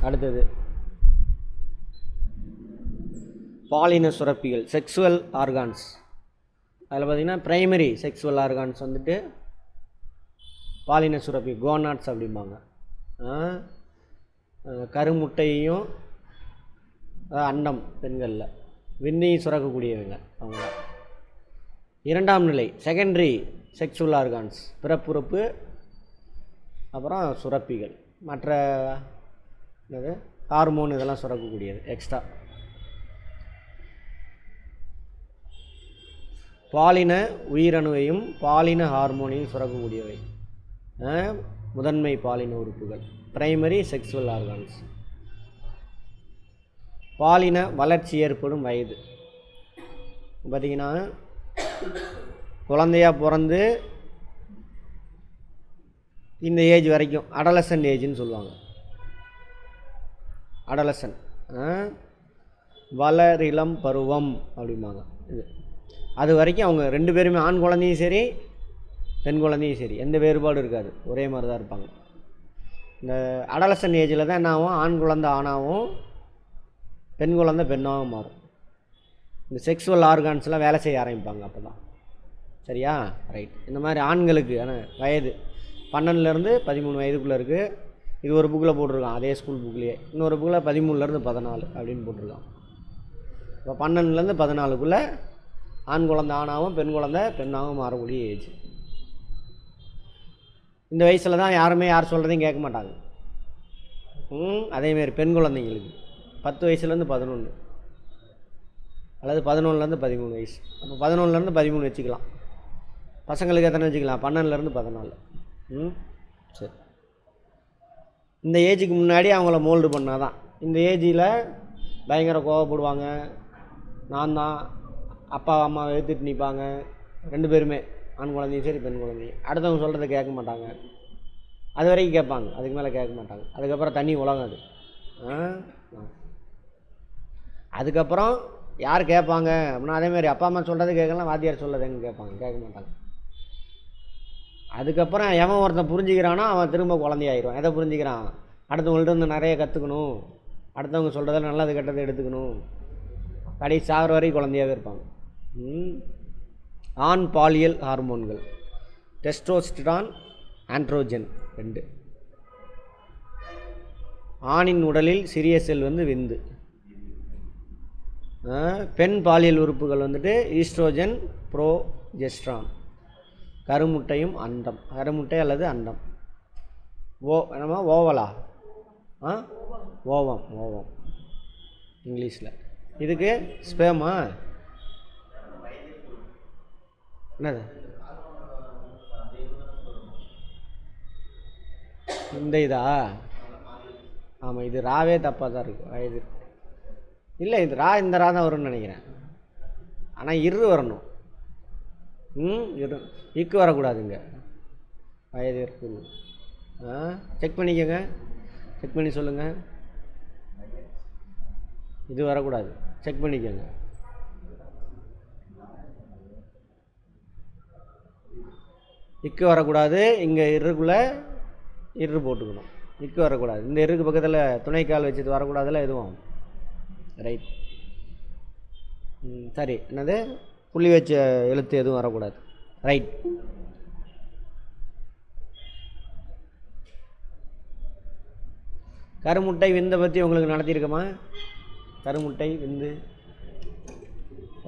அடுத்தது பாலின சுரப்பிகள், செக்ஸுவல் ஆர்கான்ஸ். அதில் பார்த்திங்கன்னா ப்ரைமரி செக்ஸுவல் ஆர்கான்ஸ் வந்துட்டு பாலின சுரப்பி, கோனாட்ஸ் அப்படிம்பாங்க. கருமுட்டையும் அண்டம் பெண்களில் விண்ணையும் சுரக்கக்கூடியவங்க அவங்க. இரண்டாம் நிலை செகண்டரி செக்ஸுவல் ஆர்கான்ஸ், பிறப்புறுப்பு, அப்புறம் சுரப்பிகள், மற்ற ஹார்மோன் இதெல்லாம் சுரக்கக்கூடியது எக்ஸ்ட்ரா. பாலின உயிரணுவையும் பாலின ஹார்மோனையும் சுரக்கக்கூடியவை முதன்மை பாலின உறுப்புகள், பிரைமரி செக்ஸுவல் ஆர்கான்ஸ். பாலின வளர்ச்சி ஏற்படும் வயது பார்த்திங்கன்னா, குழந்தையாக பிறந்து இந்த ஏஜ் வரைக்கும் அடலசன்ட் ஏஜ்னு சொல்லுவாங்க. அடலசன் வளரிளம் பருவம் அப்படிம்பாங்க. இது அது வரைக்கும் அவங்க ரெண்டு பேருமே, ஆண் குழந்தையும் சரி பெண் குழந்தையும் சரி, எந்த வேறுபாடும் இருக்காது, ஒரே மாதிரி தான் இருப்பாங்க. இந்த அடலசன் ஏஜில் தான் என்ன ஆகும், ஆண் குழந்தை ஆணாகவும் பெண் குழந்தை பெண்ணாகவும் மாறும். இந்த செக்ஸுவல் ஆர்கான்ஸ்லாம் வேலை செய்ய ஆரம்பிப்பாங்க அப்போ தான். சரியா? ரைட். இந்த மாதிரி ஆண்களுக்கு வயது 12லேருந்து 13 வயதுக்குள்ளே இருக்குது. இது ஒரு புக்கில் போட்டிருக்கான், அதே ஸ்கூல் புக்லேயே. இன்னொரு புக்கில் 13லேருந்து 14 அப்படின்னு போட்டிருக்கான். இப்போ 12லேருந்து 14க்குள்ளே ஆண் குழந்தை ஆணாகவும் பெண் குழந்தை பெண்ணாகவும் மாறக்கூடிய ஏஜ். இந்த வயசில் தான் யாருமே யார் சொல்கிறதையும் கேட்க மாட்டாங்க. அதேமாரி பெண் குழந்தைங்களுக்கு 10 வயசுலேருந்து 11 அல்லது 11லேருந்து 13 வயசு. அப்போ 11லேருந்து 13 வச்சுக்கலாம். பசங்களுக்கு எத்தனை வச்சுக்கலாம்? 12லேருந்து 14. சரி. இந்த ஏஜுக்கு முன்னாடி அவங்கள மோல்டு பண்ணால் தான். இந்த ஏஜில் பயங்கர கோவப்படுவாங்க, நான் தான் அப்பா அம்மா எடுத்துட்டு நிற்பாங்க. ரெண்டு பேருமே, ஆண் குழந்தையும் சரி பெண் குழந்தையும். அடுத்தவங்க சொல்கிறத கேட்க மாட்டாங்க. அது வரைக்கும் கேட்பாங்க, அதுக்கு மேலே கேட்க மாட்டாங்க. அதுக்கப்புறம் தண்ணி உலகம் அது. அதுக்கப்புறம் யார் கேட்பாங்க அப்படின்னா, அதேமாதிரி அப்பா அம்மா சொல்கிறது கேட்கலாம், வாத்தியார் சொல்கிறது எங்கே கேட்பாங்க, கேட்க மாட்டாங்க. அதுக்கப்புறம் எவன் ஒருத்தன் புரிஞ்சுக்கிறானோ அவன் திரும்ப குழந்தையாயிடுவான். எதை புரிஞ்சுக்கிறான்? அடுத்தவங்கள்ட்ட வந்து நிறைய கற்றுக்கணும், அடுத்தவங்க சொல்கிறத நல்லது கெட்டதை எடுத்துக்கணும், கடைசி சாகிற வரைக்கும் குழந்தையாகவே இருப்பாங்க. ஆண் பாலியல் ஹார்மோன்கள் டெஸ்டோஸ்டிரான், ஆண்ட்ரோஜன் 2. ஆணின் உடலில் சிறிய செல் வந்து விந்து. பெண் பாலியல் உறுப்புகள் வந்துட்டு ஈஸ்ட்ரோஜன், ப்ரோஜெஸ்ட்ரான். கருமுட்டையும் அண்டம், கருமுட்டை அல்லது அண்டம். என்னமா ஓவலா? ஓவம், ஓவம் இங்கிலீஷில். இதுக்கு ஸ்பேமா என்னது? இந்த இதா? ஆமாம், இது ராவே தப்பாக தான் இருக்குது. வயது இல்லை, இது இந்த ரா தான் வரும்னு நினைக்கிறேன். ஆனால் இரு வரணும். இரு, இக்கு வரக்கூடாதுங்க. வயது இருக்குது. செக் பண்ணிக்கோங்க, செக் பண்ணி சொல்லுங்கள். இது வரக்கூடாது, செக் பண்ணிக்கோங்க. இக்கு வரக்கூடாது. இங்கே இருக்குள்ளே இரு போட்டுக்கணும். இக்கு வரக்கூடாது. இந்த இருக்கு பக்கத்தில் துணைக்கால் வச்சுட்டு வரக்கூடாதுல எதுவும். ரைட். சரி. என்னது? புள்ளி வச்ச எழுத்து எதுவும் வரக்கூடாது. ரைட். கருமுட்டை விந்தை பற்றி உங்களுக்கு நடத்தியிருக்கோமா? கருமுட்டை விந்து.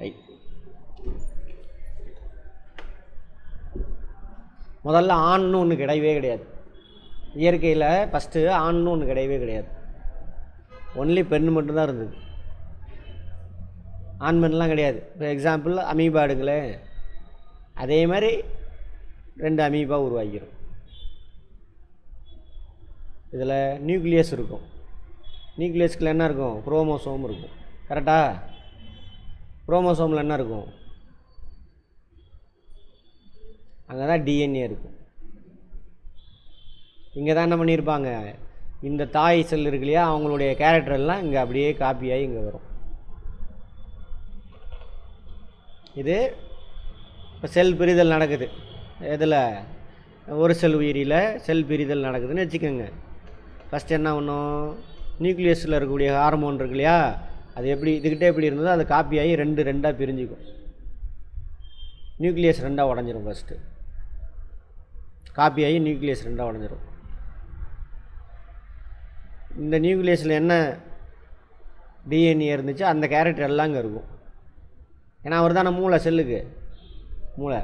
ரைட். முதல்ல ஆண்னு ஒன்று கிடையவே கிடையாது. இயற்கையில் ஃபஸ்ட்டு ஆண்னு ஒன்று கிடையவே கிடையாது. ஒன்லி பெண்ணு மட்டும்தான் இருந்தது. ஆண் பெண்லாம் கிடையாது. இப்போ எக்ஸாம்பிள் அமீபா எடுங்களே, அதே மாதிரி 2 அமீபா உருவாக்கிடும். இதில் நியூக்ளியஸ் இருக்கும். நியூக்ளியஸ்கில் என்ன இருக்கும்? குரோமோசோம் இருக்கும். கரெக்டாக? குரோமோசோமில் என்ன இருக்கும்? அங்கே தான் டிஎன்ஏ இருக்கும். இங்கே தான் என்ன பண்ணியிருப்பாங்க, இந்த தாய் செல் இருக்கு இல்லையா, அவங்களுடைய கேரக்டரெல்லாம் இங்கே அப்படியே காப்பியாகி இங்கே வரும். இது இப்போ செல் பிரிதல் நடக்குது. இதில் ஒரு செல் உயிரியில் செல் பிரிதல் நடக்குதுன்னு வச்சுக்கோங்க. ஃபஸ்ட்டு என்ன பண்ணும்? நியூக்ளியஸில் இருக்கக்கூடிய ஹார்மோன் இருக்கு இல்லையா, அது எப்படி இதுக்கிட்டே எப்படி இருந்ததோ அது காப்பி ஆகி ரெண்டாக பிரிஞ்சுக்கும். நியூக்ளியஸ் ரெண்டாக உடஞ்சிரும். ஃபஸ்ட்டு காப்பி ஆகி நியூக்ளியஸ் ரெண்டாக உடஞ்சிரும். இந்த நியூக்ளியஸில் என்ன டிஎன்ஏ இருந்துச்சு அந்த கேரக்டர் எல்லாம் அங்கே இருக்கும். ஏன்னா அவர் தானே மூளை, செல்லுக்கு மூளை.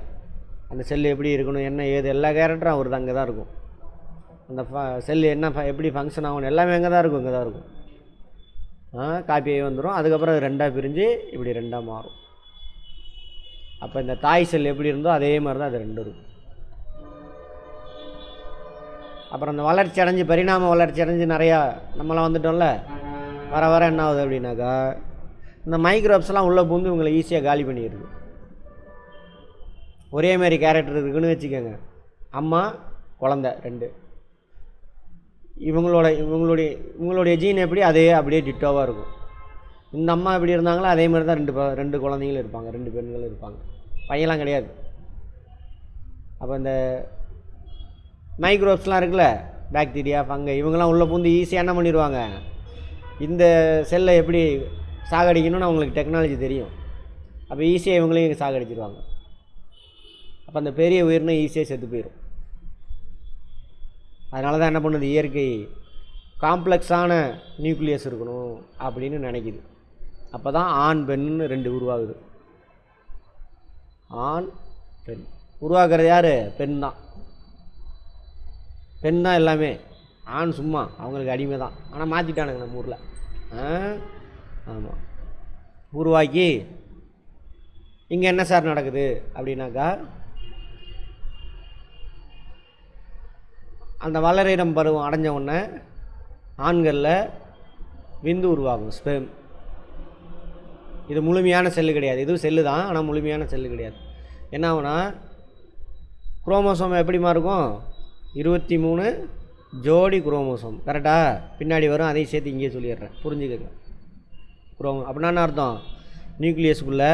அந்த செல்லு எப்படி இருக்கணும், என்ன ஏது, எல்லா கேரக்டரும் அவர் தான் அங்கே தான் இருக்கும். அந்த செல்லு என்ன எப்படி ஃபங்க்ஷன் ஆகணும் எல்லாமே அங்கே தான் இருக்கும், இங்கே தான் இருக்கும். காப்பி ஆகி வந்துடும். அதுக்கப்புறம் அது ரெண்டாக பிரிஞ்சு இப்படி ரெண்டாக மாறும். அப்போ இந்த தாய் செல் எப்படி இருந்தோ அதே மாதிரி தான் அது ரெண்டும் இருக்கும். அப்புறம் அந்த வளர்ச்சி அடைஞ்சு பரிணாம வளர்ச்சி அடைஞ்சு நிறையா நம்மளாம் வந்துட்டோம்ல, வர வர என்ன ஆகுது அப்படின்னாக்கா இந்த மைக்ரோப்ஸ்லாம் உள்ளே பூந்து இவங்களை ஈஸியாக காலி பண்ணிடுது. ஒரே மாதிரி கேரக்டர் இருக்குதுன்னு வச்சுக்கோங்க. அம்மா குழந்த ரெண்டு, இவங்களுடைய ஜீன் எப்படி அதே அப்படியே டிட்டோவாக இருக்கும். இந்த அம்மா எப்படி இருந்தாங்களோ அதே மாதிரி தான் ரெண்டு குழந்தைங்களும் இருப்பாங்க, ரெண்டு பெண்களும் இருப்பாங்க, பையன்லாம் கிடையாது. அப்போ இந்த மைக்ரோப்ஸ்லாம் இருக்குல்ல, பாக்டீரியா, ஃபங்கை, இவங்கெல்லாம் உள்ளே பூந்து ஈஸியாக என்ன பண்ணிடுவாங்க, இந்த செல்லை எப்படி சாகடிக்கணும்னு அவங்களுக்கு டெக்னாலஜி தெரியும். அப்போ ஈஸியாக இவங்களையும் சாகடிச்சிடுவாங்க. அப்போ அந்த பெரிய உயிரினம் ஈஸியாக செத்து போயிடும். அதனால தான் என்ன பண்ணுது, இயற்கை காம்ப்ளெக்ஸான நியூக்ளியஸ் இருக்கணும் அப்படின்னு நினைக்குது. அப்போ தான் ஆண் பெண்ணு ரெண்டு உருவாகுது. ஆண் பெண் உருவாக்குறது யார், பெண் தான். பெண் தான் எல்லாமே, ஆண் சும்மா அவங்களுக்கு அடிமை தான். ஆனால் மாற்றிட்டானுங்க நம்ம ஊரில். ஆமாம், உருவாக்கி இங்கே என்ன சார் நடக்குது அப்படின்னாக்கா, அந்த வளரிடம் பருவம் அடைஞ்ச உடனே ஆண்களில் விந்து உருவாகும், ஸ்பெர்ம். இது முழுமையான செல்லு கிடையாது, இதுவும் செல்லு தான், ஆனால் முழுமையான செல்லு கிடையாது. என்ன ஆகுனா, குரோமோசோம் எப்படிமா இருக்கும், 23 ஜோடி குரோமோசோம் கரெக்டாக பின்னாடி வரும். அதையும் சேர்த்து இங்கேயே சொல்லிடுறேன், புரிஞ்சுக்கங்க. அப்படின்னா என்ன அர்த்தம், நியூக்ளியஸுக்குள்ளே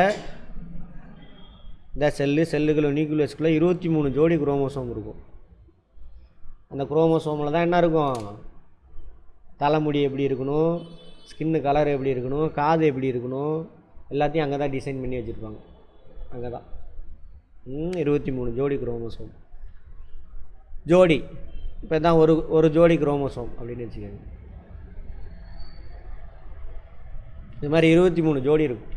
இந்த செல்லுக்குள்ள நியூக்ளியஸ்குள்ளே 23 ஜோடி குரோமோசோம் இருக்கும். அந்த குரோமோசோமில் தான் என்ன இருக்கும், தலைமுடி எப்படி இருக்கணும், ஸ்கின்னு கலர் எப்படி இருக்கணும், காது எப்படி இருக்கணும், எல்லாத்தையும் அங்கே தான் டிசைன் பண்ணி வச்சுருப்பாங்க. அங்கே தான் 23 ஜோடி குரோமோசோம். ஜோடி இப்போ தான் ஒரு ஜோடி குரோமோசோம் அப்படின்னு வச்சுக்கோங்க. இது மாதிரி 23 ஜோடி இருக்கும்.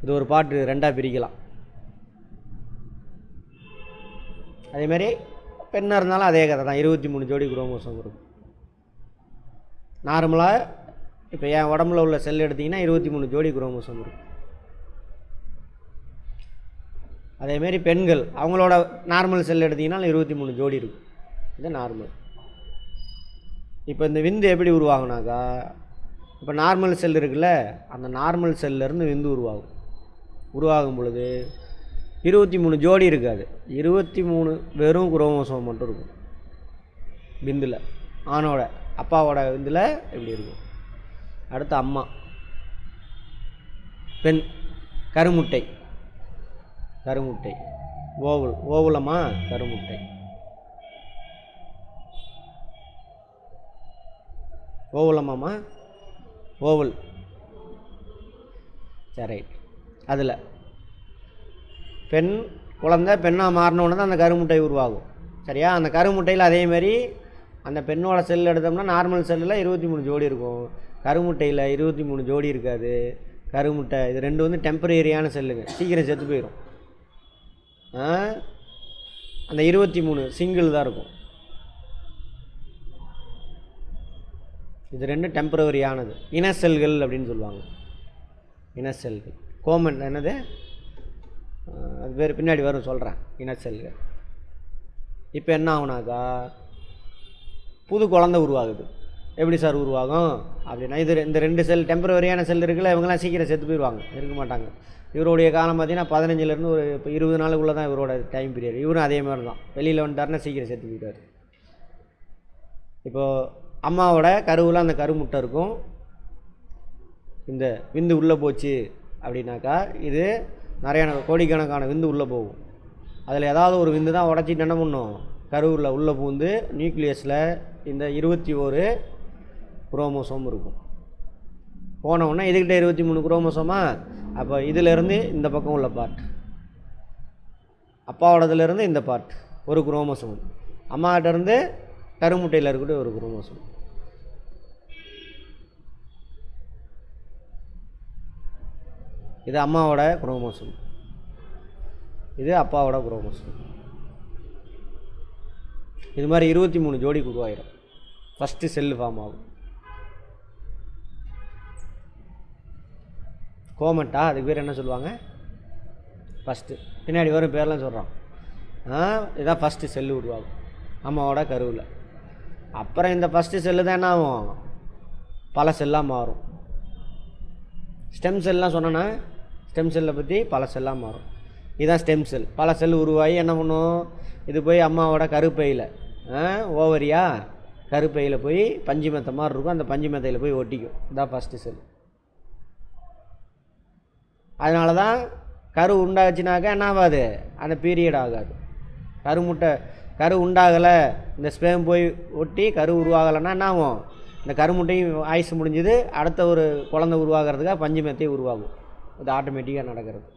இது ஒரு பாட்டு ரெண்டாக பிரிக்கலாம். அதேமாதிரி பெண்ணாக இருந்தாலும் அதே கதை தான், 23 ஜோடி குரோமோசோம் இருக்கும். நார்மலாக இப்போ என் உடம்புல உள்ள செல் எடுத்திங்கன்னா 23 ஜோடி குரோமோசோம் இருக்கும். அதேமாரி பெண்கள் அவங்களோட நார்மல் செல் எடுத்திங்கன்னா 23 ஜோடி இருக்கும். இது நார்மல். இப்போ இந்த விந்து எப்படி உருவாகுனாக்கா, இப்போ நார்மல் செல் இருக்குல்ல, அந்த நார்மல் செல்லேருந்து விந்து உருவாகும் பொழுது 23 ஜோடி இருக்காது, 23 வெறும் குரோமோசோம் மட்டும் இருக்கும் விந்தில். ஆணோட அப்பாவோட விந்தில் எப்படி இருக்கும். அடுத்து அம்மா, பெண், கருமுட்டை, ஓவுலமா கருமுட்டை, ஓவுலமாம்மா ஓவல். சரி, அதில் பெண் குழந்தை பெண்ணாக மாறினோன்னு தான் அந்த கருமுட்டை உருவாகும். சரியா, அந்த கருமுட்டையில் அதேமாரி அந்த பெண்ணோட செல் எடுத்தோம்னா நார்மல் செல்லில் 23 ஜோடி இருக்கும், கருமுட்டையில் 23 ஜோடி இருக்காது. கருமுட்டை இது ரெண்டு வந்து டெம்பரரியான செல்லுங்க, சீக்கிரம் செத்து போயிடும். அந்த 23 சிங்கிள் தான் இருக்கும். இது ரெண்டும் டெம்பரரியானது, இன செல்கள் அப்படின்னு சொல்லுவாங்க. இன செல்கள் கோமன் என்னது, அது பேர் பின்னாடி வரும் சொல்கிறேன். இன செல்கள். இப்போ என்ன ஆகுனாக்கா, புது குழந்தை உருவாகுது. எப்படி சார் உருவாகும் அப்படின்னா, இந்த ரெண்டு செல் டெம்பரரியான செல் இருக்குல்ல, இவங்கெல்லாம் சீக்கிரம் செத்து போயிடுவாங்க, இருக்க மாட்டாங்க. இவருடைய காலம் பார்த்தீங்கன்னா 15லேருந்து ஒரு இப்போ 20 நாளுக்குள்ளே தான் இவரோட டைம் பீரியட். இவரும் அதே மாதிரி தான், வெளியில் வந்துட்டாருன்னா சீக்கிரம் செத்து போயிடுவார். இப்போது அம்மாவோட கருவில் அந்த கருமுட்டை இருக்கும். இந்த விந்து உள்ளே போச்சு அப்படின்னாக்கா, இது நிறைய கோடிக்கணக்கான விந்து உள்ளே போகும். அதில் ஏதாவது ஒரு விந்து தான் உடச்சிட்டு என்ன பண்ணும், கருவில் உள்ளே பூந்து நியூக்ளியஸில் இந்த 21 குரோமோசோம் இருக்கும். போனவுடனே இதுக்கிட்ட 23 குரோமோசோமா, அப்போ இதிலேருந்து இந்த பக்கம் உள்ள பார்ட், அப்பாவோடதுலேருந்து இந்த பார்ட் ஒரு குரோமோசோம், அம்மாகிட்ட இருந்து கருமுட்டையில் இருக்கக்கூடிய ஒரு குரோமோசோம். இது அம்மாவோட குரோமோசோம், இது அப்பாவோட குரோமோசோம். இது மாதிரி 23 ஜோடி உருவாயிரும். ஃபஸ்ட்டு செல்லு ஃபார்ம் ஆகும். கோமட்டா, அதுக்கு பேர் என்ன சொல்லுவாங்க? ஃபஸ்ட்டு. பின்னாடி வரும் பேர்லாம் சொல்கிறான். இதான் ஃபஸ்ட்டு செல்லு உருவாகும் அம்மாவோட கருவில். அப்புறம் இந்த ஃபஸ்ட்டு செல்லு தான் என்ன ஆகும்? பல செல்லாக மாறும். ஸ்டெம் செல்லாம் சொன்னேன்னா, ஸ்டெம் செல்லை பற்றி பல செல்லாக மாறும். இதுதான் ஸ்டெம் செல். பல செல் உருவாகி என்ன பண்ணும்? இது போய் அம்மாவோட கருப்பையில், ஓவரியா கருப்பையில் போய் பஞ்சு மெத்தை மாதிரி இருக்கும், அந்த பஞ்சு மெத்தையில் போய் ஒட்டிக்கும். இதுதான் ஃபஸ்ட்டு செல். அதனால தான் கரு உண்டாச்சுனாக்கா என்ன ஆகாது? அந்த பீரியட் ஆகாது. கரு உண்டாகலை, இந்த ஸ்பேம் போய் ஒட்டி கரு உருவாகலைன்னா என்ன ஆகும்? இந்த கருமுட்டையும் ஆயுசு முடிஞ்சது, அடுத்த ஒரு குழந்தை உருவாகிறதுக்காக பஞ்சு மெத்தையை உருவாகும். இது ஆட்டோமேட்டிக்காக நடக்கிறது.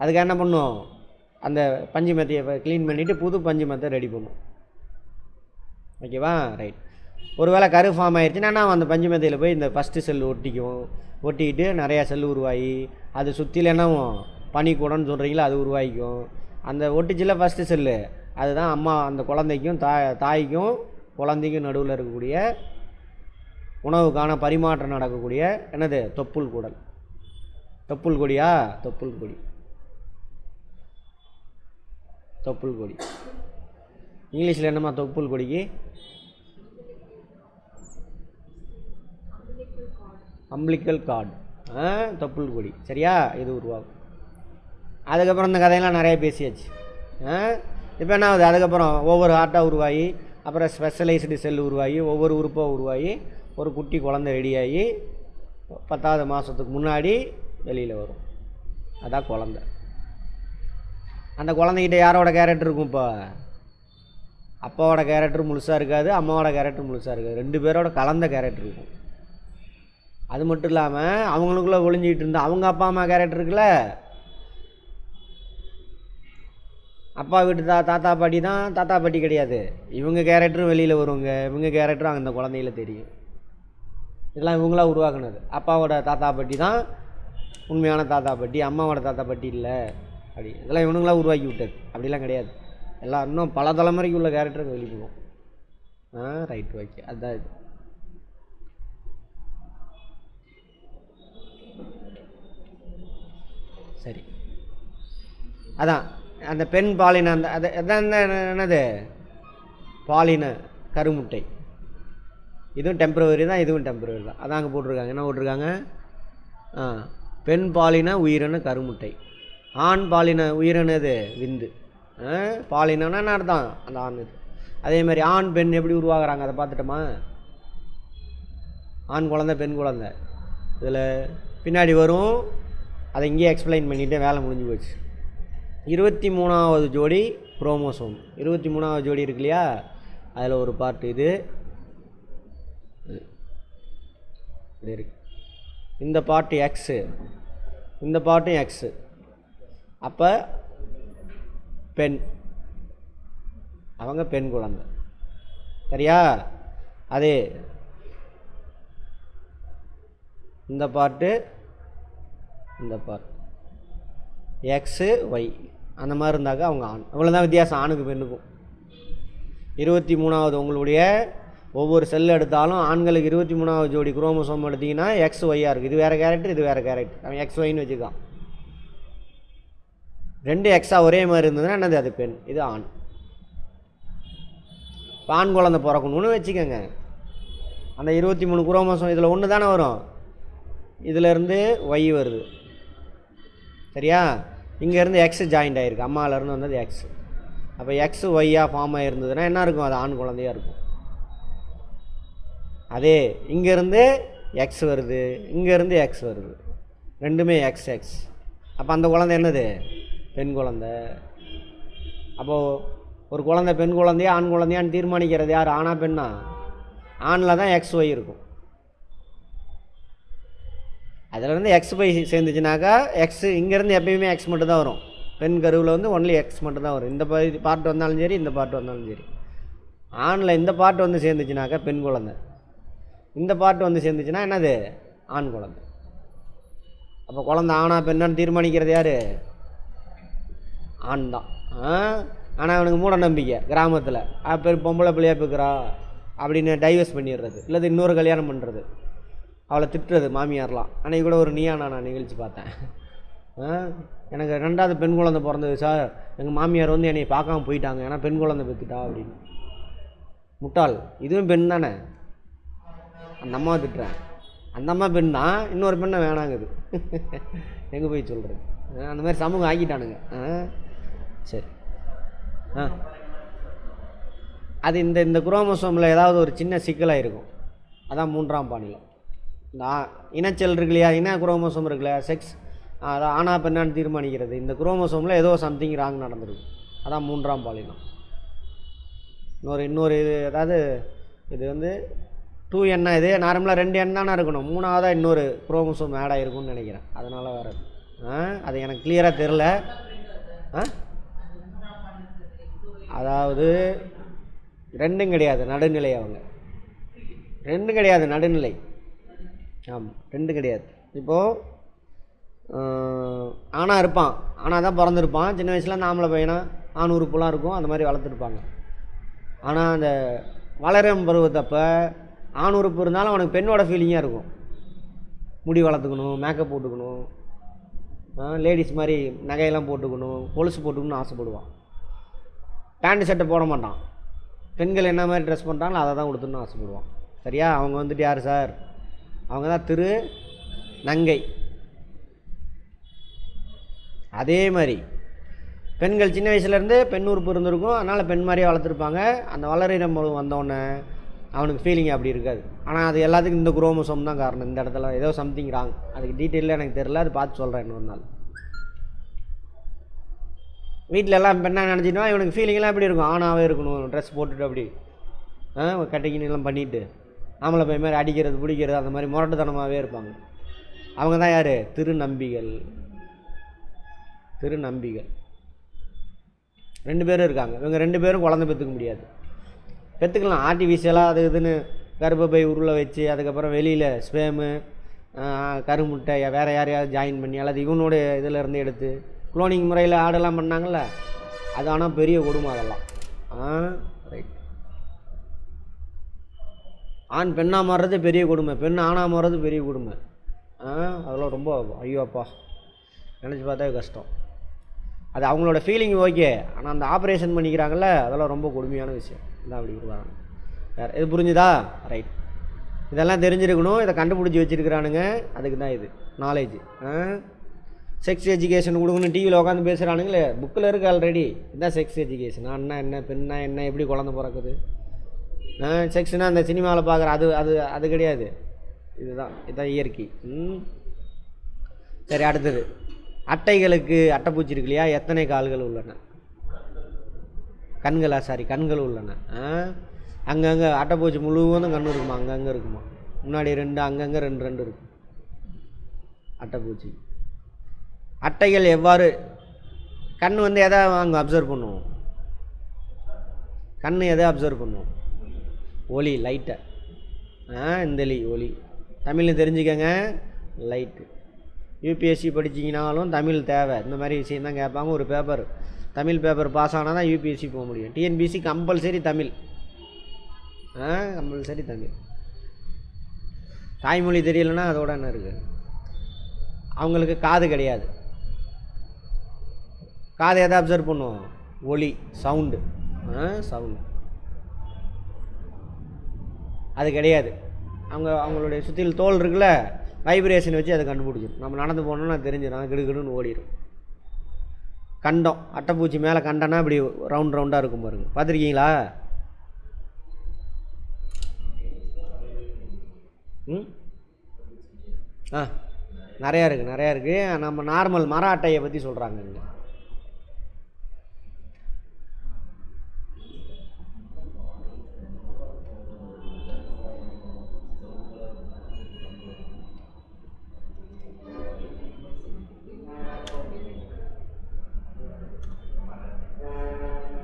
அதுக்கு என்ன பண்ணும்? அந்த பஞ்சு மெத்தையை க்ளீன் பண்ணிவிட்டு புது பஞ்சு மெத்தை ரெடி பண்ணும். ஓகேவா? ரைட். ஒருவேளை கரு ஃபார்ம் ஆயிடுச்சுன்னா அந்த பஞ்சு மெத்தையில் போய் இந்த ஃபஸ்ட்டு செல் ஒட்டிக்கிட்டு நிறையா செல் உருவாகி, அது சுற்றில என்னவும் பனிக்கூடன்னு சொல்கிறீங்களா, அது உருவாகிக்கும். அந்த ஒட்டிச்சில் ஃபஸ்ட்டு செல்லு, அதுதான் அம்மா அந்த குழந்தைக்கும் தாய்க்கும் குழந்தைக்கும் நடுவில் இருக்கக்கூடிய உணவுக்கான பரிமாற்றம் நடக்கக்கூடிய என்னது? தொப்புள் குடல். தொப்புள் கொடியா? தொப்புள் கொடி. தொப்புள் கொடி இங்கிலீஷில் என்னம்மா தொப்புள் கொடிக்கு? Umbilical card. தொப்புள் கொடி. சரியா? இது உருவாகும். அதுக்கப்புறம் இந்த கதையெல்லாம் நிறைய பேசியாச்சு. இப்போ என்ன ஆகுது? அதுக்கப்புறம் ஒவ்வொரு ஹார்ட்டாக உருவாகி, அப்புறம் ஸ்பெஷலைஸ்டு செல் உருவாகி, ஒவ்வொரு உறுப்பாக உருவாகி, ஒரு குட்டி குழந்தை ரெடியாகி 10வது மாதத்துக்கு முன்னாடி வெளியில் வரும். அதான் குழந்தை. அந்த குழந்தைகிட்ட யாரோட கேரக்டர் இருக்கும்? இப்போ அப்பாவோட கேரக்டர் முழுசாக இருக்காது, அம்மாவோட கேரக்டர் முழுசாக இருக்காது. 2 பேரோட கலந்த கேரக்டர் இருக்கும். அது மட்டும் இல்லாமல் அவங்களுக்குள்ளே ஒளிஞ்சிக்கிட்டு இருந்தால் அவங்க அப்பா அம்மா கேரக்டர் இருக்குல்ல, அப்பா வீட்டு தாத்தா பாட்டி தான், தாத்தா பாட்டி கிடையாது. இவங்க கேரக்டரும் வெளியில் வருவாங்க, இவங்க கேரக்டரும் அந்த குழந்தையில தெரியும். இதெல்லாம் இவங்களாம் உருவாக்குனது. அப்பாவோட தாத்தா பாட்டி தான் உண்மையான தாத்தா பாட்டி, அம்மாவோட தாத்தா பாட்டி இல்லை. அப்படி இதெல்லாம் இவனுங்களாம் உருவாக்கி விட்டது. அப்படிலாம் கிடையாது. எல்லாம் இன்னும் பல தலைமுறைக்கு உள்ள கேரக்டருக்கு வெளிப்படுவோம். Right, okay. அதுதான் இது. சரி, அதான் அந்த பெண் பாலின அந்த அதான் என்னது? பாலின கருமுட்டை. இதுவும் டெம்பரவரி தான், இதுவும் டெம்பரவரி தான். அதான் அங்கே போட்டிருக்காங்க. என்ன போட்டிருக்காங்க? பெண் பாலின உயிரணு கருமுட்டை. ஆண் பாலின உயிரணு இது விந்து. பாலினன்னா என்ன அர்த்தம்? அந்த ஆண் இது. அதே மாதிரி ஆண் பெண் எப்படி உருவாகிறாங்க அதை பார்த்துட்டோமா? ஆண் குழந்தை பெண் குழந்தை இதில் பின்னாடி வரும். அதை இங்கேயே எக்ஸ்பிளைன் பண்ணிவிட்டு வேலை முடிஞ்சு போச்சு. 23வது ஜோடி குரோமோசோம். 23வது ஜோடி இருக்கு இல்லையா, அதில் ஒரு பார்ட் இது இருக்கு. இந்த பார்ட்டு எக்ஸு, இந்த பார்ட்டும் எக்ஸு. அப்போ பெண், அவங்க பெண் குழந்தை. சரியா? அதே இந்த பார்ட்டு, இந்த பார்ட் எக்ஸு ஒய் அந்த மாதிரி இருந்தாக்க அவங்க ஆண். அவ்வளோதான் வித்தியாசம் ஆணுக்கு பெண்ணுக்கும். 23வது உங்களுடைய ஒவ்வொரு செல் எடுத்தாலும் ஆண்களுக்கு 23வது ஜோடி குரோமோசோம் எடுத்திங்கன்னா எக்ஸ் ஒய்யாக இருக்குது. இது வேறு கேரக்டர், இது வேறு கேரக்டர். அவன் எக்ஸ் ஒய்ன்னு வச்சுக்கான். 2 எக்ஸா ஒரே மாதிரி இருந்ததுன்னா என்னது? அது பெண், இது ஆண். இப்போ ஆண் குழந்தை பிறக்கணும்னு வச்சுக்கோங்க. அந்த 23 குரோமோசோம் இதில் ஒன்று தானே வரும், இதிலேருந்து ஒய் வருது. சரியா? இங்கேருந்து எக்ஸ் ஜாயிண்ட் ஆகிருக்கு, அம்மாவிலேருந்து வந்தது எக்ஸ். அப்போ எக்ஸ் ஒய்யாக ஃபார்ம் ஆகிருந்ததுன்னா என்ன இருக்கும்? அது ஆண் குழந்தையாக இருக்கும். அதே இங்கேருந்து எக்ஸ் வருது, இங்கேருந்து எக்ஸ் வருது, ரெண்டுமே எக்ஸ் எக்ஸ். அப்போ அந்த குழந்தை என்னது? பெண் குழந்தை. அப்போது ஒரு குழந்தை பெண் குழந்தையா ஆண் குழந்தையான்னு தீர்மானிக்கிறது யார்? ஆணா பெண்ணா? ஆணில் தான் எக்ஸ் ஒய் இருக்கும். அதிலேருந்து எக்ஸ் போய் சேர்ந்துச்சுனாக்கா எக்ஸ் இங்கேருந்து எப்பயுமே எக்ஸ் மட்டும் தான் வரும். பெண் கருவில் வந்து ஒன்லி எக்ஸ் மட்டும் தான் வரும். இந்த பார்ட் வந்தாலும் சரி, இந்த பார்ட் வந்தாலும் சரி. ஆணில் இந்த பார்ட் வந்து சேர்ந்துச்சுனாக்கா பெண் குழந்தை, இந்த பார்ட் வந்து சேர்ந்துச்சுன்னா என்னது, ஆண் குழந்தை. அப்போ குழந்தை ஆணா பெண்ணான்னு தீர்மானிக்கிறது யார்? ஆண் தான். ஆனால் அவனுக்கு மூட நம்பிக்கை கிராமத்தில், பொம்பளை பிள்ளையா போய்க்கிறா அப்படின்னு டைவர்ஸ் பண்ணிடுறது, இல்லை இன்னொரு கல்யாணம் பண்ணுறது, அவளை திட்டுறது மாமியார்லாம். அன்றைக்கி கூட ஒரு நீயா நான் நிகழ்ச்சி பார்த்தேன். எனக்கு 2வது பெண் குழந்தை பிறந்தது சார், எங்கள் மாமியார் வந்து என்னை பார்க்காம போயிட்டாங்க, ஏன்னா பெண் குழந்தை பெற்றுட்டா அப்படின்னு. முட்டாள், இதுவும் பெண் தானே. அந்த அம்மாவை திட்டுறேன், அந்த அம்மா பெண் தான், இன்னொரு பெண்ணை வேணாங்குது. எங்கே போய் சொல்கிறது? அந்த மாதிரி சமூகம் ஆக்கிட்டானுங்க. சரி. அது இந்த குரோமோசோமில் ஏதாவது ஒரு சின்ன சிக்கலாக இருக்கும், அதான் 3ஆம் பாலினம். இந்த இனச்சல் இருக்கு இல்லையா, இன குரோமோசோம் இருக்கு இல்லையா, செக்ஸ், அதான் ஆனா பெண்ணான்னு தீர்மானிக்கிறது. இந்த குரோமோசோமில் ஏதோ சம்திங் ராங் நடந்திருக்கு, அதான் 3ஆம் பாலினம். இன்னொரு இது, அதாவது இது வந்து 2N, இது நார்மலாக 2N தானே இருக்கணும், 3ஆவதாக இன்னொரு குரோமோசோம் ஆட் ஆகிருக்கும்னு நினைக்கிறேன், அதனால் வேறு. அது எனக்கு கிளியராக தெரில. அதாவது 2ம் கிடையாது, நடுநிலை. அவங்க 2 கிடையாது, நடுநிலை. ஆமாம், 2 கிடையாது. இப்போது ஆணாக இருப்பான், ஆனால் தான் பிறந்திருப்பான், சின்ன வயசில் ஆம்பளை பையனா ஆண் உறுப்புலாம் இருக்கும், அந்த மாதிரி வளர்த்துருப்பாங்க. ஆனால் அந்த வளரும் பருவத்தப்போ ஆண் உறுப்பு இருந்தாலும் அவனுக்கு பெண்ணோட ஃபீலிங்காக இருக்கும். முடி வளர்த்துக்கணும், மேக்கப் போட்டுக்கணும், லேடிஸ் மாதிரி நகையெல்லாம் போட்டுக்கணும், கொலுசு போட்டுக்கணும்னு ஆசைப்படுவான். பேண்ட் ஷர்ட்டை போட மாட்டான். பெண்கள் என்ன மாதிரி ட்ரெஸ் பண்ணுறாங்களோ அதை தான் கொடுத்துன்னு ஆசைப்படுவான். சரியா? அவங்க வந்துட்டு யார் சார்? அவங்க தான் திரு நங்கை. அதே மாதிரி பெண்கள் சின்ன வயசுலேருந்து பெண் உறுப்பு இருந்திருக்கும், அதனால் பெண் மாதிரியே வளர்த்துருப்பாங்க. அந்த வளரிடம் வந்தோடனே அவனுக்கு ஃபீலிங் அப்படி இருக்காது. ஆனால் அது எல்லாத்துக்கும் இந்த குரோமோசோம் தான் காரணம். இந்த இடத்துல ஏதோ சம்திங் ராங், அதுக்கு டீட்டெயிலாக எனக்கு தெரியல, அது பார்த்து சொல்கிறேன் இன்னொரு நாள். வீட்டில் எல்லாம் பெண்ணாக நினச்சிட்டோம், இவனுக்கு ஃபீலிங்லாம் எப்படி இருக்கும், ஆணாகவே இருக்கணும், ட்ரெஸ் போட்டுட்டு அப்படி கட்டிக்கினெல்லாம் பண்ணிவிட்டு ஆம்பளை பையன் மாதிரி அடிக்கிறது பிடிக்கிறது அந்த மாதிரி முரட்டுத்தனமாகவே இருப்பாங்க. அவங்க தான் யார்? திருநம்பிகள். 2 பேரும் இருக்காங்க. இவங்க 2 பேரும் குழந்தை பெற்றுக்க முடியாது. பெற்றுக்கலாம் ஆர்டிஃபிஷியலாக, அது இதுன்னு கர்ப்பப்பை உருளை வச்சு, அதுக்கப்புறம் வெளியில் ஸ்பேமு கருமுட்டை வேறு யாரையாவது ஜாயின் பண்ணி, அல்லது இவனோட இதில் இருந்து எடுத்து குளோனிங் முறையில் ஆடெல்லாம் பண்ணாங்கள்ல, அது ஆனால் பெரிய கொடுமை அதெல்லாம். ரைட். ஆண் பெண்ணாக மாறுறது பெரிய கொடுமை, பெண் ஆணாக மாறுறது பெரிய கொடுமை. அதெல்லாம் ரொம்ப ஐயோ அப்பா, நினச்சி பார்த்தாவே கஷ்டம். அது அவங்களோட ஃபீலிங் ஓகே, ஆனால் அந்த ஆப்ரேஷன் பண்ணிக்கிறாங்கல்ல, அதெல்லாம் ரொம்ப கொடுமையான விஷயம். இதான் அப்படி கொடுக்குறாங்க. வேறு இது புரிஞ்சுதா? ரைட். இதெல்லாம் தெரிஞ்சிருக்கணும், இதை கண்டுபிடிச்சி வச்சுருக்கிறானுங்க, அதுக்கு தான் இது நாலேஜ். செக்ஸ் எஜுகேஷன் கொடுக்கணும் டிவியில் உட்காந்து பேசுகிறானுங்களே, புக்கில் இருக்குது ஆல்ரெடி. இதுதான் செக்ஸ் எஜுகேஷன். அண்ணா என்ன, பெண்ணா என்ன, எப்படி குழந்தை பிறக்குது. செக்ஸ்னால் அந்த சினிமாவில் பார்க்குற அது கிடையாது. இதுதான் இயற்கை. சரி, அடுத்தது அட்டைகளுக்கு அட்டைப்பூச்சி இருக்கு இல்லையா, எத்தனை கால்கள் உள்ளன? கண்கள் உள்ளன. அங்கங்கே அட்டைப்பூச்சி முழுவதும் கண் இருக்குமா? அங்கங்கே இருக்குமா? முன்னாடி 2, அங்கங்கே 2 இருக்கும் அட்டைப்பூச்சி. அட்டைகள் எவ்வாறு, கண் வந்து எதை அங்கே அப்சர்வ் பண்ணுவோம்? கண் எதை அப்சர்வ் பண்ணுவோம்? ஒளி, லைட்டை. இந்த ஒளி தமிழில் தெரிஞ்சுக்கங்க, லைட்டு. யூபிஎஸ்சி படிச்சிங்கனாலும் தமிழ் தேவை. இந்த மாதிரி விஷயம் தான் கேட்பாங்க. ஒரு பேப்பர், தமிழ் பேப்பர் பாஸ் ஆனால் தான் யூபிஎஸ்சி போக முடியும். TNPSC compulsory Tamil. Compulsory Tamil. தாய்மொழி தெரியலைன்னா அதோட என்ன இருக்குது? அவங்களுக்கு காது கிடையாது. காது எதை அப்சர்வ் பண்ணுவோம்? ஒலி, சவுண்டு. அது கிடையாது. அவங்களுடைய சுற்றில் தோல் இருக்குல்ல, வைப்ரேஷன் வச்சு அதை கண்டுபிடிச்சிடும். நம்ம நடந்து போனோம்னா தெரிஞ்சிடும், கிடுகிடுன்னு ஓடிடும். கண்டம், அட்டைப்பூச்சி மேலே கண்டனா இப்படி ரவுண்டாக இருக்கும் பாருங்க, பார்த்துருக்கீங்களா? நிறையா இருக்குது. நம்ம நார்மல் மர அட்டையை பற்றி சொல்கிறாங்க இங்கே.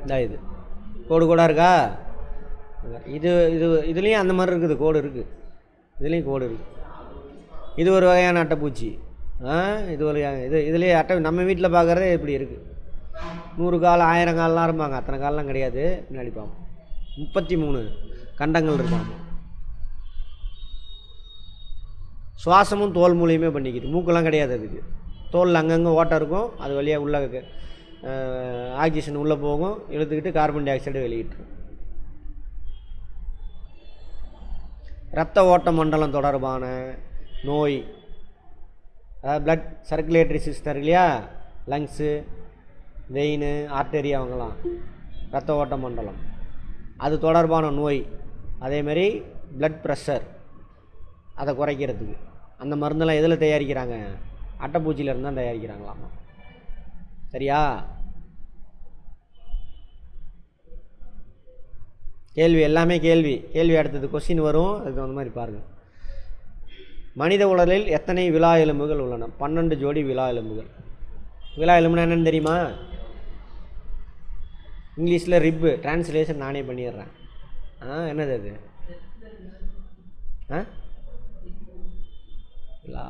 இந்த இது கோடு கோடாக இருக்கா? இது இது இதுலேயும் அந்த மாதிரி இருக்குது, கோடு இருக்குது, இதுலேயும் கோடு இருக்குது. இது ஒரு வகையான அட்டைப்பூச்சி. இது ஒரு இதுலேயே அட்டை நம்ம வீட்டில் பார்க்குறதே இப்படி இருக்குது. 100 கால் 1000 கால்லாம் இருப்பாங்க, அத்தனை கால்லாம் கிடையாது. பின்னாடி பார்ப்போம். 33 கண்டங்கள் இருப்பாங்க. சுவாசமும் தோல் மூலியமே பண்ணிக்கிது, மூக்கெல்லாம் கிடையாது அதுக்கு. தோலில் அங்கங்கே ஓட்டம் இருக்கும், அது வழியாக உள்ள ஆக்சிஜன் உள்ளே போகும், இழுத்துக்கிட்டு கார்பன் டை ஆக்சைடு வெளியிட்டுரும். இரத்த ஓட்ட மண்டலம் தொடர்பான நோய், அதாவது பிளட் சர்க்குலேட்டரி சிஸ்டம் இருக்கு இல்லையா, லங்ஸு, வெயின், ஆர்டரி, அவங்களாம் இரத்த ஓட்ட மண்டலம், அது தொடர்பான நோய். அதேமாரி பிளட் ப்ரெஷர், அதை குறைக்கிறதுக்கு அந்த மருந்தெல்லாம் எதில் தயாரிக்கிறாங்க? அட்டைப்பூச்சியிலேருந்து தான் தயாரிக்கிறாங்களாமா. சரியா? கேள்வி எல்லாமே கேள்வி அடுத்தது கொஸ்டின் வரும், அதுக்கு அந்த மாதிரி பாருங்கள். மனித உடலில் எத்தனை விலா எலும்புகள் உள்ளன? 12 ஜோடி விலா எலும்புகள். விலா எலும்புனா என்னென்னு தெரியுமா? இங்கிலீஷில் ரிப்பு, டிரான்ஸ்லேஷன் நானே பண்ணிடுறேன். என்னது அது? விலா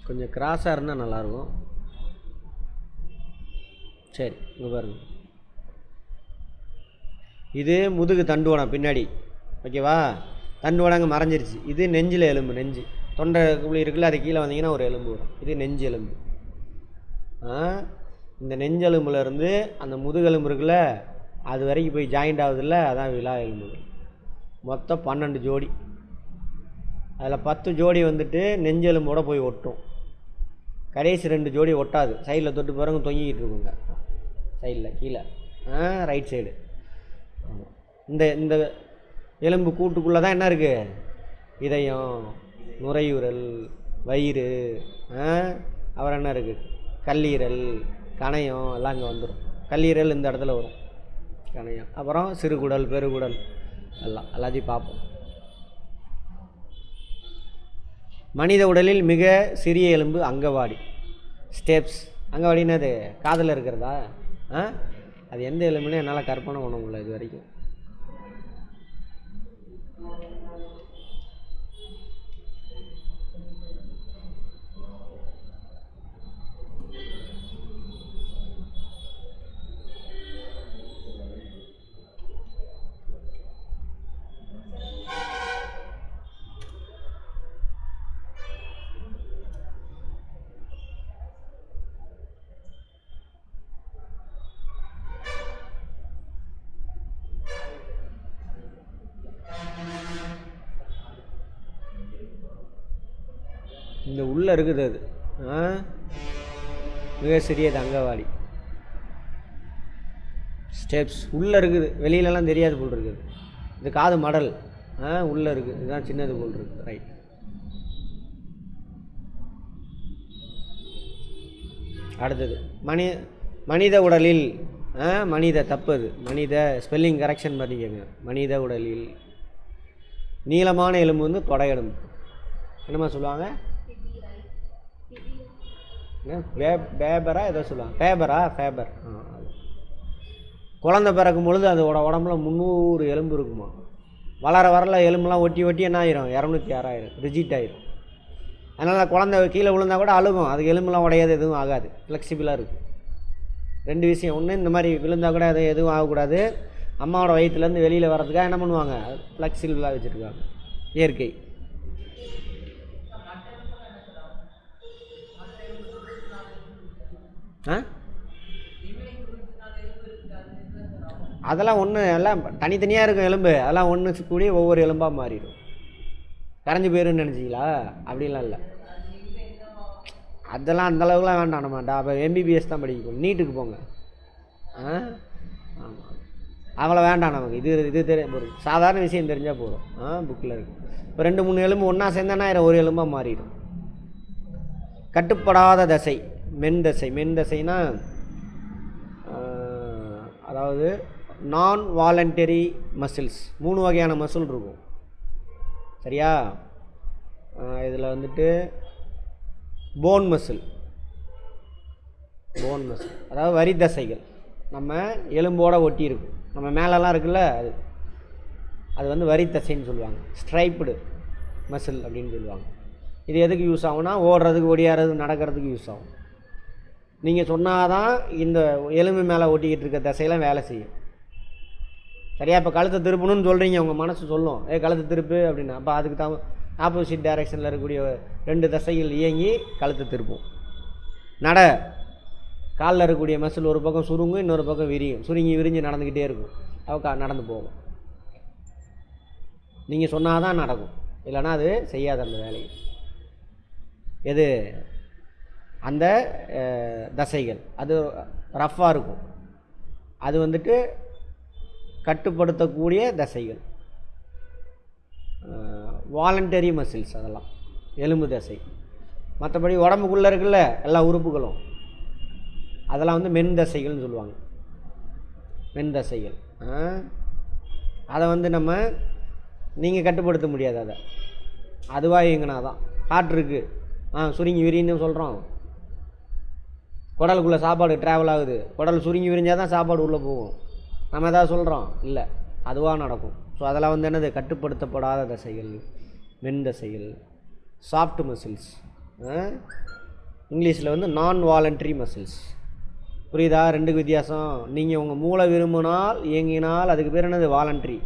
கொஞ்சம் கிராஸாக இருந்தால் நல்லாயிருக்கும். சரி, இங்கே பாருங்க, இது முதுகு தண்டுவடம் பின்னாடி, ஓகேவா? தண்டுவடங்க மறைஞ்சிருச்சு. இது நெஞ்சில் எலும்பு, நெஞ்சு தொண்டை குழி இருக்குல்ல, அது கீழே வந்தீங்கன்னா ஒரு எலும்பு வரும், இது நெஞ்சு எலும்பு. இந்த நெஞ்செலும்புலேருந்து அந்த முதுகெலும்பு இருக்குல்ல, அது வரைக்கும் போய் ஜாயிண்ட் ஆகுதுல்ல, அதான் விலா எலும்புகள். மொத்தம் 12 ஜோடி. அதில் 10 ஜோடி வந்துட்டு நெஞ்செலும்போட போய் ஒட்டும். கடைசி 2 ஜோடி ஒட்டாது, சைடில் தொட்டு பிறகு தொங்கிக்கிட்டு இருக்குங்க, சைடில் கீழே ரைட் சைடு. இந்த இந்த எலும்பு கூட்டுக்குள்ளே தான் என்ன இருக்குது? இதயம், நுரையீரல், வயிறு, அப்புறம் என்ன இருக்குது? கல்லீரல், கணையம் எல்லாம் இங்கே வந்துடும். கல்லீரல் இந்த இடத்துல வரும், கணையம், அப்புறம் சிறுகுடல், பெருகுடல், எல்லாத்தையும் பார்ப்போம். மனித உடலில் மிக சிறிய எலும்பு அங்கவாடி, ஸ்டெப்ஸ். அங்கவாடின்னு அது காதில் இருக்கிறதா? அது எந்த எலும்புன்னு என்னால் கற்பனை பண்ண முடியல இது வரைக்கும். இந்த உள்ளே இருக்குது அது, மிக சிறியது அங்கவாடி, ஸ்டெப்ஸ் உள்ளே இருக்குது, வெளியிலலாம் தெரியாது போல் இருக்குது. இது காது மடல், உள்ளே இருக்குது, இதுதான் சின்னது போல் இருக்குது. ரைட். அடுத்தது மனித உடலில், மனித தப்பது, மனித ஸ்பெல்லிங் கரெக்ஷன் பண்ணிக்கோங்க. மனித உடலில் நீளமான எலும்பு வந்து தொடை எலும்பு. என்னம்மா சொல்லுவாங்க? பேபரா ஏதோ சொல்லுவாங்க, ஃபேபர். குழந்தை பிறக்கும் பொழுது அதோட உடம்புல 300 எலும்பு இருக்குமா. வளர எலும்புலாம் ஒட்டி என்ன ஆயிரும்? 206 ஆயிரும், ரிஜிட் ஆயிரும். அதனால் குழந்தை கீழே விழுந்தால் கூட அழுகும், அதுக்கு எலும்புலாம் உடையாது, எதுவும் ஆகாது, ஃப்ளெக்சிபிளாக இருக்குது. 2 விஷயம். ஒன்று, இந்த மாதிரி விழுந்தால் கூட அது எதுவும் ஆகக்கூடாது. அம்மாவோட வயிற்றுலேருந்து வெளியில் வர்றதுக்காக என்ன பண்ணுவாங்க? ஃப்ளெக்சிபிளாக வச்சுருக்காங்க, இயற்கை. அதெல்லாம் ஒன்று, எல்லாம் தனித்தனியாக இருக்கும் எலும்பு, அதெல்லாம் ஒன்று கூடிய ஒவ்வொரு எலும்பாக மாறிடும். கரைஞ்சி போயிருன்னு நினச்சிங்களா? அப்படிலாம் இல்லை, அதெல்லாம் அந்தளவுக்குலாம் வேண்டாம். நம்ம அப்போ MBBS தான் படிக்கணும், நீட்டுக்கு போங்க. ஆமாம், அவ்வளோ வேண்டாம் நமக்கு. இது ஒரு சாதாரண விஷயம் தெரிஞ்சால் போதும். புக்கில் இருக்குது. இப்போ 2-3 எலும்பு ஒன்றா சேர்ந்தானா ஒரு எலும்பாக மாறிடும். கட்டுப்படாத தசை மென் தசை. மென் தசைனா அதாவது நான் வாலண்டரி மசில்ஸ். 3 வகையான மசில் இருக்கும். சரியா? இதில் வந்துட்டு போன் மசில் அதாவது வரி தசைகள் நம்ம எலும்போடு ஒட்டி இருக்கும். நம்ம மேலெல்லாம் இருக்குல்ல, அது வந்து வரி தசைன்னு சொல்லுவாங்க. ஸ்ட்ரைப்டு மசில் அப்படின்னு சொல்லுவாங்க. இது எதுக்கு யூஸ் ஆகும்னா ஓடுறதுக்கு, ஒடியாடுறது, நடக்கிறதுக்கு யூஸ் ஆகும். நீங்கள் சொன்னால் தான் இந்த எலும்பு மேலே ஒட்டிக்கிட்டு இருக்க தசையெல்லாம் வேலை செய்யும். சரியா? இப்போ கழுத்தை திருப்பணும்னு சொல்கிறீங்க, உங்கள் மனசு சொல்லும் கழுத்தை திருப்பு அப்படின்னா. அப்போ அதுக்கு தான் ஆப்போசிட் டைரெக்ஷனில் இருக்கக்கூடிய 2 தசைகள் இயங்கி கழுத்தை திருப்பும். காலில் இருக்கக்கூடிய மசில் ஒரு பக்கம் சுருங்கும், இன்னொரு பக்கம் விரியும். சுருங்கி விரிஞ்சு நடந்துக்கிட்டே இருக்கும். நடந்து போகும். நீங்கள் சொன்னால் தான் நடக்கும், இல்லைனா அது செய்யாது அந்த வேலையை. எது? அந்த தசைகள் அது ரஃப்பாக இருக்கும். அது வந்துட்டு கட்டுப்படுத்தக்கூடிய தசைகள், வாலண்டரி மசில்ஸ். அதெல்லாம் எலும்பு தசை. மற்றபடி உடம்புக்குள்ளே இருக்குல்ல எல்லா உறுப்புகளும், அதெல்லாம் வந்து மென் தசைகள்னு சொல்லுவாங்க. மென் தசைகள். அதை வந்து நீங்கள் கட்டுப்படுத்த முடியாது. அதுவாக இயங்கினா தான். காற்று இருக்குது, சுருங்கி விரின்னு சொல்கிறோம். குடலுக்குள்ளே சாப்பாடு ட்ராவல் ஆகுது, குடல் சுருங்கி விரிஞ்சால் தான் சாப்பாடு உள்ளே போகும். நம்ம எதாவது சொல்கிறோம் இல்லை, அதுவாக நடக்கும். ஸோ அதெல்லாம் வந்து என்னது? கட்டுப்படுத்தப்படாத தசைகள், மென் தசைகள், சாஃப்ட் மசில்ஸ். இங்கிலீஷில் வந்து நான் வாலண்டரி மசில்ஸ். புரியுதா? 2க்கு வித்தியாசம். நீங்கள் உங்கள் மூளை விரும்பினால் இயங்கினால் அதுக்கு பேர் என்னது? வாலண்டரி.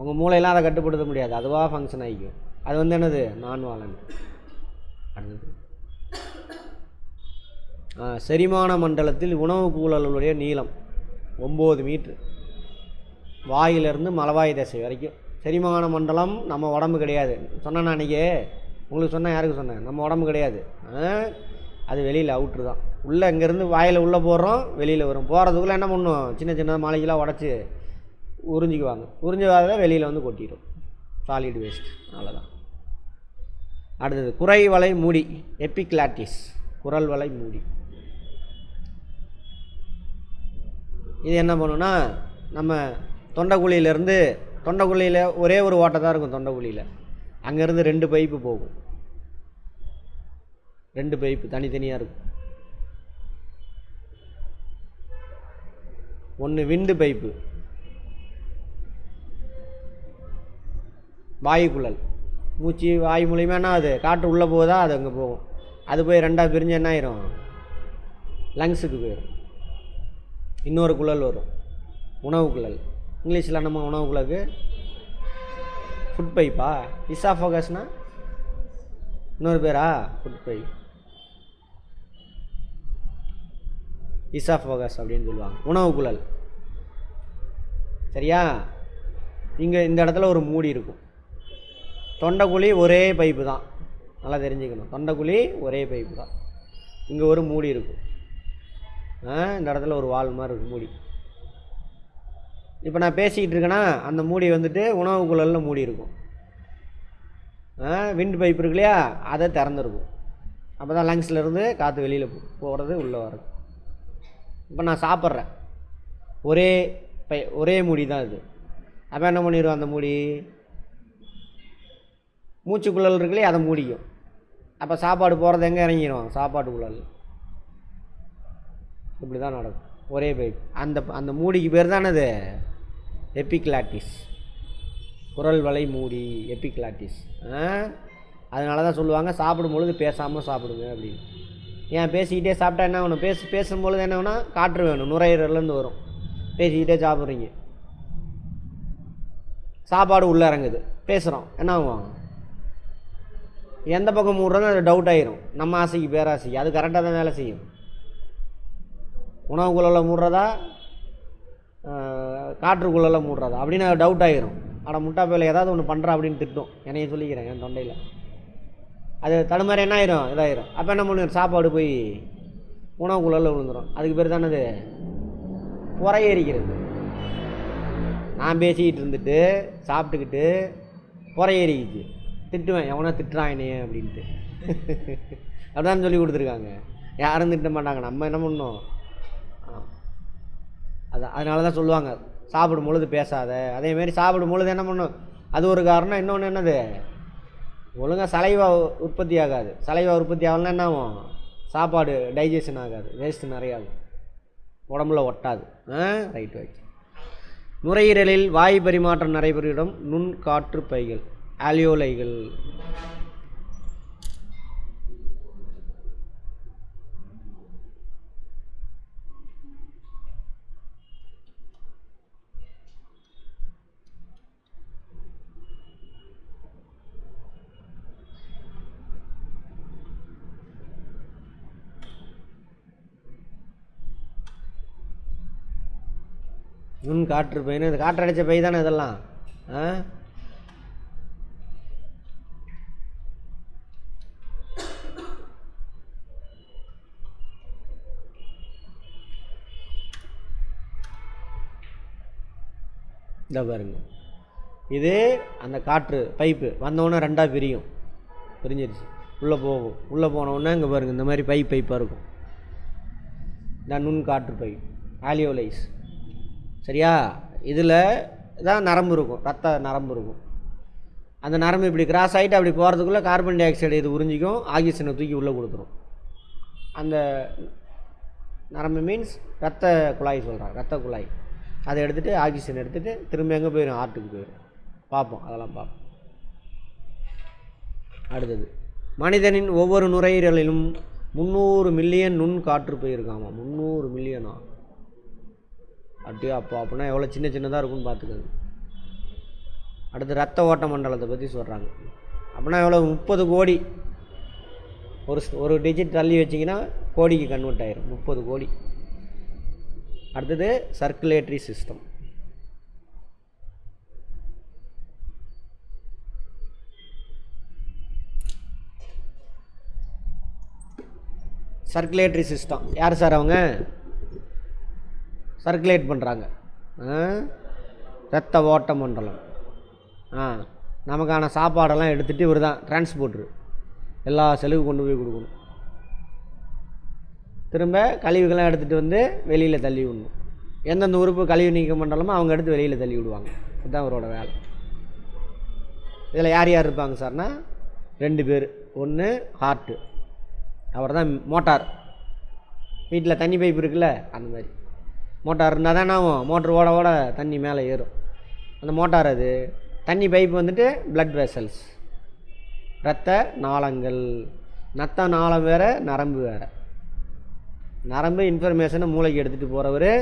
உங்கள் மூளையெல்லாம் அதை கட்டுப்படுத்த முடியாது, அதுவாக ஃபங்க்ஷன் ஆகிக்கும். அது வந்து என்னது? நான் வாலண்டரி. அடுத்தது செரிமான மண்டலத்தில் உணவு குழலுடைய நீளம் 9 மீட்ரு. வாயிலிருந்து மலவாய் தசை வரைக்கும். செரிமான மண்டலம் நம்ம உடம்பு கிடையாது. சொன்னேன் நான் அன்றைக்கி உங்களுக்கு சொன்னேன். யாருக்கு சொன்னேன்? நம்ம உடம்பு கிடையாது. அது வெளியில் அவுட்ரு தான். உள்ளே இங்கேருந்து வாயில் உள்ளே போடுறோம், வெளியில் வரும். போகிறதுக்குள்ளே என்ன பண்ணும்? சின்ன சின்ன மாளிகைலாம் உடச்சி உறிஞ்சிக்குவாங்க. உறிஞ்சுவாத வெளியில் வந்து கொட்டிடும். Solid waste. அவ்வளோதான். அடுத்தது குறைவளை மூடி, எபிக்லாட்டிஸ். குரல் வளை மூடி. இது என்ன பண்ணுன்னா, நம்ம தொண்டைக்குழியில் ஒரே ஒரு ஓட்டை தான் இருக்கும். தொண்டைக்குழியில் அங்கேருந்து 2 பைப்பு போகும். 2 பைப்பு தனித்தனியாக இருக்கும். ஒன்று விண்டு பைப்பு, வாயுக்குழல். மூச்சு வாயு மூலியமாக என்ன ஆகுது? காற்று உள்ளே போகுதா, அது அங்கே போகும். அது போய் 2ஆக பிரிஞ்சு என்ன ஆயிரும்? லங்ஸுக்கு போயிடும். இன்னொரு குழல் வரும், உணவு குழல். இங்கிலீஷில் நம்ம உணவு குழலுக்கு ஃபுட் பைப்பா? இசாஃபோகஸ்னா இன்னொரு பேரா? ஃபுட் பைப், இசாஃபோகஸ் அப்படின்னு சொல்லுவாங்க. உணவு குழல். சரியா? இங்கே இந்த இடத்துல ஒரு மூடி இருக்கும். தொண்டைக்குழி ஒரே பைப்பு தான், நல்லா தெரிஞ்சுக்கணும். தொண்டைக்குழி ஒரே பைப்பு தான். இங்கே ஒரு மூடி இருக்கும். இந்த இடத்துல ஒரு வால் மாதிரி இருக்கும் மூடி. இப்போ நான் பேசிக்கிட்டு இருக்கேன்னா அந்த மூடி வந்துட்டு உணவு குழலில் மூடி இருக்கும். விண்டு பைப் இருக்கு இல்லையா, அதை திறந்துருக்கும். அப்போ தான் லங்ஸ்லேருந்து காற்று வெளியில் போகிறது, உள்ளே வர்றது. இப்போ நான் சாப்பிட்றேன், ஒரே மூடி தான் இது. அப்போ என்ன பண்ணிடுவோம்? அந்த மூடி மூச்சுக்குழல் இருக்கு இல்லையா, அதை மூடிக்கும். அப்போ சாப்பாடு போகிறது எங்கே இறங்கிடும்? சாப்பாட்டு குழல். இப்படி தான் நடக்கும். ஒரே பைப். அந்த மூடிக்கு பேர் தானே அது எபிக்லாட்டிஸ். குரல் வளை மூடி, எபிக்லாட்டிஸ். அதனால தான் சொல்லுவாங்க சாப்பிடும்பொழுது பேசாமல் சாப்பிடுங்க அப்படின்னு. ஏன் பேசிக்கிட்டே சாப்பிட்டா என்ன வேணும்? பேசும்பொழுது என்ன வேணும்? காற்று வேணும், நுரையீரல்லேருந்து வரும். பேசிக்கிட்டே சாப்பிட்றீங்க, சாப்பாடு உள்ளே இறங்குது, பேசுகிறோம், என்ன ஆகும்? எந்த பக்கம் மூடுறோன்னு அது டவுட் ஆகிரும். நம்ம ஆசைக்கு பேராசைக்கு அது கரெக்டாக தான் வேலை செய்யும். உணவுக்குள்ளே மூடுறதா, காற்றுக்குள்ளே மூடுறதா அப்படின்னு அது டவுட் ஆகிரும். ஆனால் முட்டா பையில் ஏதாவது ஒன்று பண்ணுறா அப்படின்னு திட்டும். என்னைய சொல்லிக்கிறேன், என் தொண்டையில் அது தடுமாறி என்ன ஆயிரும்? இதாயிரும். அப்போ என்ன பண்ணுவோம்? சாப்பாடு போய் உணவுக்குள்ளே விழுந்துடும். அதுக்கு பேர் தானே அது புறையேறிக்கிறது. நான் பேசிக்கிட்டு இருந்துட்டு சாப்பிட்டுக்கிட்டு புறையேறிக்கிச்சு, திட்டுவேன், எவனா திட்டுறான் என்னையே அப்படின்ட்டு. அப்படிதான் சொல்லி கொடுத்துருக்காங்க. யாரும் திட்ட மாட்டாங்க, நம்ம என்ன பண்ணோம். அதனால தான் சொல்லுவாங்க சாப்பிடும் பொழுது பேசாத. அதேமாரி சாப்பிடும் பொழுது என்ன பண்ணும், அது ஒரு காரணம். இன்னொன்று என்னது, ஒழுங்காக சலைவா உற்பத்தி ஆகாது. சலைவா உற்பத்தி ஆகலன்னா என்ன ஆகும், சாப்பாடு டைஜஷன் ஆகாது, வேஸ்ட்டு நிறைய ஆகும், உடம்புல ஒட்டாது. Right right. நுரையீரலில் வாயு பரிமாற்றம் நடைபெறும் இடம் நுண் காற்று பைகள், ஆலியோலைகள். நுண் காற்று பையனு, இது காற்றடைச்ச பை தானே இதெல்லாம். இந்த பாருங்க, இது அந்த காற்று பைப்பு வந்தோடனே ரெண்டாக பிரியும், பிரிஞ்சிருச்சு, உள்ளே போகும். உள்ளே போனோடனே இங்கே பாருங்கள் இந்த மாதிரி பைப்பாக இருக்கும். இந்த நுண் காற்று பை, ஆலியோலைஸ். சரியா? இதில் தான் நரம்பு இருக்கும், ரத்த நரம்பு இருக்கும். அந்த நரம்பு இப்படி கிராஸ் ஆகிட்டு அப்படி போகிறதுக்குள்ளே கார்பன் டை ஆக்சைடு இது உறிஞ்சிக்கும், ஆக்சிஜனை தூக்கி உள்ளே கொடுத்துரும். அந்த நரம்பு மீன்ஸ் ரத்த குழாய் சொல்கிறாங்க, ரத்த குழாய். அதை எடுத்துகிட்டு ஆக்சிஜன் எடுத்துகிட்டு திரும்ப எங்கே போயிடும், ஹார்ட்டுக்கு போயிடும். பார்ப்போம், அதெல்லாம் பார்ப்போம். அடுத்தது, மனிதனின் ஒவ்வொரு நுரையீரலிலும் 300 மில்லியன் நுண் காற்று போயிருக்காமா. 300 மில்லியனா? அப்படியே அப்படின்னா எவ்வளோ சின்ன சின்னதாக இருக்குன்னு பார்த்துக்கோங்க. அடுத்து ரத்த ஓட்ட மண்டலத்தை பற்றி சொல்கிறாங்க. அப்படின்னா எவ்வளோ, 30 கோடி. ஒரு டிஜிட் தள்ளி வச்சிங்கன்னா கோடிக்கு கன்வெர்ட் ஆயிரும், 30 கோடி. அடுத்தது சர்க்குலேட்டரி சிஸ்டம். சர்க்குலேட்டரி சிஸ்டம் யார் சார்? அவங்க சர்க்குலேட் பண்ணுறாங்க, ரத்த ஓட்ட மண்டலம். நமக்கான சாப்பாடெல்லாம் எடுத்துகிட்டு இவர் தான் டிரான்ஸ்போர்ட்ரு, எல்லா செலவு கொண்டு போய் கொடுக்கணும். திரும்ப கழிவுகள்லாம் எடுத்துகிட்டு வந்து வெளியில் தள்ளி விடணும். எந்தெந்த உறுப்பு கழிவு நீக்க மண்டலமோ அவங்க எடுத்து வெளியில் தள்ளி விடுவாங்க. இதுதான் அவரோட வேலை. இதில் யார் யார் இருப்பாங்க சார்னா, 2 பேர். ஒன்று ஹார்ட்டு, அவர் தான் மோட்டார். வீட்டில் தண்ணி பைப் இருக்குல்ல, அந்த மாதிரி மோட்டார் இருந்தால் தான் ஆகும், மோட்ரு ஓட ஓட தண்ணி மேலே ஏறும். அந்த மோட்டார் அது. தண்ணி பைப் வந்துட்டு பிளட் வெசல்ஸ், இரத்த நாளங்கள். நத்த நாளம் வேறு, நரம்பு வேறு. நரம்பு இன்ஃபர்மேஷனை மூளைக்கு எடுத்துகிட்டு போகிறவர்,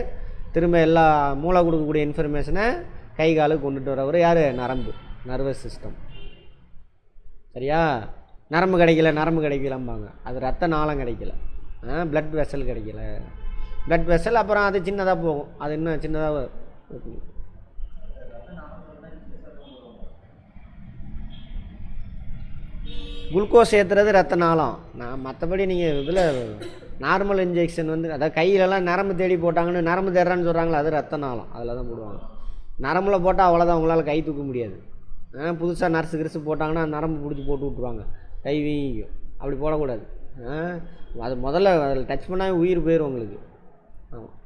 திரும்ப எல்லா மூளை கொடுக்கக்கூடிய இன்ஃபர்மேஷனை கை காலுக்கு கொண்டுட்டு வரவர் யார்? நரம்பு, நர்வஸ் சிஸ்டம். சரியா? நரம்பு கிடைக்கலம்பாங்க, அது ரத்த நாளம் கிடைக்கல, பிளட் வெசல் கிடைக்கல. பிளட் வெசல் அப்புறம் அது சின்னதாக போகும், அது இன்னும் சின்னதாக. குளுக்கோஸ் ஏற்றுறது ரத்த நாளம். மற்றபடி நீங்கள் இதில் நார்மல் இன்ஜெக்ஷன் வந்து, அதாவது கையிலலாம் நரம்பு தேடி போட்டாங்கன்னு நரம்பு தேடுறான்னு சொல்கிறாங்களா, அது ரத்த நாளம், அதில் தான் போடுவாங்க. நரம்பில் போட்டால் அவ்வளோதான், உங்களால் கை தூக்க முடியாது. புதுசாக நர்ஸு போட்டாங்கன்னா நரம்பு பிடிச்சி போட்டு விட்ருவாங்க, கை வீங்கும். அப்படி போடக்கூடாது. அது முதல்ல அதில் டச் பண்ணால் உயிர் போயிடும் உங்களுக்கு. ஆமாம்.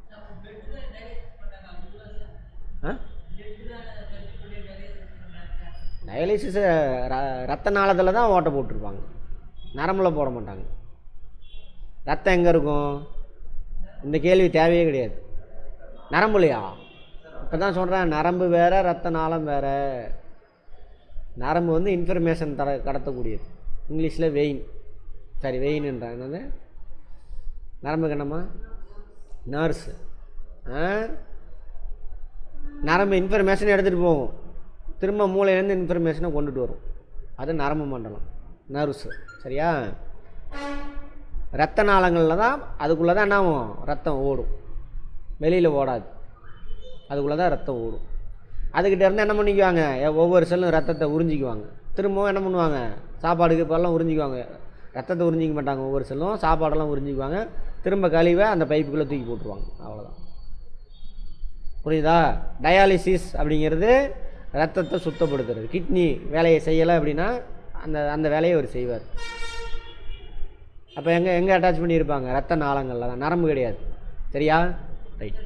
டயாலிசிஸு ரத்த நாளத்தில் தான் ஓட்டை போட்டிருப்பாங்க, நரம்பில் போட மாட்டாங்க. ரத்தம் எங்கே இருக்கும்? இந்த கேள்வி தேவையே கிடையாது. நரம்புலையா? இப்போ தான் சொல்கிறேன், நரம்பு வேறு, ரத்த நாளம் வேறு. நரம்பு வந்து இன்ஃபர்மேஷன் கடத்தக்கூடியது, இங்கிலீஷில் வெயின். சரி, வெயின்ன்றாங்க. என்னது நரம்புக்கு என்னம்மா? நர்ஸு. நரம்பு இன்ஃபர்மேஷன் எடுத்துகிட்டு போகும், திரும்ப மூளையிலேருந்து இன்ஃபர்மேஷனை கொண்டுட்டு வரும், அது நரம்பு மண்டலம், நர்வ்ஸு. சரியா? ரத்த நாளங்களில் தான், அதுக்குள்ளே தான் என்ன ஆகும், ரத்தம் ஓடும், வெளியில் ஓடாது, அதுக்குள்ளே தான் ரத்தம் ஓடும். அதுக்கிட்ட இருந்து என்ன பண்ணிக்குவாங்க, ஒவ்வொரு செல்லும் ரத்தத்தை உறிஞ்சிக்குவாங்க. திரும்பவும் என்ன பண்ணுவாங்க, சாப்பாடுக்கு இப்போல்லாம் உறிஞ்சிக்குவாங்க. ரத்தத்தை உறிஞ்சிக்க மாட்டாங்க, ஒவ்வொரு செல்லும் சாப்பாடெல்லாம் உறிஞ்சிக்குவாங்க. திரும்ப கழிவை அந்த பைப்புக்குள்ளே தூக்கி போட்டுருவாங்க, அவ்வளோதான். புரியுதா? டயாலிசிஸ் அப்படிங்கிறது ரத்தத்தை சுத்தப்படுத்துறது. கிட்னி வேலையை செய்யலை அப்படின்னா அந்த வேலையை அவர் செய்வார். அப்போ எங்கே அட்டாச் பண்ணியிருப்பாங்க? ரத்த நாளங்களில் தான், நரம்பு கிடையாது. சரியா? ரைட்.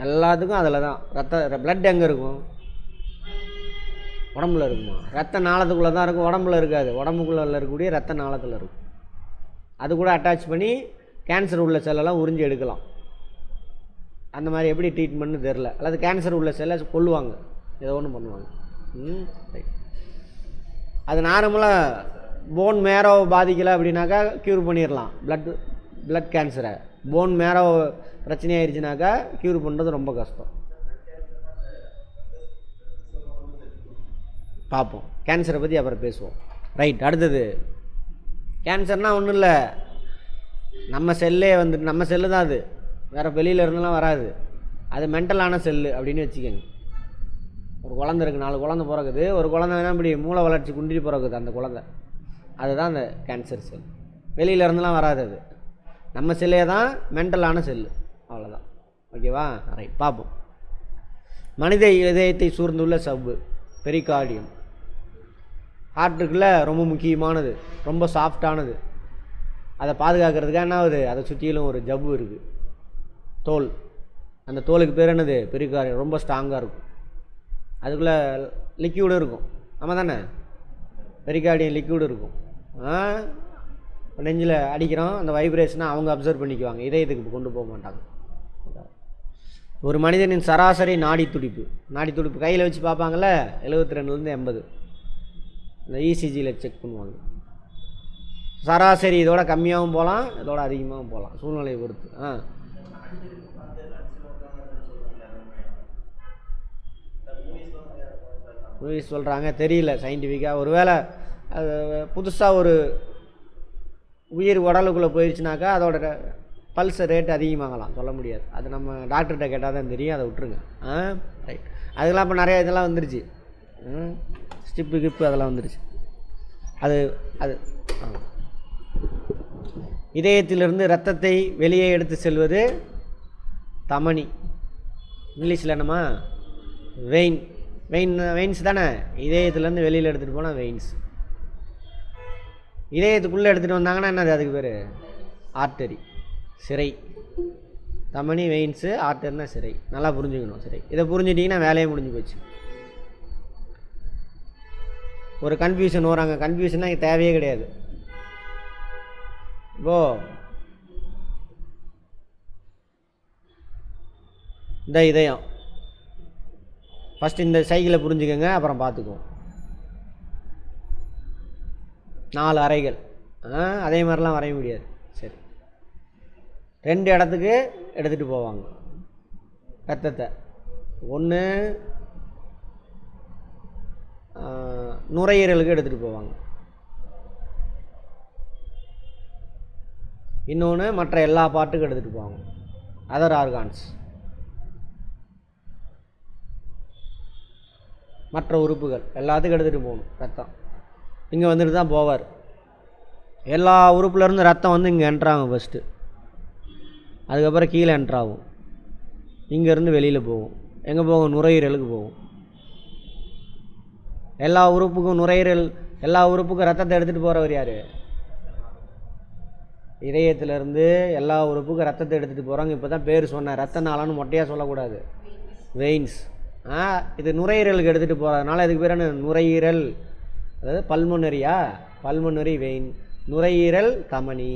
எல்லாத்துக்கும் அதில் தான். பிளட் எங்கே இருக்கும்? உடம்புல இருக்குமா? ரத்த நாளத்துக்குள்ளே தான் இருக்கும், உடம்புல இருக்காது. உடம்புக்குள்ளே இருக்கக்கூடிய ரத்த நாளத்தில் இருக்கும். அது கூட அட்டாச் பண்ணி கேன்சர் உள்ள செல்லெல்லாம் உறிஞ்சி எடுக்கலாம். அந்த மாதிரி எப்படி ட்ரீட்மெண்ட்னு தெரில. அல்லது கேன்சர் உள்ள செல்லை கொல்லுவாங்க, ஏதோ ஒன்று பண்ணுவாங்க. ரைட். அது நார்மலாக போன் மேரோ பாதிக்கலை அப்படின்னாக்கா க்யூர் பண்ணிடலாம். பிளட் கேன்சரை போன் மேரோ பிரச்சனை ஆயிடுச்சுனாக்கா க்யூர் பண்ணுறது ரொம்ப கஷ்டம். பார்ப்போம், கேன்சரை பற்றி அப்புறம் பேசுவோம். ரைட். அடுத்தது கேன்சர்னால் ஒன்றும் இல்லை, நம்ம செல்லே வந்துட்டு நம்ம செல்லு தான். அது வேறு வெளியில் இருந்தெல்லாம் வராது. அது மென்டலான செல்லு அப்படின்னு வச்சுக்கோங்க. ஒரு குழந்தை இருக்குது, 4 குழந்தை பிறகுது. ஒரு குழந்தை வேணால் இப்படி மூளை வளர்ச்சி குன்றி பிறகுது அந்த குழந்தை. அதுதான் அந்த கேன்சர் செல். வெளியில் இருந்தெல்லாம் வராது. அது நம்ம செல்லே தான் மென்டலான செல்லு, அவ்வளோதான். ஓகேவா? ரைட். பார்ப்போம். மனித இதயத்தை சூழ்ந்துள்ள சவ்வு பெரிகார்டியம். ஹார்ட்டுக்குள்ளே ரொம்ப முக்கியமானது, ரொம்ப சாஃப்டானது. அதை பாதுகாக்கிறதுக்காக என்ன ஆகுது? அதை சுற்றிலும் ஒரு ஜவ்வு இருக்குது, தோல். அந்த தோலுக்கு பேர் என்னது? பெரிகார்டியம். ரொம்ப ஸ்ட்ராங்காக இருக்கும். அதுக்குள்ளே லிக்யூடும் இருக்கும். ஆமாம் தானே? பெரிகார்டியம் லிக்யூடு இருக்கும். நெஞ்சில் அடிக்கிறோம், அந்த வைப்ரேஷனை அவங்க அப்சர்வ் பண்ணிக்குவாங்க, இதயத்துக்கு கொண்டு போக மாட்டாங்க. ஒரு மனிதனின் சராசரி நாடி துடிப்பு கையில் வச்சு பார்ப்பாங்கள்ல, 72லேருந்து 80. இந்த இசிஜியில் செக் பண்ணுவாங்க. சராசரி இதோட கம்மியாகவும் போகலாம், இதோட அதிகமாகவும் போகலாம், சூழ்நிலையை பொறுத்து. மூவிஸ் சொல்கிறாங்க, தெரியல சயின்டிஃபிக்காக. ஒரு வேளை அது புதுசாக ஒரு உயிர் உடலுக்குள்ளே போயிடுச்சுனாக்கா அதோட பல்ஸ் ரேட் அதிகமாகலாம், சொல்ல முடியாது. அது நம்ம டாக்டர்கிட்ட கேட்டால் தான் தெரியும், அதை விட்டுருங்க. ரைட். அதுக்கெல்லாம் இப்போ நிறைய இதெல்லாம் வந்துருச்சு, ஸ்டிப்பு கிப்பு அதெல்லாம் வந்துருச்சு. அது இதயத்திலிருந்து இரத்தத்தை வெளியே எடுத்து செல்வது தமனி. இங்கிலீஷில் என்னம்மா? வெயின்ஸ் தானே. இதயத்துலேருந்து வெளியில் எடுத்துகிட்டு போனால் வெயின்ஸ். இதயத்துக்குள்ளே எடுத்துகிட்டு வந்தாங்கன்னா என்னது? அதுக்கு பேர் ஆர்டரி, சிரை. தமனி, வெயின்ஸு, ஆர்டர்னா சிரை. நல்லா புரிஞ்சுக்கணும். சிரை. இதை புரிஞ்சுட்டிங்கன்னா வேலையை முடிஞ்சு போச்சு. ஒரு கன்ஃபியூஷன் வராங்க. கன்ஃபியூஷனாக தேவையே கிடையாது. இந்த இதயம் ஃபஸ்ட்டு இந்த சைக்கிளை புரிஞ்சுக்கோங்க, அப்புறம் பார்த்துக்குவோம். 4 அறைகள். அதே மாதிரிலாம் வரைய முடியாது. சரி. 2 இடத்துக்கு எடுத்துகிட்டு போவாங்க ரத்தத்தை. ஒன்று நுரையீரலுக்கு எடுத்துகிட்டு போவாங்க, இன்னொன்று மற்ற எல்லா பார்ட்டுக்கும் எடுத்துகிட்டு போவாங்க, அதர் ஆர்கான்ஸ், மற்ற உறுப்புகள் எல்லாத்துக்கும் எடுத்துகிட்டு போகணும் ரத்தம். இங்கே வந்துட்டு தான் போவார். எல்லா உறுப்புலேருந்து ரத்தம் வந்து இங்கே என்ட்ராகும் ஃபஸ்ட்டு, அதுக்கப்புறம் கீழே என்ட்ராகும், இங்கேருந்து வெளியில் போகும். எங்கே போகும்? நுரையீரலுக்கு போகும். எல்லா உறுப்புக்கும் நுரையீரல், எல்லா உறுப்புக்கும் ரத்தத்தை எடுத்துகிட்டு போகிறவர் யார்? இதயத்திலேருந்து எல்லா உறுப்புக்கும் ரத்தத்தை எடுத்துகிட்டு போகிறாங்க. இப்போ தான் பேர் சொன்னேன், ரத்த நாளம்னு மொட்டையாக சொல்லக்கூடாது, வெயின்ஸ். இது நுரையீரலுக்கு எடுத்துகிட்டு போகிறதுனால இதுக்கு பேர் என்ன? நுரையீரல், அதாவது பல்மொனரியா, பல்மொனரி வெயின், நுரையீரல் தமனி.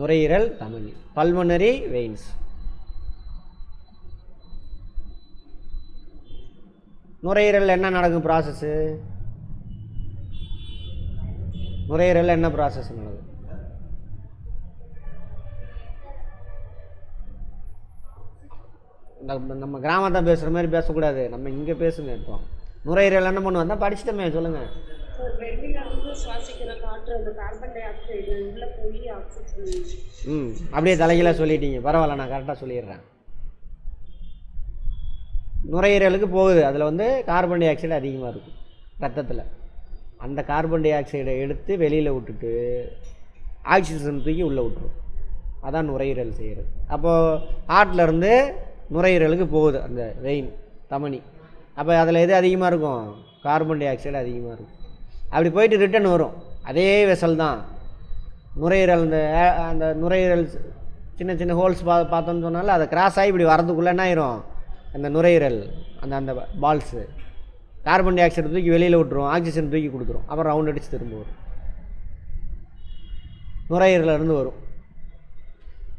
நுரையீரல் தமனி, பல்மொனரி வெயின்ஸ். நுரையீரல் என்ன நடக்கும் ப்ராசஸ்ஸு? நுரையீரல் என்ன ப்ராசஸ் நடக்கும்? நம்ம கிராமத்தை பேசுகிற மாதிரி பேசக்கூடாது, நம்ம இங்கே பேசுங்க. இப்போ நுரையீரல் என்ன பண்ணுவோம் தான் படிச்சுட்டோமே, சொல்லுங்கள். அப்படியே தலைகளாக சொல்லிட்டீங்க, பரவாயில்ல, நான் கரெக்டாக சொல்லிடுறேன். நுரையீரலுக்கு போகுது, அதில் வந்து கார்பன் டை ஆக்சைடு அதிகமாக இருக்கும் ரத்தத்தில். அந்த கார்பன் டை ஆக்சைடை எடுத்து வெளியில் விட்டுட்டு ஆக்சிஜன் தூக்கி உள்ளே விட்டுரும். அதான் நுரையீரல் செய்கிறது. அப்போது ஹார்ட்லேருந்து நுரையீரலுக்கு போகுது அந்த வெயின் தமனி. அப்போ அதில் எது அதிகமாக இருக்கும்? கார்பன் டை ஆக்சைடு அதிகமாக இருக்கும். அப்படி போயிட்டு ரிட்டன் வரும். அதே வெசல் தான் நுரையீரல். அந்த நுரையீரல் சின்ன சின்ன ஹோல்ஸ் பார்த்தோன்னு சொன்னாலும் அதை கிராஸ் ஆகி இப்படி வரதுக்குள்ளே என்ன ஆயிரும்? அந்த நுரையீரல் அந்த அந்த பால்ஸு கார்பன் டை ஆக்சைடு தூக்கி வெளியில் விட்டுரும், ஆக்சிஜன் தூக்கி கொடுத்துரும். அப்புறம் ரவுண்ட் அடித்து திரும்ப வரும், நுரையீரலேருந்து வரும்.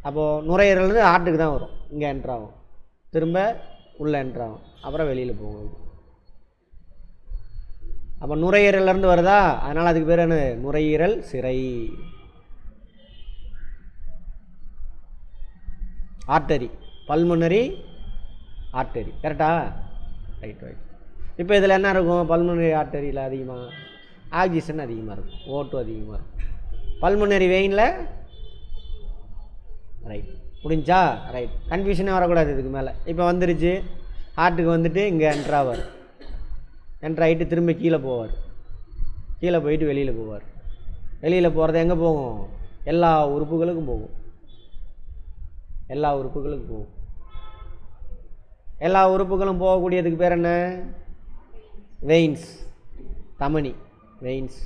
அப்போது நுரையீரலேருந்து ஹார்ட்டுக்கு தான் வரும், இங்கே என்ட்ராகும், திரும்ப உள்ளே என்ட்ராகும், அப்புறம் வெளியில் போகும். அப்போ நுரையீரலேருந்து வருதா, அதனால் அதுக்கு பேர் என்ன? நுரையீரல் சிரை. ஆர்டரி, பல்மனரி ஆர்டரி, கரெக்டா? Right right. இப்போ இதில் என்ன இருக்கும்? பல்மனரி ஆர்டரியில் அதிகமாக ஆக்சிஜன் அதிகமாக இருக்கும், O2 அதிகமாக இருக்கும். பல்மனரி வெயினில் ரைட். முடிஞ்சா? ரைட். கன்ஃபியூஷனே வரக்கூடாது இதுக்கு மேலே. இப்போ வந்துருச்சு, ஹார்ட்டுக்கு வந்துட்டு இங்கே என்ட்ராவார், என்ட்ராகிட்டு திரும்ப கீழே போவார், கீழே போயிட்டு வெளியில் போவார். வெளியில் போகிறது எங்கே போகும்? எல்லா உறுப்புகளுக்கும் போகும், எல்லா உறுப்புகளுக்கும் போகும். எல்லா உறுப்புகளும் போகக்கூடியதுக்கு பேர் என்ன? வெயின்ஸ், தமனி. வெயின்ஸ்,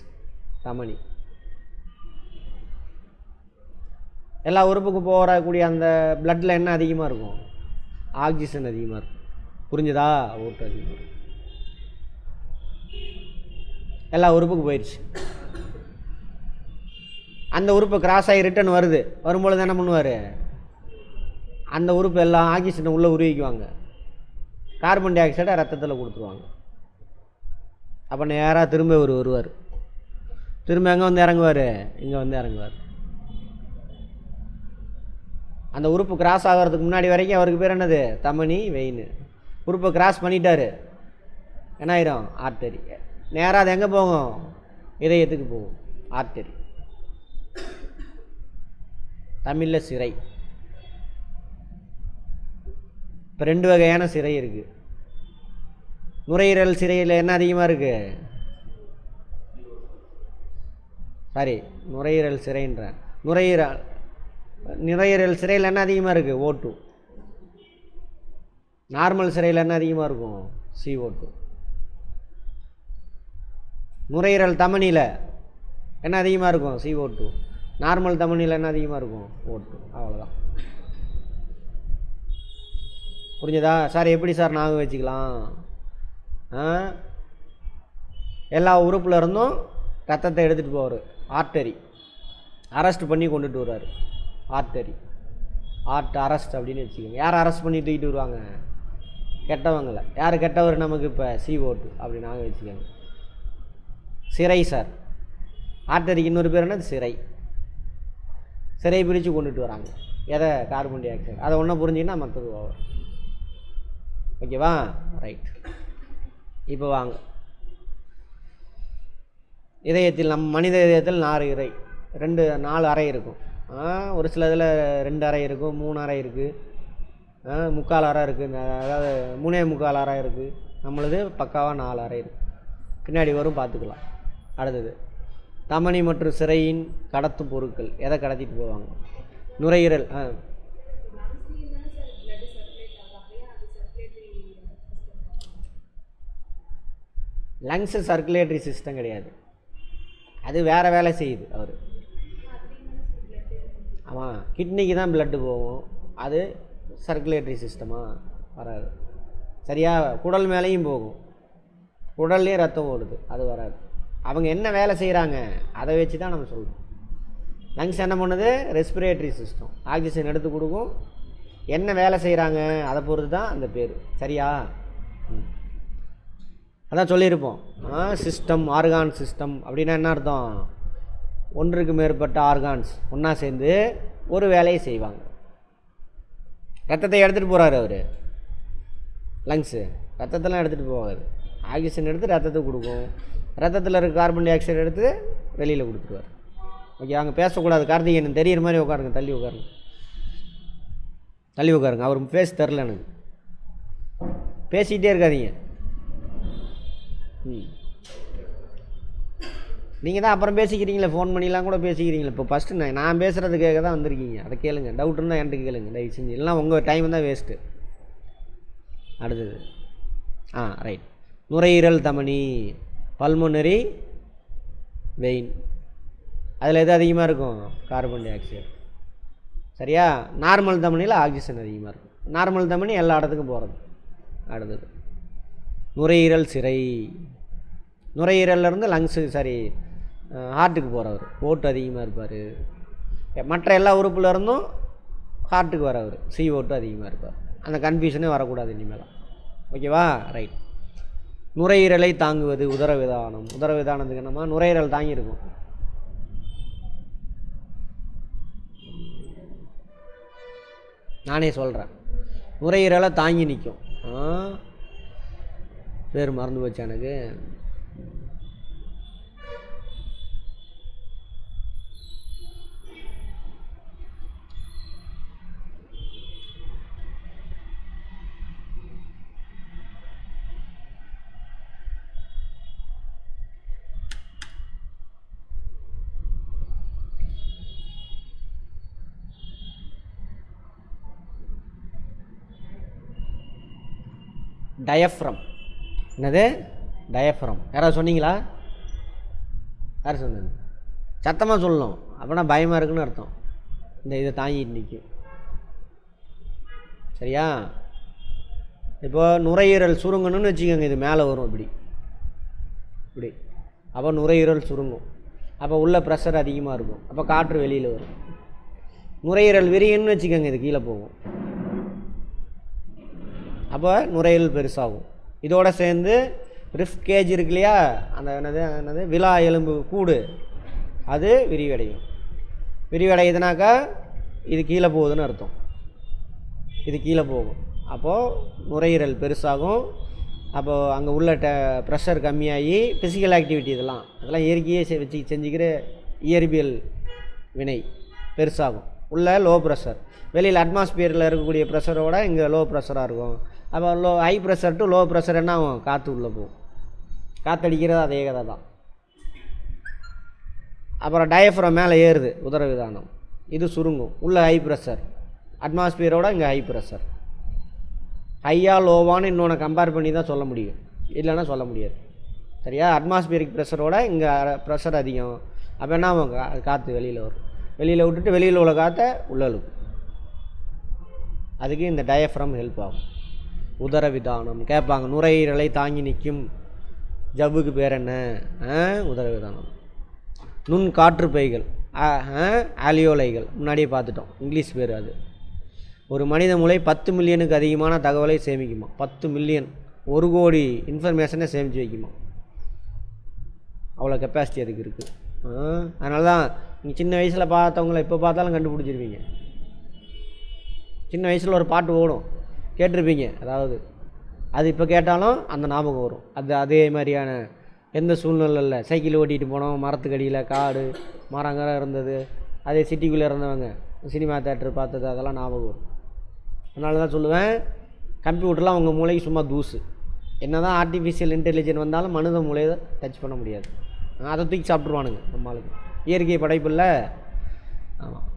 தமனி. எல்லா உறுப்புக்கும் போகக்கூடிய அந்த பிளட்டில் என்ன அதிகமாக இருக்கும்? ஆக்சிஜன் அதிகமாக இருக்கும். புரிஞ்சுதா? O2 அதிகமாக இருக்கும். எல்லா உறுப்புக்கு போயிடுச்சு. அந்த உறுப்பு கிராஸ் ஆகி ரிட்டன் வருது. வரும்பொழுது என்ன பண்ணுவார்? அந்த உறுப்பு எல்லாம் ஆக்சிஜனை உள்ளே உருவிக்குவாங்க, கார்பன் டை ஆக்சைடை ரத்தத்தில் கொடுத்துருவாங்க. அப்போ நேராக திரும்ப வருவார். திரும்ப எங்கே வந்து இறங்குவார்? இங்கே வந்து இறங்குவார். அந்த உறுப்பு கிராஸ் ஆகிறதுக்கு முன்னாடி வரைக்கும் அவருக்கு பேர் என்னது? தமனி, வெயின். உறுப்பை கிராஸ் பண்ணிட்டார், என்ன ஆயிரும்? ஆர்டரி. நேராக அது எங்கே போகும்? இதயத்துக்கு போகும், ஆர்டரி. தமிழில் சிரை. இப்போ 2 வகையான சிரை இருக்குது. நுரையீரல் சிரையில் என்ன அதிகமாக இருக்குது? சாரி, நுரையீரல் சிரைன்ற நுரையீரல் சிரையில் என்ன அதிகமாக இருக்குது? O2. நார்மல் சிரையில் என்ன அதிகமாக இருக்கும்? CO2. நுரையீரல் தமனியில் என்ன அதிகமாக இருக்கும்? CO2. நார்மல் தமனியில் என்ன அதிகமாக இருக்கும்? O2. அவ்வளோதான். புரிஞ்சதா? சார் எப்படி சார் ஞாபகம் வச்சுக்கலாம்? எல்லா உறுப்பில் இருந்தும் ரத்தத்தை எடுத்துகிட்டு போவார், ஆர்டரி. அரெஸ்ட் பண்ணி கொண்டுட்டு வருவார், ஆர்டரி. ஆர்ட் அரெஸ்ட் அப்படின்னு வச்சுக்கோங்க. யார் அரெஸ்ட் பண்ணி தூக்கிட்டு வருவாங்க? கெட்டவங்களை. யார் கெட்டவர் நமக்கு? இப்போ CO2 அப்படி நாங்கள் வச்சுக்கோங்க. சிரை சார். ஆர்டரிக்கு இன்னொரு பேர் என்னது? சிரை. சிரை பிரித்து கொண்டுட்டு வராங்க. எதை? Carbon di oxide. அதை ஒன்றை புரிஞ்சிங்கன்னா மற்றது ஓவர். ஓகேவா? ரைட். இப்போ வாங்க, இதயத்தில், நம் மனித இதயத்தில் 4 அறை இருக்கும். ஒரு சில இதில் 2 அறை இருக்கும், 3 அறை இருக்குது, 3/4 அறை இருக்குது, அதாவது 3/4 அறை இருக்குது. நம்மளது பக்காவாக 4 அறை இருக்குது. பின்னாடி வரும், பார்த்துக்கலாம். அடுத்தது தமனி மற்றும் சிரையின் கடத்தும் பொருட்கள். எதை கடத்திட்டு போவாங்க? நுரையீரல். லங்ஸு சர்க்குலேட்டரி சிஸ்டம் கிடையாது, அது வேறு வேலை செய்யுது. அவர் ஆமாம், கிட்னிக்கு தான் பிளட்டு போகும், அது சர்க்குலேட்டரி சிஸ்டமாக வராது. சரியா? குடல் மேலேயும் போகும், குடல்லையும் ரத்தம் ஓடுது, அது வராது. அவங்க என்ன வேலை செய்கிறாங்க அதை வச்சு தான் நம்ம சொல்கிறோம். லங்ஸ் என்ன பண்ணுது? ரெஸ்பிரேட்டரி சிஸ்டம், ஆக்சிஜன் எடுத்து கொடுக்கும். என்ன வேலை செய்கிறாங்க அதை பொறுத்து தான் அந்த பேர். சரியா? அதான் சொல்லியிருப்போம், சிஸ்டம், ஆர்கான் சிஸ்டம் அப்படின்னா என்ன அர்த்தம்? ஒன்றுக்கு மேற்பட்ட ஆர்கான்ஸ் ஒன்றா சேர்ந்து ஒரு வேலையை செய்வாங்க. ரத்தத்தை எடுத்துகிட்டு போகிறாரு அவர், லங்ஸு ரத்தத்தெல்லாம் எடுத்துகிட்டு போவார். ஆக்சிஜன் எடுத்து ரத்தத்துக்கு கொடுக்கும், ரத்தத்தில் இருக்க கார்பன் டை ஆக்சைடு எடுத்து வெளியில் கொடுத்துருவார். ஓகே, அங்கே பேசக்கூடாது. கார்த்திகேயன் தெரியிற மாதிரி உட்காருங்க, தள்ளி உட்காருங்க. அவர் பேச தெரில எனக்கு, பேசிக்கிட்டே இருக்காதீங்க. நீங்கள் தான் அப்புறம் பேசிக்கிறீங்களே, ஃபோன் பண்ணிலாம் கூட பேசிக்கிறீங்களே. இப்போ ஃபஸ்ட்டு நான் பேசுகிறது கேட்க தான் வந்திருக்கீங்க. அதை கேளுங்க, டவுட் இருந்தால் என்கிட்ட கேளுங்க தயவு செஞ்சு, இல்லைனா உங்கள் டைம் தான் வேஸ்ட்டு. அடுத்தது ரைட். நுரையீரல் தமனி, பல்மோனரி வெயின். அதில் எது அதிகமாக இருக்கும்? Carbon di oxide. சரியா? நார்மல் தமனியில் ஆக்சிஜன் அதிகமாக இருக்கும். நார்மல் தமனி எல்லா இடத்துக்கும் போகிறது. அடுத்தது நுரையீரல் சிரை. நுரையீரல்லேருந்து லங்ஸு ஹார்ட்டுக்கு போகிறவர், ஓட்டு அதிகமாக இருப்பார். மற்ற எல்லா உறுப்பில் இருந்தும் ஹார்ட்டுக்கு வரவர், ஓட்டு அதிகமாக இருப்பார். அந்த கன்ஃபியூஷனே வரக்கூடாது இனிமேல். ஓகேவா? ரைட். நுரையீரலை தாங்குவது உதரவிதானம். உதரவிதானத்துக்கு என்னமா? நுரையீரல் தாங்கியிருக்கும். நானே சொல்கிறேன், நுரையீரலை தாங்கி நிற்கும். பேர் மறந்து போச்சு எனக்கு. டயஃப்ரம். என்னது? டயஃப்ரம். யாராவது சொன்னீங்களா? யார் சொன்னது? சத்தமாக சொல்லணும், அப்படின்னா பயமாக இருக்குன்னு அர்த்தம். இந்த இதை தாங்கிட்டு நிற்கும். சரியா? இப்போ நுரையீரல் சுருங்கணும்னு வச்சுக்கோங்க, இது மேலே வரும் இப்படி இப்படி. அப்போ நுரையீரல் சுருங்கும், அப்போ உள்ள ப்ரெஷர் அதிகமாக இருக்கும், அப்போ காற்று வெளியில் வரும். நுரையீரல் விரியன்னு வச்சுக்கோங்க, இது கீழே போகும், அப்போ நுரையீரல் பெருசாகும். இதோடு சேர்ந்து ரிஃப் கேஜ் இருக்கு இல்லையா, அந்த என்னது விலா எலும்பு கூடு, அது விரிவடையும். விரிவடையுதுனாக்கா இது கீழே போகுதுன்னு அர்த்தம். இது கீழே போகும், அப்போது நுரையீரல் பெருசாகும். அப்போது அங்கே உள்ள ப்ரெஷர் கம்மியாகி ஃபிசிக்கல் ஆக்டிவிட்டி அதெல்லாம் இயற்கையே வச்சு செஞ்சுக்கிற இயற்பியல் வினை பெருசாகும். உள்ள லோ ப்ரெஷர், வெளியில் அட்மாஸ்பியரில் இருக்கக்கூடிய ப்ரெஷரோட இங்கே லோ ப்ரெஷராக இருக்கும். அப்போ high pressure to low pressure என்ன ஆகும்? காற்று உள்ளே போகும். காற்றடிக்கிறது அதே கதை தான். அப்புறம் டயஃப்ரம் மேலே ஏறுது, உதரவிதானம், இது சுருங்கும். உள்ள ஹை ப்ரெஷர், அட்மாஸ்பியரோட இங்கே ஹை ப்ரெஷர். ஹையா லோவான்னு இன்னொன்று கம்பேர் பண்ணி தான் சொல்ல முடியும், இல்லைன்னா சொல்ல முடியாது. சரியா? அட்மாஸ்பியரிக் ப்ரெஷரோட இங்கே ப்ரெஷர் அதிகம். அப்போ என்ன ஆகும்? காற்று வெளியில் வரும், வெளியில் விட்டுட்டு வெளியில் உள்ள காற்றை உள்ள இழுக்கும். அதுக்கு இந்த டயஃப்ரம் ஹெல்ப் ஆகும். உதரவிதானம் கேட்பாங்க, நுரையீரலை தாங்கி நிற்கும் ஜவ்வுக்கு பேர் என்ன? உதரவிதானம். நுண் காற்று பைகள், ஆலியோலைகள், முன்னாடியே பார்த்துட்டோம், இங்கிலீஷ் பேர் அது. ஒரு மனித மூளை 10 மில்லியனுக்கு அதிகமான தகவலை சேமிக்குமா. 10 மில்லியன், 1 கோடி இன்ஃபர்மேஷனை சேமித்து வைக்குமா. அவ்வளோ கெப்பாசிட்டி அதுக்கு இருக்குது. அதனால தான் நீங்கள் சின்ன வயசில் பார்த்தவங்கள இப்போ பார்த்தாலும் கண்டுபிடிச்சிருப்பீங்க. சின்ன வயசில் ஒரு பாட்டு ஓடும், கேட்டிருப்பீங்க. அதாவது அது இப்போ கேட்டாலும் அந்த ஞாபகம் வரும். அது அதே மாதிரியான எந்த சூழ்நிலையில் சைக்கிள் ஓட்டிகிட்டு போனோம், மரத்துக்கடியில் காடு மரங்கரை இருந்தது, அதே சிட்டிக்குள்ளே இருந்தவங்க சினிமா தேட்டர் பார்த்தது, அதெல்லாம் ஞாபகம் வரும். அதனால தான் சொல்லுவேன், கம்ப்யூட்டர்லாம் உங்கள் மூளைக்கு சும்மா தூசு. என்ன தான் ஆர்டிஃபிஷியல் இன்டெலிஜென்ஸ் வந்தாலும் மனித மூளையை டச் பண்ண முடியாது. அதை தூக்கி சாப்பிட்ருவானுங்க நம்மளுக்கு. இயற்கை படைப்பு இல்லை. ஆமாம்,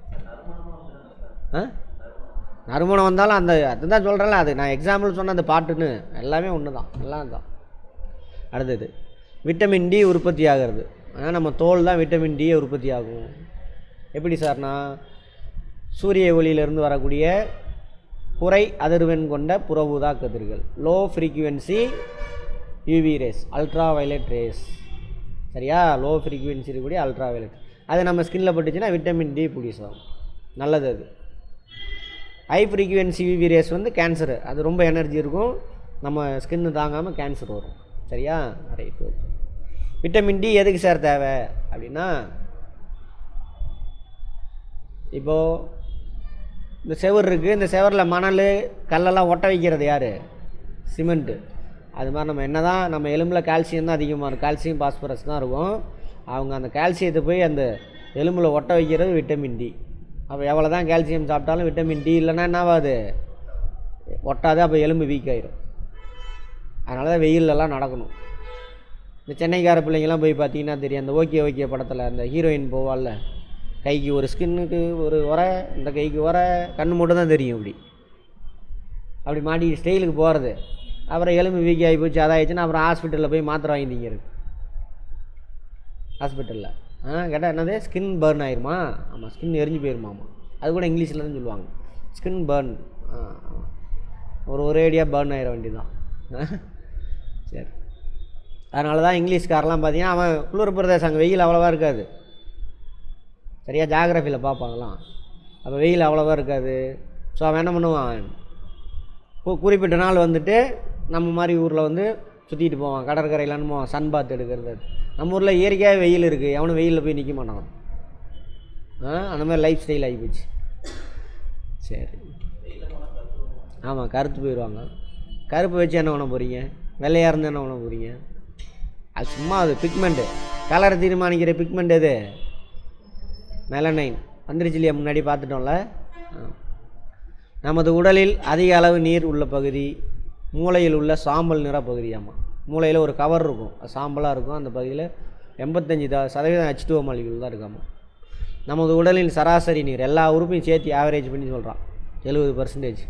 நறுமணம் வந்தாலும் அதுதான் சொல்கிறேன்ல, அது நான் எக்ஸாம்பிள் சொன்ன அந்த பாட்டுன்னு எல்லாமே ஒன்று தான், எல்லாம் தான். அடுத்தது விட்டமின் டி உற்பத்தி ஆகிறது. நம்ம தோல் தான் விட்டமின் டியை உற்பத்தி ஆகும். எப்படி சார்னா, சூரிய ஒளியிலிருந்து வரக்கூடிய குறை அதிர்வெண் கொண்ட புற ஊதா கதிர்கள், low frequency UV rays, ultra violet race. சரியா? லோ ஃப்ரீக்குவென்சி இருக்கக்கூடிய அல்ட்ரா வயலட், அது நம்ம ஸ்கின்னில் பட்டுச்சுன்னா விட்டமின் டி ப்ரொடியூஸ் ஆகும், நல்லது அது. High frequency UV rays cancer, அது ரொம்ப எனர்ஜி இருக்கும், நம்ம ஸ்கின்னு தாங்காமல் கேன்சர் வரும். சரியா? ரைட். ஓகே. விட்டமின் டி எதுக்கு சார் தேவை அப்படின்னா, இப்போது இந்த செவர் இருக்குது, இந்த செவரில் மணல் கல்லெல்லாம் ஒட்ட வைக்கிறது யார்? சிமெண்ட்டு. அது மாதிரி நம்ம என்ன தான் நம்ம எலும்பில் கால்சியம் தான் அதிகமாக இருக்கும், கால்சியம் பாஸ்பரஸ் தான் இருக்கும். அவங்க அந்த கால்சியத்தை போய் அந்த எலும்பில் ஒட்ட வைக்கிறது விட்டமின் டி. அப்போ எவ்வளோ தான் கால்சியம் சாப்பிட்டாலும் விட்டமின் டி இல்லைன்னா என்னாவாது? ஒட்டாது. அப்போ எலும்பு வீக் ஆகிடும். அதனால தான் வெயிலெல்லாம் நடக்கணும். இந்த சென்னைக்கார பிள்ளைங்கள்லாம் போய் பார்த்தீங்கன்னா தெரியும், அந்த ஓகே ஓகே படத்தில் அந்த ஹீரோயின் போவாள்ல, கைக்கு ஒரு ஸ்கின்னுக்கு ஒரு உரை, இந்த கைக்கு உரை, கண்ணு மட்டும் தான் தெரியும். அப்படி மாட்டி ஸ்டைலுக்கு போகிறது. அப்புறம் எலும்பு வீக்கி ஆகி போச்சு, அதாகிடுச்சுன்னா அப்புறம் ஹாஸ்பிட்டலில் போய் மாத்திரை வாங்கிட்டீங்க ஹாஸ்பிட்டலில். கேட்டால் என்னது, ஸ்கின் பர்ன் ஆயிருமா? ஆமாம், ஸ்கின் எரிஞ்சு போயிருமாம்மா. அது கூட இங்கிலீஷில் தான் சொல்லுவாங்க, ஸ்கின் பர்ன். ஒரே ஐடியா பர்ன் ஆகிட வேண்டியதான். சரி, அதனால தான் இங்கிலீஷ்காரெலாம் பார்த்தீங்கன்னா அவன் குளிர் பிரதேசம், அங்கே வெயில் அவ்வளோவா இருக்காது. சரியா ஜாகிரஃபியில் பார்ப்பாங்களாம், அப்போ வெயில் அவ்வளோவா இருக்காது. ஸோ அவன் என்ன பண்ணுவான், குறிப்பிட்ட நாள் வந்துட்டு நம்ம மாதிரி ஊரில் வந்து சுற்றிட்டு போவான், கடற்கரையிலான்னு போவான், சன் பாத் எடுக்கிறது. நம்ம ஊரில் இயற்கையாக வெயில் இருக்குது, எவனும் வெயிலில் போய் நிற்க மாட்டான். அந்த மாதிரி லைஃப் ஸ்டைல் ஆகிப்போச்சு. சரி, ஆமாம், கருத்து போயிடுவாங்க. கருப்பு வச்சு என்ன பண்ண போகிறீங்க, வெள்ளையாக இருந்து என்ன பண்ண போகிறீங்க? அது சும்மா அது பிக்மெண்ட்டு, கலரை தீர்மானிக்கிற பிக்மெண்ட் எது? மெலனைன். வந்துருச்சு இல்லையா, முன்னாடி பார்த்துட்டோம்ல. நமது உடலில் அதிக அளவு நீர் உள்ள பகுதி மூளையில் உள்ள சாம்பல் நிற பகுதியாமா. மூளையில் ஒரு கவர் இருக்கும், அது சாம்பலாக இருக்கும். அந்த பகுதியில் 85% H2O மாலிகுல் தான் இருக்காமா. நமது உடலின் சராசரி நீர், எல்லா உறுப்பையும் சேர்த்து ஆவரேஜ் பண்ணி சொல்கிறான், 70%.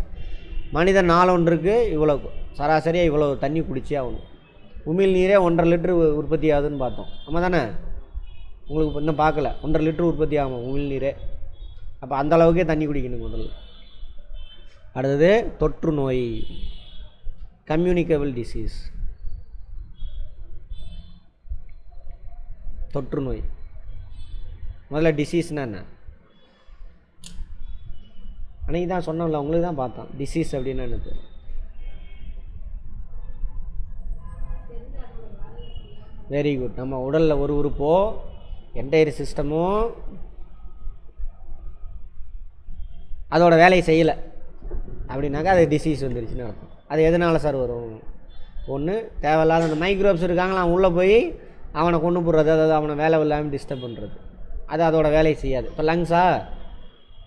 மனிதன் நாளொன்றுக்கு இவ்வளோ சராசரியாக இவ்வளோ தண்ணி குடிச்சே ஆகணும். உமிழ் நீரே 1.5 லிட்டரு உற்பத்தி ஆகுதுன்னு பார்த்தோம். நம்ம தானே, உங்களுக்கு இன்னும் பார்க்கல, 1.5 லிட்டரு உற்பத்தி ஆகும் உமிழ் நீரே. அப்போ அந்த அளவுக்கே தண்ணி குடிக்கணும் முதல்ல. அடுத்தது தொற்று நோய், கம்யூனிகபிள் டிசீஸ். தொற்று நோய் முதல்ல, டிசீஸ்னால் என்ன? அன்றைக்கி தான் சொன்னோம்ல, உங்களுக்கு தான் பார்த்தோம் டிசீஸ் அப்படின்னா என்னது. Very good. நம்ம உடலில் ஒரு உறுப்போ என்டையர் சிஸ்டமோ அதோட வேலையை செய்யலை அப்படின்னாக்கா அது டிசீஸ் வந்துருச்சுன்னு அர்த்தம். அது எதனால் சார் வரும்? ஒன்று தேவையில்லாத அந்த மைக்ரோப்ஸ் இருக்காங்களா, அவன் உள்ளே போய் அவனை கொண்டு போடுறது, அதாவது அவனை வேலை இல்லாமல் டிஸ்டர்ப் பண்ணுறது, அது அதோட வேலையை செய்யாது. இப்போ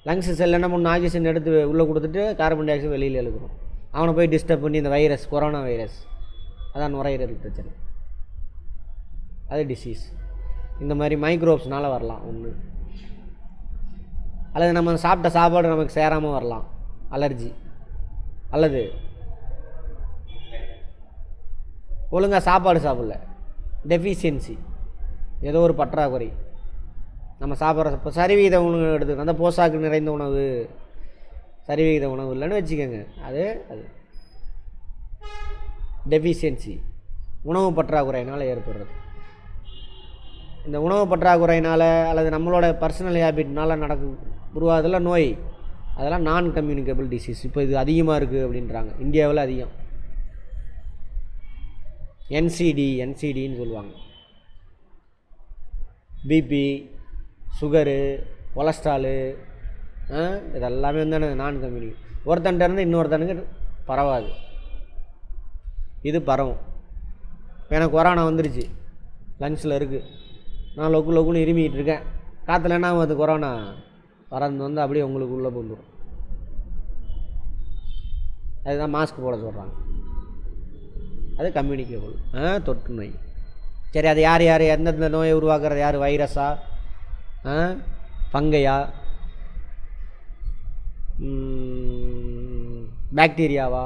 லங்ஸு செல் என்ன பண்ணணும், ஆக்சிஜன் எடுத்து உள்ளே கொடுத்துட்டு கார்பன் டை ஆக்சைடு வெளியில் எழுதுறோம். அவனை போய் டிஸ்டர்ப் பண்ணி இந்த வைரஸ், கொரோனா வைரஸ், அதான் நுரையீரல் பிரச்சனை, அது டிசீஸ். இந்த மாதிரி மைக்ரோப்ஸ்னால் வரலாம் ஒன்று. அல்லது நம்ம சாப்பிட்ட சாப்பாடு நமக்கு சேராமல் வரலாம், அலர்ஜி. அல்லது ஒழுங்காக சாப்பாடு சாப்பிடல, டெஃபிஷியன்சி, ஏதோ ஒரு பற்றாக்குறை. நம்ம சாப்பிட்ற இப்போ சரிவிகித உணவு எடுத்துக்கணும், அந்த போஷாக்கு நிறைந்த உணவு, சரிவிகித உணவு இல்லைன்னு வச்சுக்கோங்க, அது டெஃபிஷியன்சி, உணவு பற்றாக்குறையினால் ஏற்படுறது. இந்த உணவு பற்றாக்குறையினால் அல்லது நம்மளோட பர்சனல் ஹேபிட்னால் உருவாதெல்லாம் நோய், அதெல்லாம் நான் கம்யூனிகபிள் டிசீஸ். இப்போ இது அதிகமாக இருக்குது அப்படின்றாங்க, இந்தியாவில் அதிகம். என்சிடின்னு சொல்லுவாங்க. பிபி, சுகரு, கொலஸ்ட்ராலு, இதெல்லாமே வந்து நான் கம்யூனிகபிள். ஒருத்தன்ட்ட இருந்து இன்னொருத்தனுக்கு பரவாது, இது பரவும். இப்போ எனக்கு கொரோனா வந்துருச்சு, லங்ஸில் இருக்குது, நான் லொக்குன்னு இருமிக்கிட்டு இருக்கேன், காற்றுல என்ன அது கொரோனா பறந்து வந்து அப்படியே உங்களுக்கு உள்ளே வந்துடும். அதுதான் மாஸ்க் போட சொல்கிறாங்க, அது கம்யூனிகபிள் தொற்று நோய். சரி, அது யார் எந்தெந்த நோயை உருவாக்குறது? யார்? வைரஸா, ஃபங்கையா, பாக்டீரியாவா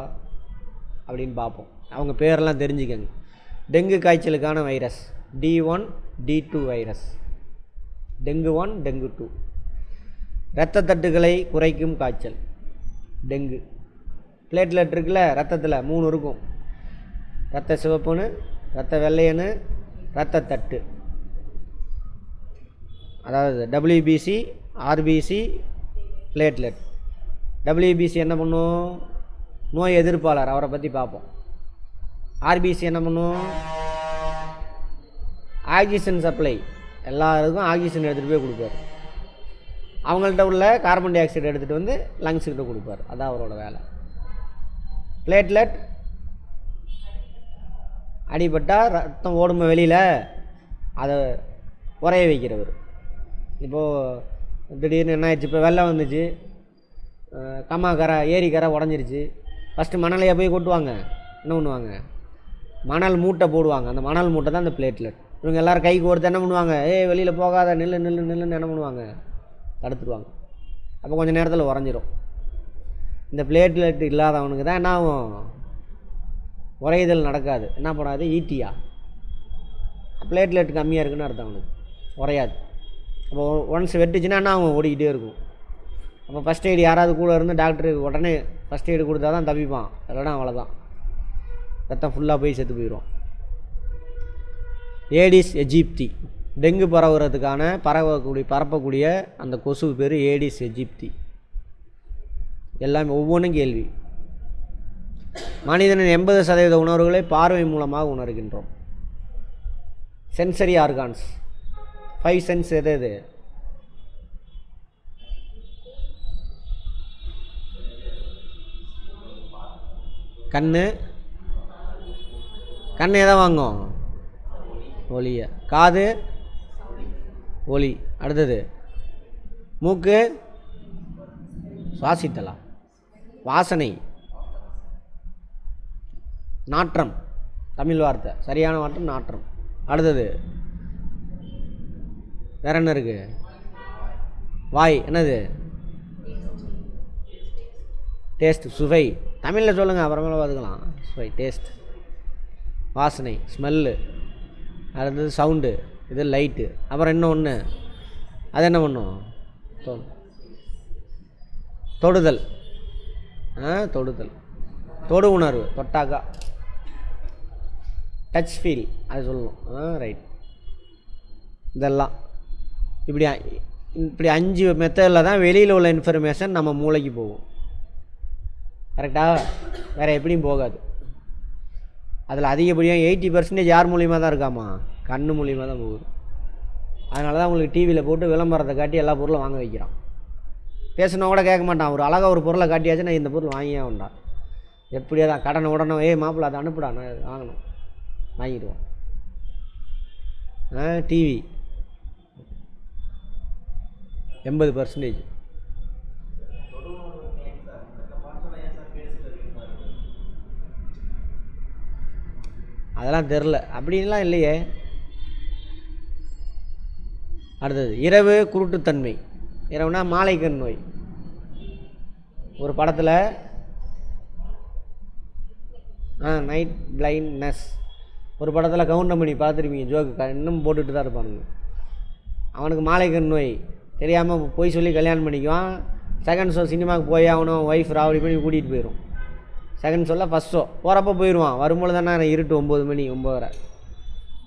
அப்படின்னு பார்ப்போம். அவங்க பேரெல்லாம் தெரிஞ்சுக்கங்க. டெங்கு காய்ச்சலுக்கான virus D1 D2 virus, dengue 1 dengue 2. இரத்த தட்டுகளை குறைக்கும் காய்ச்சல் டெங்கு. பிளேட்லெட் இருக்குல்ல, ரத்தத்தில் 3 இருக்கும், இரத்த சிவப்புன்னு, இரத்த வெள்ளையன்னு, இரத்த தட்டு. அதாவது WBC, RBC, பிளேட்லெட். WBC என்ன பண்ணும்? நோய் எதிர்ப்பாளர், அவரை பற்றி பார்ப்போம். RBC என்ன பண்ணும்? ஆக்சிஜன் சப்ளை, எல்லாருக்கும் ஆக்சிஜன் எடுத்துகிட்டு போய் கொடுப்பார். அவங்கள்ட்ட உள்ள கார்பன் டை ஆக்சைடு எடுத்துகிட்டு வந்து லங்ஸுக்கிட்ட கொடுப்பார், அதான் அவரோட வேலை. பிளேட்லெட் அடிபட்டால் ரத்தம் ஓடுமை வெளியில், அதை உரைய வைக்கிறவர். இப்போது திடீர்னு என்ன ஆயிடுச்சு, இப்போ வெள்ளம் வந்துச்சு, கரை ஏரி கரை உடஞ்சிருச்சு, ஃபஸ்ட்டு மணலையாக போய் கொட்டுவாங்க, என்ன பண்ணுவாங்க? மணல் மூட்டை போடுவாங்க, அந்த மணல் மூட்டை தான் அந்த பிளேட்லெட். இவங்க எல்லோரும் கைக்கு ஒருத்தர் என்ன பண்ணுவாங்க, வெளியில் போகாத நில்லுன்னு என்ன பண்ணுவாங்க, தடுத்துடுவாங்க. அப்போ கொஞ்சம் நேரத்தில் உறைஞ்சிரும். இந்த பிளேட்லெட் இல்லாதவனுக்கு தான் என்ன ஆகும், உறையுதல் நடக்காது. என்ன பண்ணாது, ஈட்டியா பிளேட்லெட் கம்மியாக இருக்குன்னு அர்த்தம், அவனுக்கு உறையாது. அப்போ ஒன்ஸ் வெட்டுச்சுன்னா என்ன ஆகும், ஓடிக்கிட்டே இருக்கும். அப்போ ஃபஸ்ட் எய்டு யாராவது கூட இருந்து டாக்டருக்கு உடனே ஃபஸ்ட் எய்டு கொடுத்தா தான் தப்பிப்பான், இல்லைனா அவ்வளோதான், ரத்தம் ஃபுல்லாக போய் செத்து போயிடும். ஏடிஸ் எஜிப்தி, டெங்கு பரவுறதுக்கான பரப்பக்கூடிய அந்த கொசு பேர் ஏடிஸ் எஜிப்தி. எல்லாமே ஒவ்வொன்றும் கேள்வி. மனிதனின் 80% உணர்வுகளை பார்வை மூலமாக உணர்கின்றோம். சென்சரி ஆர்கான்ஸ் 5 சென்ஸ் எது? கண்ணு எதை வாங்கும், ஒலிய. காது ஒலி. அடுத்தது மூக்கு சுவாசித்தலா, வாசனை, நாற்றம், தமிழ் வார்த்தை சரியான வார்த்தை நாற்றம். அடுத்தது வேற என்ன இருக்கு, வாய் என்னது, டேஸ்ட், சுவை. தமிழில் சொல்லுங்கள், அப்புறமேல பார்த்துக்கலாம். சுவை, டேஸ்ட். வாசனை, ஸ்மெல்லு. அடுத்தது சவுண்டு, இது லைட்டு. அப்புறம் இன்னொன்று, அது என்ன பண்ணும், தொடுதல். தொடுதல், தொடு உணர்வு, தொட்டாக்கா. டச் ஃபீல், அது சொல்லணும். ரைட். இதெல்லாம் இப்படி 5 மெத்தடில் தான் வெளியில் உள்ள இன்ஃபர்மேஷன் நம்ம மூளைக்கு போகும். கரெக்டாக? வேறு எப்படியும் போகாது. அதில் அதிகப்படியாக 80% யார் மூலியமாக தான் இருக்காமா, கண் மூலியமாக தான் போகுது. அதனால தான் உங்களுக்கு டிவியில் போட்டு விளம்பரத்தை காட்டி எல்லா பொருளும் வாங்க வைக்கிறான். பேசினா கூட கேட்க மாட்டான். ஒரு அழகாக ஒரு பொருளை காட்டியாச்சு, நான் இந்த பொருள் வாங்கியே வேண்டாம். எப்படியா தான் கடனை உடனே மாப்பிள்ளை அதை அனுப்புடா, நான் வாங்கணும், வாங்கிடுவோம். டிவி 80%. அதெல்லாம் தெரில, அப்படின்லாம் இல்லையே. அடுத்தது இரவு குருட்டுத்தன்மை. இரவுனா மாலைக்கண் நோய். ஒரு படத்தில் நைட் பிளைண்ட்னஸ், ஒரு படத்தில் கவுண்டமணி பார்த்துருப்பீங்க, ஜோக்கு இன்னும் போட்டுட்டு தான் இருப்பானுங்க. அவனுக்கு மாலைக்கண் நோய் தெரியாமல் போய் சொல்லி கல்யாணம் பண்ணிக்குவான். செகண்ட் ஷோ சினிமாவுக்கு போய் அவனும் ஒய்ஃப் ராவடி பண்ணி கூட்டிகிட்டு போயிடும். செகண்ட் ஷோவில் ஃபஸ்ட் ஷோ போகிறப்ப போயிடுவான். வரும்போது தானே இருட்டு 9 மணி 9:30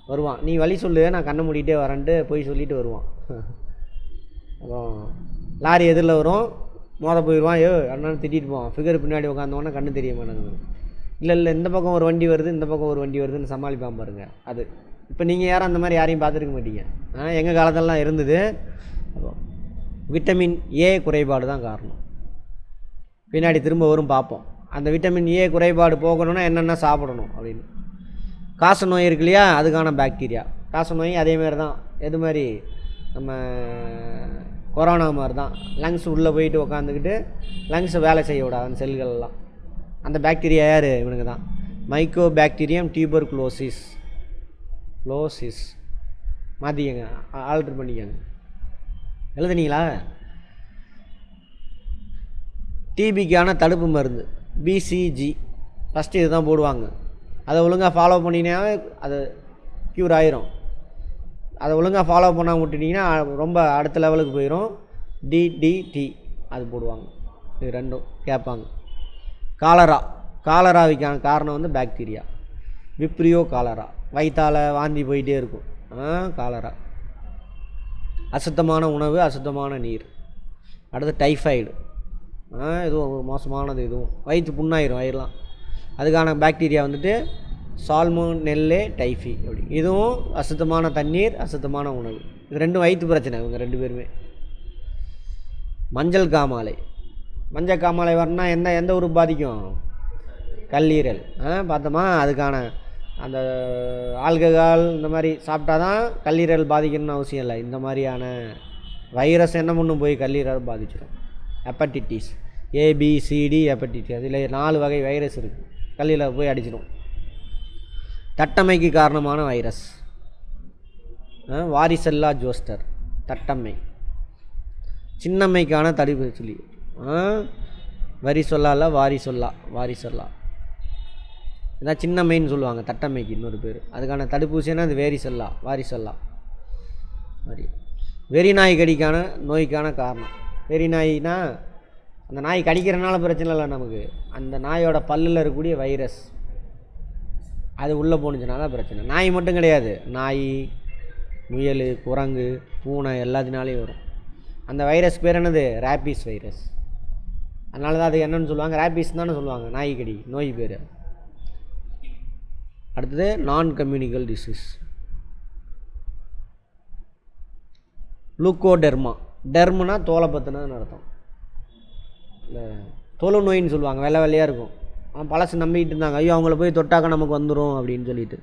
வருவான். நீ வழி சொல்லு, நான் கண்ணை மூடிகிட்டே வரேன்ட்டு போய் சொல்லிவிட்டு வருவான். அப்புறம் லாரி எதிரில் வரும், போயிடுவான். அண்ணான்னு திட்டிகிட்டு போவான். ஃபிகர் பின்னாடி உட்காந்தோன்னா கண்ணு தெரிய மாட்டாங்க. இல்லை இந்த பக்கம் ஒரு வண்டி வருது, இந்த பக்கம் ஒரு வண்டி வருதுன்னு சமாளிப்பான் பாருங்க. அது இப்போ நீங்கள் யாரும் அந்த மாதிரி யாரையும் பார்த்துருக்க மாட்டீங்க. எங்கள் காலத்திலலாம் இருந்தது. அப்போ விட்டமின் ஏ குறைபாடு தான் காரணம். பின்னாடி திரும்ப வரும் பார்ப்போம். அந்த விட்டமின் ஏ குறைபாடு போகணுன்னா என்னென்ன சாப்பிடணும் அப்படின்னு. காச நோய் இருக்கு இல்லையா, அதுக்கான பாக்டீரியா. காச நோய் அதேமாரி தான். எது மாதிரி, நம்ம கொரோனா மாதிரி தான். லங்ஸ் உள்ளே போயிட்டு உக்காந்துக்கிட்டு லங்ஸை வேலை செய்ய விடாது அந்த செல்களெல்லாம். அந்த பாக்டீரியா யார், இவனுக்கு தான். மைக்கோ பாக்டீரியம் டியூபர்குலோசிஸ். மாற்றிக்கங்க, ஆல்ட்ரு பண்ணிக்கங்க. எழுதுனீங்களா? டிபிக்கான தடுப்பு மருந்து பிசிஜி. ஃபஸ்ட்டு இது தான் போடுவாங்க. அதை ஒழுங்காக ஃபாலோ பண்ணினாவே அது க்யூர் ஆயிரும். அதை ஒழுங்காக ஃபாலோ பண்ணாமல் விட்டுட்டிங்கன்னா ரொம்ப அடுத்த லெவலுக்கு போயிடும். டிடிடி அது போடுவாங்க. இது ரெண்டும் கேட்பாங்க. காலராவிக்கான காரணம் வந்து பாக்டீரியா. விப்ரியோ காலரா, வயிற்றால் வாந்தி போயிட்டே இருக்கும். காலரா. அசுத்தமான உணவு, அசுத்தமான நீர். அடுத்து டைஃபாய்டு. இதுவும் ஒரு மோசமானது. இதுவும் வயிற்று புண்ணாயிரும், வயிறுலாம். அதுக்கான பாக்டீரியா வந்துட்டு சால்மோனெல்லே டைஃபி அப்படி. இதுவும் அசுத்தமான தண்ணீர், அசுத்தமான உணவு. இது ரெண்டும் வயிற்று பிரச்சனை, இவங்க 2 பேருமே. மஞ்சள் காமாலை வரணும்னா எந்த உறுப்பு பாதிக்கும்? கல்லீரல். பார்த்தோமா? அதுக்கான அந்த ஆல்கஹால் இந்த மாதிரி சாப்பிட்டா தான் கல்லீரல் பாதிக்கணும்னு அவசியம் இல்லை. இந்த மாதிரியான வைரஸ் என்ன பண்ணும், போய் கல்லீரல் பாதிச்சிடும். ஹெப்படைட்டிஸ் ஏபிசிடி ஹெப்படைட்டிஸ், அதில் 4 வகை வைரஸ் இருக்குது. கல்லீரல் போய் அடிச்சிடும். தட்டம்மைக்கு காரணமான வைரஸ் வாரிசெல்லா ஜோஸ்டர். தட்டம்மை. சின்னம்மைக்கான தடுப்பு சொல்லி வரி சொல்லால வாரிசொல்லா இதான் சின்னம்மைன்னு சொல்லுவாங்க. தட்டம்மைக்கு இன்னொரு பேர். அதுக்கான தடுப்பூசினா அது வாரிசொல்லா. மாதிரி வெறி நாய் கடிக்கான நோய்க்கான காரணம். வெறி நாய்னா அந்த நாய் கடிக்கிறனால பிரச்சனை இல்லை நமக்கு, அந்த நாயோட பல்லில் இருக்கக்கூடிய வைரஸ் அது உள்ளே போணுச்சுனா தான் பிரச்சனை. நாய் மட்டும் கிடையாது, நாய், முயல், குரங்கு, பூனை எல்லாத்தினாலேயும் வரும். அந்த வைரஸ் பேர் என்னது? Rabies virus. அதனால தான் அது என்னென்னு சொல்லுவாங்க, ரேபீஸ் தானே சொல்லுவாங்க நாய் கடி நோய் பேர். அடுத்தது நான் கம்யூனிகல் டிசீஸ். லூக்கோடெர்மா. டெர்முனா தோலை பற்றினதுன்னு அர்த்தம். இந்த தொழு நோயின்னு சொல்லுவாங்க, வெள்ளை வெள்ளையாக இருக்கும். பழசு நம்பிக்கிட்டு இருந்தாங்க, ஐயோ அவங்கள போய் தொட்டாக்க நமக்கு வந்துடும் அப்படின்னு சொல்லிட்டு.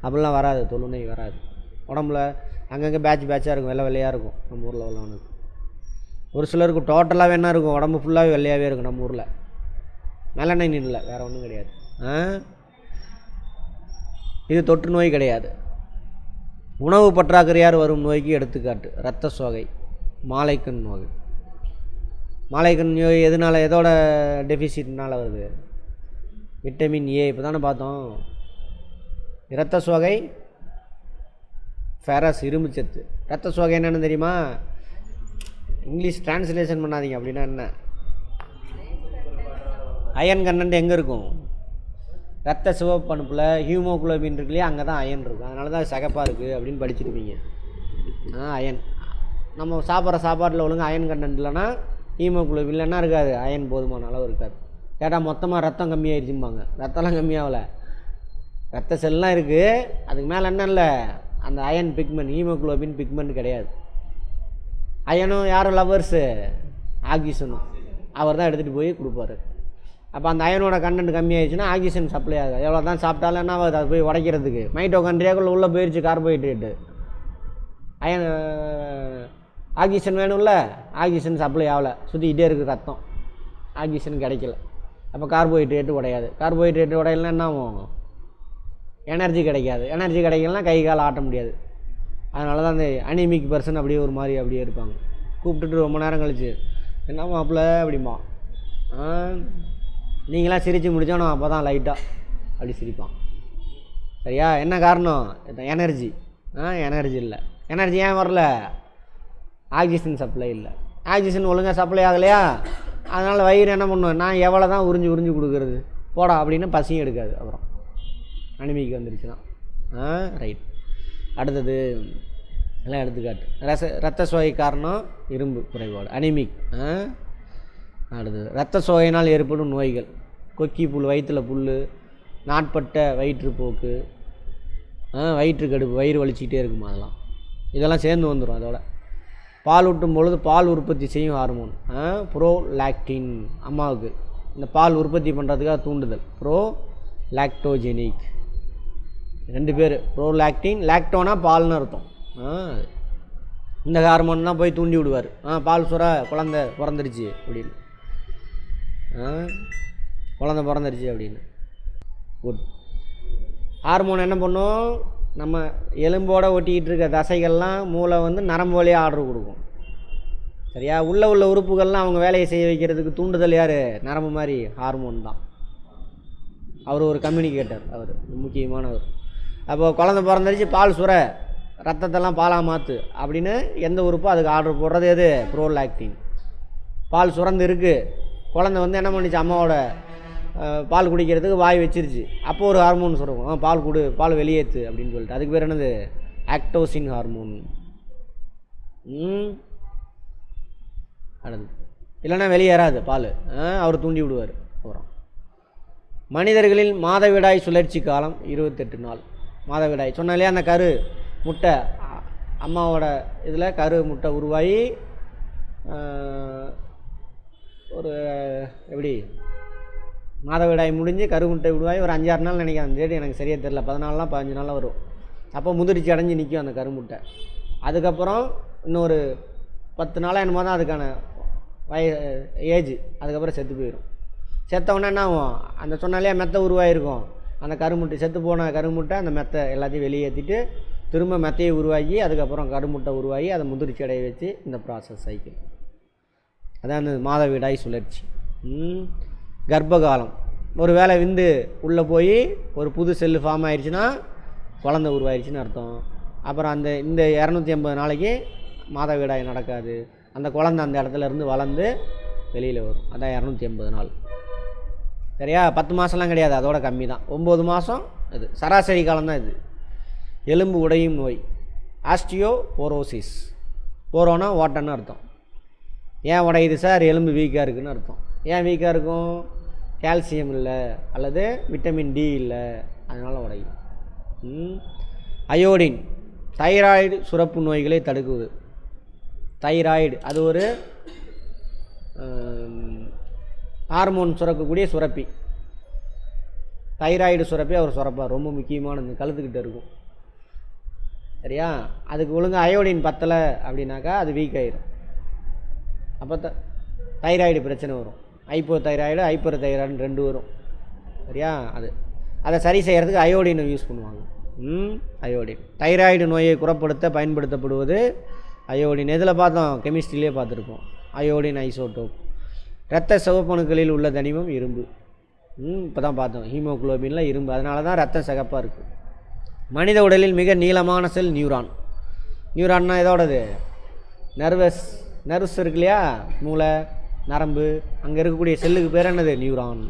அப்படிலாம் வராது, தொழு நோய் வராது. உடம்புல அங்கங்கே பேட்சாக இருக்கும், வெள்ளை வெள்ளையாக இருக்கும். நம்ம ஊரில் உள்ளவனுக்கு ஒரு சிலருக்கு டோட்டலாகவே என்ன இருக்கும், உடம்பு ஃபுல்லாகவே வெள்ளையாகவே இருக்கும். நம்ம ஊரில் மெலனைன் இல்லை, வேறு ஒன்றும் கிடையாது. இது தொற்று நோய் கிடையாது. உணவு பற்றாக்குறையார் வரும் நோய்க்கு எடுத்துக்காட்டு இரத்த சோகை, மாலைக்கண் நோய். மாலைக்கண் நோய் எதனால், எதோட டெஃபிசிட்னால் வருது? Vitamin A. இப்போ தானே பார்த்தோம். இரத்த சோகை ஃபெரஸ், இரும்பு சத்து. இரத்த சோகை என்னென்னு தெரியுமா? இங்கிலீஷ் டிரான்ஸ்லேஷன் பண்ணாதீங்க. அப்படின்னா என்ன? அயன் கண்டென்ட் எங்கே இருக்கும்? ரத்த சிவப்பு அணுப்பில் ஹீமோகுளோபின் இருக்கு இல்லையா, அங்கே தான் அயன் இருக்கும். அதனால தான் சகப்பாக இருக்குது அப்படின்னு படிச்சுருப்பீங்க. அயன் நம்ம சாப்பிட்ற சாப்பாட்டில் ஒழுங்கு அயன் கண்டென்ட் இல்லைன்னா ஹீமோகுளோபின் என்ன இருக்காது, அயன் போதுமான அளவு இருக்காது. கேட்டால் மொத்தமாக ரத்தம் கம்மியாகிடுச்சும்பாங்க. ரத்தம்லாம் கம்மியாகலை, ரத்த செல்லாம் இருக்குது, அதுக்கு மேலே என்ன இல்லை, அந்த அயன் பிக்மெண்ட், ஹீமோகுளோபின் பிக்மெண்ட் கிடையாது. அயனும் யாரும் லவர்ஸு, ஆக்சிஜனும் அவர் தான் எடுத்துகிட்டு போய் கொடுப்பாரு. அப்போ அந்த அயனோட கண்டென்ட் கம்மியாகிடுச்சுன்னா ஆக்சிஜன் சப்ளை ஆகுது. எவ்வளோ தான் சாப்பிட்டாலும் என்ன ஆகுது, அது போய் உடைக்கிறதுக்கு மைட்டோகாண்ட்ரியாக்குள்ளே உள்ளே போயிடுச்சு கார்போஹைட்ரேட்டு. அயன் ஆக்சிஜன் வேணும்ல, ஆக்சிஜன் சப்ளை ஆகலை, சுற்றிக்கிட்டே இருக்குது ரத்தம், ஆக்சிஜன் கிடைக்கல. அப்போ கார்போஹைட்ரேட்டு உடையாது. கார்போஹைட்ரேட்டு உடையலாம் என்ன ஆகும், எனர்ஜி கிடைக்காது. எனர்ஜி கிடைக்கலனா கை கால் ஆட்ட முடியாது. அதனால தான் அந்த அனிமிக் பர்சன் அப்படியே ஒரு மாதிரி அப்படியே இருப்பாங்க. கூப்பிட்டுட்டு ரொம்ப நேரம் கழிச்சு என்ன மாப்பிள்ள அப்படிமா, நீங்களாம் சிரித்து முடித்தோம், அப்போ தான் லைட்டாக அப்படி சிரிப்பான். சரியா? என்ன காரணம்? எனர்ஜி. எனர்ஜி இல்லை. எனர்ஜி ஏன் வரல? ஆக்சிஜன் சப்ளை இல்லை. ஆக்சிஜன் ஒழுங்காக சப்ளை ஆகலையா, அதனால் வயிறு என்ன பண்ணும், நான் எவ்வளோ தான் உறிஞ்சி கொடுக்குறது போடா அப்படின்னு பசியும் எடுக்காது. அப்புறம் அனிமிக்கு வந்துருச்சுன்னா ரைட். அடுத்தது எல்லாம் எடுத்துக்காட்டு. ரத்த சோகை காரணம் இரும்பு குறைபாடு, அனிமிக். அடுத்தது இரத்த சோகையினால் ஏற்படும் நோய்கள். கொக்கி புல், வயிற்றில் புல், நாட்பட்ட வயிற்றுப்போக்கு, வயிற்று கடுப்பு, வயிறு வலிச்சிக்கிட்டே இருக்குமா, இதெல்லாம் சேர்ந்து வந்துடும். அதோட பால் ஊட்டும் பொழுது பால் உற்பத்தி செய்யும் ஹார்மோன் ப்ரோலாக்டின். அம்மாவுக்கு இந்த பால் உற்பத்தி பண்ணுறதுக்காக தூண்டுதல், ப்ரோலாக்டோஜெனிக். ரெண்டு பேர், ப்ரோலாக்டின், லாக்டோனா பால்னு அர்த்தம். இந்த ஹார்மோன் தான் போய் தூண்டி விடுவார். பால் சுரா, குழந்தை பிறந்துருச்சு அப்படின்னு, குழந்தை பிறந்துருச்சு அப்படின்னு. குட். ஹார்மோன் என்ன பண்ணும், நம்ம எலும்போடு ஒட்டிக்கிட்டு இருக்க தசைகள்லாம் மூளை வந்து நரம்பு வழியாக ஆர்டர் கொடுக்கும். சரியா? உள்ள உறுப்புகள்லாம் அவங்க வேலையை செய்ய வைக்கிறதுக்கு தூண்டுதல் யார்? நரம்பு மாதிரி ஹார்மோன் தான். அவர் ஒரு கம்யூனிகேட்டர், அவர் முக்கியமானவர். அப்போ குழந்தை பிறந்துருச்சு, பால் சுர, ரத்தத்தெல்லாம் பாலாக மாற்று அப்படின்னு எந்த உறுப்போ அதுக்கு ஆர்டர் போடுறது எது? ப்ரோலாக்டின். பால் சுரந்து இருக்குது, குழந்தை வந்து என்ன பண்ணிச்சு, அம்மாவோட பால் குடிக்கிறதுக்கு வாய் வச்சிருச்சு. அப்போ ஒரு ஹார்மோன் சுரக்கும், பால் கொடு, பால் வெளியேற்று அப்படின்னு சொல்லிட்டு. அதுக்கு பேர் என்னது? ஆக்டோசின் ஹார்மோன். அடுத்து இல்லைன்னா வெளியேறாது பால், அவர் தூண்டி விடுவார். அப்புறம் மனிதர்களில் மாதவிடாய் சுழற்சி காலம் 28 நாள். மாதவிடாய் சொன்ன இல்லையா, அந்த கரு முட்டை அம்மாவோட இதில் கரு முட்டை உருவாகி ஒரு எப்படி மாதவிடாய் முடிஞ்சு கரு முட்டை உருவாகி ஒரு 5-6 நாள் நினைக்கிறேன், அந்த டேட்டு எனக்கு சரியாக தெரில, 14 15 நாளில் வரும். அப்போ முதிர்ச்சி அடைஞ்சு நிற்கும் அந்த கருமுட்டை. அதுக்கப்புறம் இன்னொரு 10 நாளாக என்னமோ தான் அதுக்கான ஏஜ். அதுக்கப்புறம் செத்து போயிடும். செத்தவொடனே என்ன ஆகும், அந்த சொன்னாலே மெத்த உருவாகிருக்கும், அந்த கருமுட்டை செத்து போன கருமுட்டை அந்த மெத்தை எல்லாத்தையும் வெளியேற்றிட்டு திரும்ப மெத்தையை உருவாக்கி அதுக்கப்புறம் கருமுட்டை உருவாகி அதை முதிர்ச்சி அடைய வச்சு இந்த ப்ராசஸ் சைக்கிள். அதான் அந்த மாதவிடாய் சுழற்சி. கர்ப்பகாலம், ஒரு வேளை விந்து உள்ளே போய் ஒரு புது செல்லு ஃபார்ம் ஆயிடுச்சுன்னா குழந்தை உருவாயிருச்சுன்னு அர்த்தம். அப்புறம் இந்த 280 நாளைக்கு மாதவிடாய் நடக்காது. அந்த குழந்தை அந்த இடத்துல இருந்து வளர்ந்து வெளியில் வரும். அதான் 280 நாள். சரியா? 10 மாதம்லாம் கிடையாது, அதோட கம்மி தான். 9 மாதம் இது சராசரி காலம்தான் இது. எலும்பு உடையும் நோய் ஆஸ்டியோபோரோசிஸ். போரோனா ஓட்டன்னு அர்த்தம். ஏன் உடையுது சார்? எலும்பு வீக்காக இருக்குதுன்னு அர்த்தம். ஏன் வீக்காக இருக்கும்? கால்சியம் இல்லை அல்லது விட்டமின் டி இல்லை, அதனால் உடையும். அயோடின் தைராய்டு சுரப்பு நோய்களை தடுக்குது. தைராய்டு அது ஒரு ஹார்மோன் சுரக்கக்கூடிய சுரப்பி. தைராய்டு சுரப்பி அவர் சுரப்பார், ரொம்ப முக்கியமானது, கழுத்துக்கிட்ட இருக்கும். சரியா? அதுக்கு ஒழுங்காக அயோடின் பத்தலை அப்படின்னாக்கா அது வீக் ஆயிரும். அப்போ தைராய்டு பிரச்சனை வரும். ஹைப்போ தைராய்டு ஹைப்பர் தைராய்டுன்னு 2 வரும். சரியா? அதை சரி செய்கிறதுக்கு அயோடினை யூஸ் பண்ணுவாங்க. அயோடின் தைராய்டு நோயை குணப்படுத்த பயன்படுத்தப்படுவது அயோடின். எதில் பார்த்தோம்? கெமிஸ்ட்ரியிலே பார்த்துருப்போம். Iodine isotope. இரத்த சிவப்பணுக்களில் உள்ள தனிமம் இரும்பு. இப்போ தான் பார்த்தோம், ஹீமோகுளோபினில் இரும்பு. அதனால தான் ரத்தம் சிகப்பாக இருக்குது. மனித உடலில் மிக நீளமான செல் நியூரான். நியூரான்னா எதோடது? நர்வ்ஸ் இருக்கு இல்லையா, மூளை நரம்பு, அங்கே இருக்கக்கூடிய செல்லுக்கு பேர் என்னது? நியூரான்.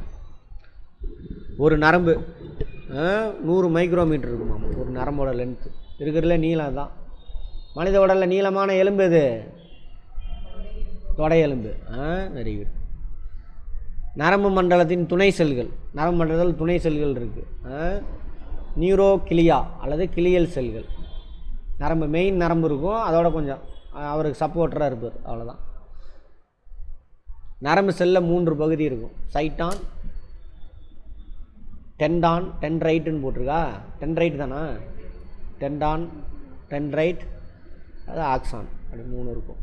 ஒரு நரம்பு 100 மைக்ரோமீட்டர் இருக்குமா ஒரு நரம்போட லென்த்து. இருக்கிறதுல நீளம் தான். மனித உடலில் நீளமான எலும்பு எது? தொடை எலும்பு. Very good. நரம்பு மண்டலத்தின் துணை செல்கள். நரம்பு மண்டலத்தில் துணை செல்கள் இருக்குது. நியூரோகிளியா அல்லது கிளியல் செல்கள். நரம்பு மெயின் நரம்பு இருக்கும், அதோட கொஞ்சம் அவருக்கு சப்போர்ட்டராக இருப்பார், அவ்வளோதான். நரம்பு செல்லில் 3 பகுதி இருக்கும். சைட்டான், டெண்டான், டென்ட்ரைட்டுன்னு போட்டிருக்கா. டென்ட்ரைட் தானா? டெண்டான், டென்ட்ரைட், அது ஆக்சான், அப்படி 3 இருக்கும்.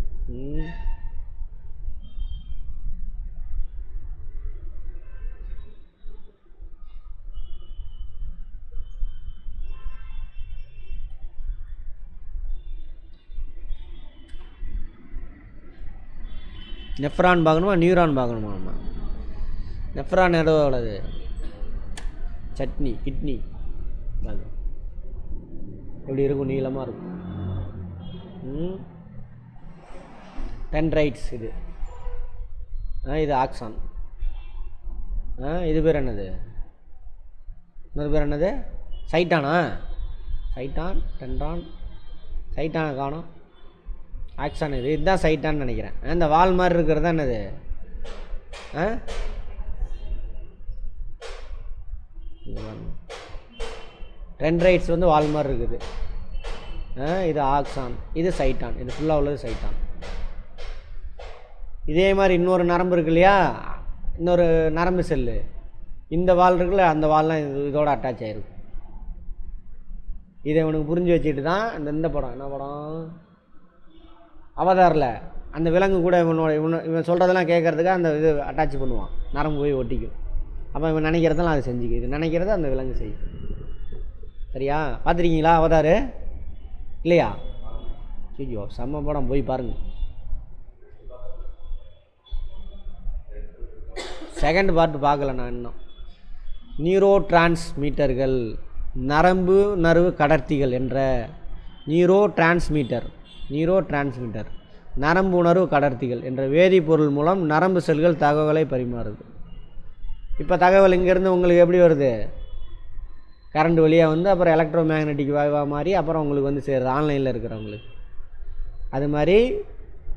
நெஃப்ரான் பார்க்கணுமா நியூரான் பார்க்கணுமா? நம்ம நெஃப்ரான் எதோடது? கிட்னி அது எப்படி இருக்கும்? நீளமாக இருக்கும். டென்ட்ரைட்ஸ் இது. இது ஆக்சான். இது பேர் என்னது? இன்னொரு பேர் என்னது? சைட்டானா? சைட்டான், டென்ட்ரான், சைட்டானை காணும். ஆக்சான் இதுதான் சைட்டான்னு நினைக்கிறேன். இந்த வால் மாதிரி இருக்கிறது தான் என்னது? டென்ட்ரைட்ஸ் வால் மாதிரி இருக்குது. இது ஆக்சான், இது சைட்டான். இது ஃபுல்லாக உள்ளது சைட்டான். இதே மாதிரி இன்னொரு நரம்பு இருக்கு இல்லையா, இன்னொரு நரம்பு செல்லு. இந்த வால் இருக்குல்ல, அந்த வால்லாம் இதோட அட்டாச் ஆகிருக்கும். இதை இவனுக்கு புரிஞ்சு வச்சுட்டு தான் இந்த படம், என்ன படம்? அவதாரில் அந்த விலங்கு கூட இவன் சொல்கிறதெல்லாம் கேட்குறதுக்கு அந்த இது அட்டாச் பண்ணுவான், நரம்பு போய் ஒட்டிக்கும். அப்போ இவன் நினைக்கிறதெல்லாம் அது செஞ்சுக்கு. இது நினைக்கிறத அந்த விலங்கு செய்யும். சரியா? பார்த்துருக்கீங்களா அவதார்? இல்லையா? ஐயோ செம்ம படம், போய் பாருங்கள். செகண்ட் பார்ட் பார்க்கல நான் இன்னும். நியூரோ டிரான்ஸ்மீட்டர்கள், நரம்பு கடர்த்திகள் என்ற நியூரோ டிரான்ஸ்மீட்டர் நரம்பு உணர்வு கடர்த்திகள் என்ற வேதிப்பொருள் மூலம் நரம்பு செல்கள் தகவலை பரிமாறுது. இப்போ தகவல் இங்கேருந்து உங்களுக்கு எப்படி வருது? கரண்ட் வழியாக அப்புறம் எலக்ட்ரோ மேக்னெட்டிக் வாய்வாக மாறி அப்புறம் உங்களுக்கு சேருது, ஆன்லைனில் இருக்கிறவங்களுக்கு. அது மாதிரி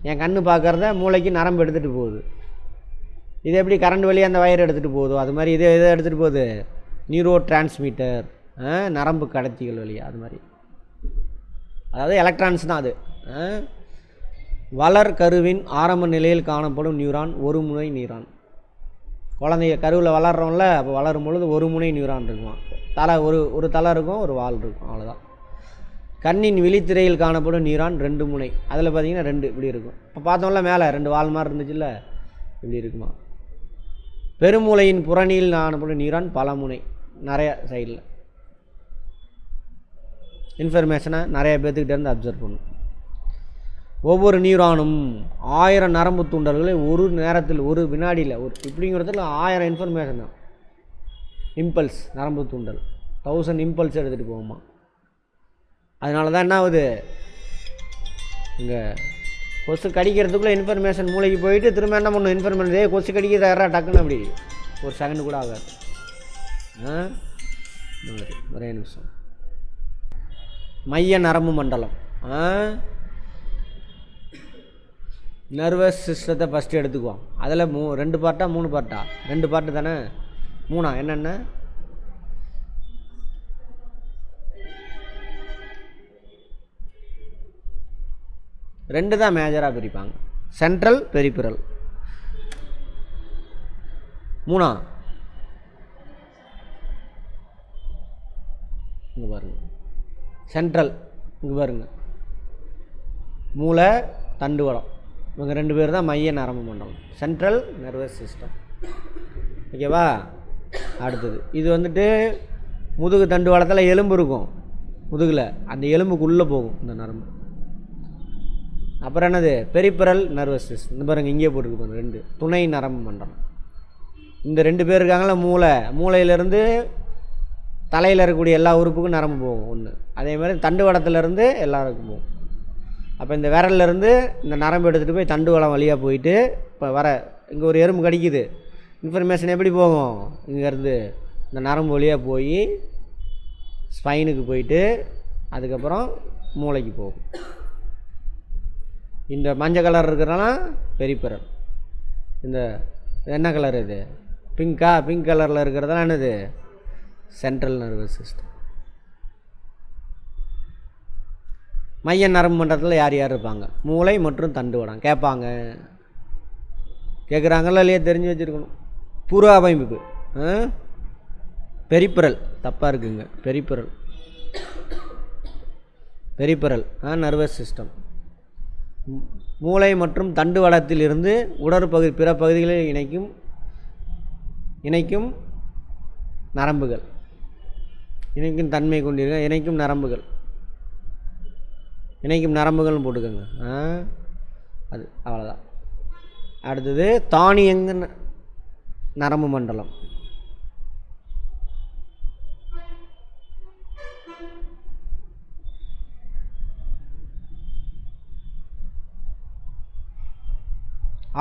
என் கண்ணு பார்க்குறத மூளைக்கு நரம்பு எடுத்துகிட்டு போகுது. இது எப்படி கரண்ட் வழியாக அந்த வயர் எடுத்துகிட்டு போகுதோ அது மாதிரி இதை எடுத்துகிட்டு போகுது நியூரோ டிரான்ஸ்மீட்டர், நரம்பு கடத்திகள் வழியாக. அது மாதிரி அதாவது எலக்ட்ரான்ஸ் தான் அது. வளர் கருவின் ஆரம்ப நிலையில் காணப்படும் நியூரான் ஒரு முனை நியூரான். குழந்தைய கருவில் வளர்றோம்ல, அப்போ வளரும் பொழுது ஒரு முனை நியூரான் இருக்குமா. தலை ஒரு தலை இருக்கும், ஒரு வால் இருக்கும், அவ்வளோதான். கண்ணின் விழித்திரையில் காணப்படும் நியூரான் 2 முனை. அதில் பார்த்தீங்கன்னா 2 இப்படி இருக்கும். இப்போ பார்த்தோம்ல மேலே 2 வால் மாதிரி இருந்துச்சுல்ல, இப்படி இருக்குமா. பெருமூளையின் புறணியில் காணப்படும் நியூரான் பல முனை. நிறையா சைடில் இன்ஃபர்மேஷனை நிறைய பேர்த்துக்கிட்டேருந்து அப்சர்வ் பண்ணும். ஒவ்வொரு நியூரானும் 1000 நரம்பு தூண்டல்களை ஒரு நேரத்தில் ஒரு வினாடியில் இப்படிங்கிறதுல 1000 இன்ஃபர்மேஷன் தான். இம்பல்ஸ் நரம்பு தூண்டல் 1000 இம்பல்ஸ் எடுத்துகிட்டு போகுமா. அதனால தான் என்ன ஆகுது, இங்கே கொசு கடிக்கிறதுக்குள்ளே இன்ஃபர்மேஷன் மூளைக்கு போயிட்டு திரும்ப என்ன பண்ணும், இன்ஃபர்மேஷன் கொசு கடிக்கிறது யாரா டக்குன்னு அப்படி ஒரு செகண்ட் கூட ஆகாது. ஒரே நிமிஷம். மைய நரம்பு மண்டலம் நர்வஸ் சிஸ்டத்தை ஃபஸ்ட்டு எடுத்துக்குவோம். அதில் 2 பார்ட்டா 3 பார்ட்டா 2 பார்ட்டு தானே, 3 என்னென்ன, ரெண்டு தான் மேஜராக பிரிப்பாங்க, சென்ட்ரல் பெரிபிரல். 3 இங்கே பாருங்கள், சென்ட்ரல் இங்கே பாருங்கள், மூளை தண்டுவடம், இவங்க 2 பேர் தான் மைய நரம்பு மண்டலம், சென்ட்ரல் நர்வஸ் சிஸ்டம். ஓகேவா. அடுத்தது இது வந்துட்டு முதுகு தண்டுவடத்தில் எலும்பு இருக்கும், முதுகில் அந்த எலும்புக்குள்ளே போகும் இந்த நரம்பு. அப்புறம் என்னது, பெரிபரல் நர்வஸ் சிஸ்டம். இந்த பாருங்கள் இங்கே போட்டுருக்கு பாருங்கள், 2 துணை நரம்பு மண்டலம். இந்த 2 பேர் இருக்காங்களா, மூளையிலேருந்து தலையில் இருக்கக்கூடிய எல்லா உறுப்புக்கும் நரம்பு போகும் ஒன்று. அதே மாதிரி தண்டுவடத்துலேருந்து எல்லாருக்கும் போகும். அப்போ இந்த விரல்லேருந்து இந்த நரம்பு எடுத்துகிட்டு போய் தண்டுவடம் வழியாக போயிட்டு இப்போ இங்கே ஒரு எறும்பு கடிக்குது, இன்ஃபர்மேஷன் எப்படி போகும், இங்கேருந்து இந்த நரம்பு வழியாக போய் ஸ்பைனுக்கு போயிட்டு அதுக்கப்புறம் மூளைக்கு போகும். இந்த மஞ்சள் கலர் இருக்கிறனா பெரிபரல். இந்த என்ன கலர் இது, பிங்க் கலரில் இருக்கிறதெல்லாம் என்னது, சென்ட்ரல் நர்வஸ் சிஸ்டம். மைய நரம்பு மண்டலத்தில் யார் யார் இருப்பாங்க, மூளை மற்றும் தண்டுவடம். கேட்பாங்க, கேட்குறாங்களா இல்லையா தெரிஞ்சு வச்சுருக்கணும். புற அமைப்பு பெரிபரல் தப்பாக இருக்குங்க, பெரிபரல் நர்வஸ் சிஸ்டம். மூளை மற்றும் தண்டுவடத்தில் இருந்து உடற்பகுதி பிற பகுதிகளில் இணைக்கும் நரம்புகள், இணைக்கும் தன்மை கொண்டிருக்க இணைக்கும் நரம்புகள்னு போட்டுக்கோங்க. அது அவ்வளோதான். அடுத்தது தானியங்கு நரம்பு மண்டலம்.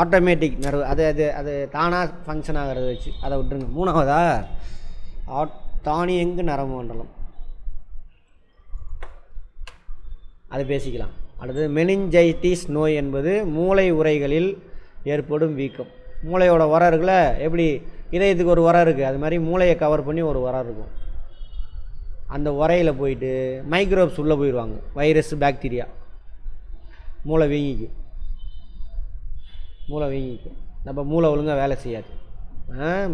ஆட்டோமேட்டிக் நர்வு, அது தானாக ஃபங்க்ஷன் ஆகிறத வச்சு அதை விட்டுருங்க. 3வதா தானியங்கு நரம்பு மண்டலம், அது பேசிக்கலாம். அடுத்தது மெனிஞ்சைட்டிஸ் நோய் என்பது மூளை உறைகளில் ஏற்படும் வீக்கம். மூளையோட உரம் இருக்குல்ல, எப்படி இதயத்துக்கு ஒரு உரம் இருக்குது, அது மாதிரி மூளையை கவர் பண்ணி ஒரு உரம் இருக்கும். அந்த உரையில் போயிட்டு மைக்ரோப்ஸ் உள்ளே போயிடுவாங்க, வைரஸ் பாக்டீரியா, மூளை வீங்கிக்கும். நம்ம மூளை ஒழுங்காக வேலை செய்யாது.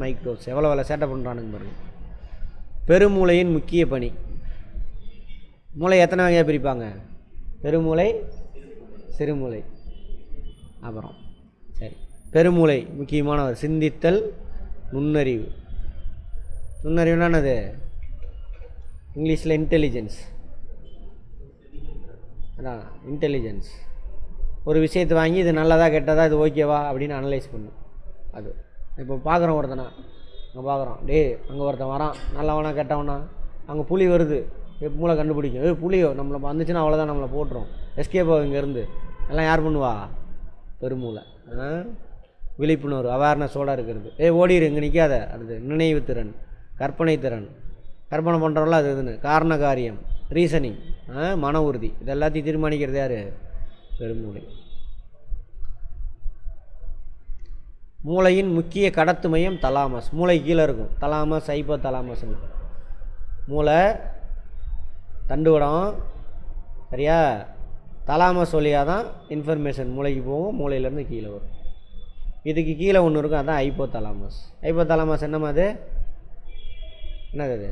மைக்ரோப்ஸ் எவ்வளோ வேலை சேட்டை பண்ணுறானுங்க பாருங்கள். பெருமூளையின் முக்கிய பணி. மூளை எத்தனை வகையாக பிரிப்பாங்க, பெருமூளை, சிறுமூளை. அப்புறம் சரி, பெருமூளை முக்கியமானவர், சிந்தித்தல், நுண்ணறிவு. நுண்ணறிவுனா என்னது, இங்கிலீஷில் இன்டெலிஜென்ஸ். அதான் இன்டெலிஜென்ஸ். ஒரு விஷயத்தை வாங்கி இது நல்லதா கெட்டதா, இது ஓகேவா அப்படின்னு அனலைஸ் பண்ணும். அது இப்போ பார்க்குறோம், ஒருத்தனா அங்கே பார்க்குறோம், அங்கே ஒருத்தன் வரான், நல்லவனா கெட்டவனா, அங்கே புலி வருது, மூளை கண்டுபிடிக்கும், புலியோ நம்மளை வந்துச்சுன்னா அவ்வளோதான், நம்மளை போட்டுரும், எஸ்கேப் ஆகும் இங்கேருந்து. எல்லாம் யார் பண்ணுவா, பெருமூளை. விழிப்புணர்வு, அவேர்னஸோடு இருக்கிறது. ஓடிடு இங்கே நிற்காத. அடுத்து நினைவு திறன், கற்பனை திறன், கற்பனை பண்ணுறோம்ல அது இதுன்னு, காரண காரியம், ரீசனிங், மன உறுதி, இது எல்லாத்தையும் தீர்மானிக்கிறது யார், பெருமூளை. மூளையின் முக்கிய கடத்து மையம் தலாமஸ். மூளை கீழே இருக்கும், தலாமஸ், ஹைப்போ தலாமஸ்னு. மூளை தண்டுவடம் சரியா, தலாமஸ் வழியாக தான் இன்ஃபர்மேஷன் மூளைக்கு போகும், மூளையிலேருந்து கீழே வரும். இதுக்கு கீழே ஒன்று இருக்கும், அதான் ஹைப்போ தலாமஸ். ஹைப்போ தலாமஸ் என்னமா அது, என்னது அது,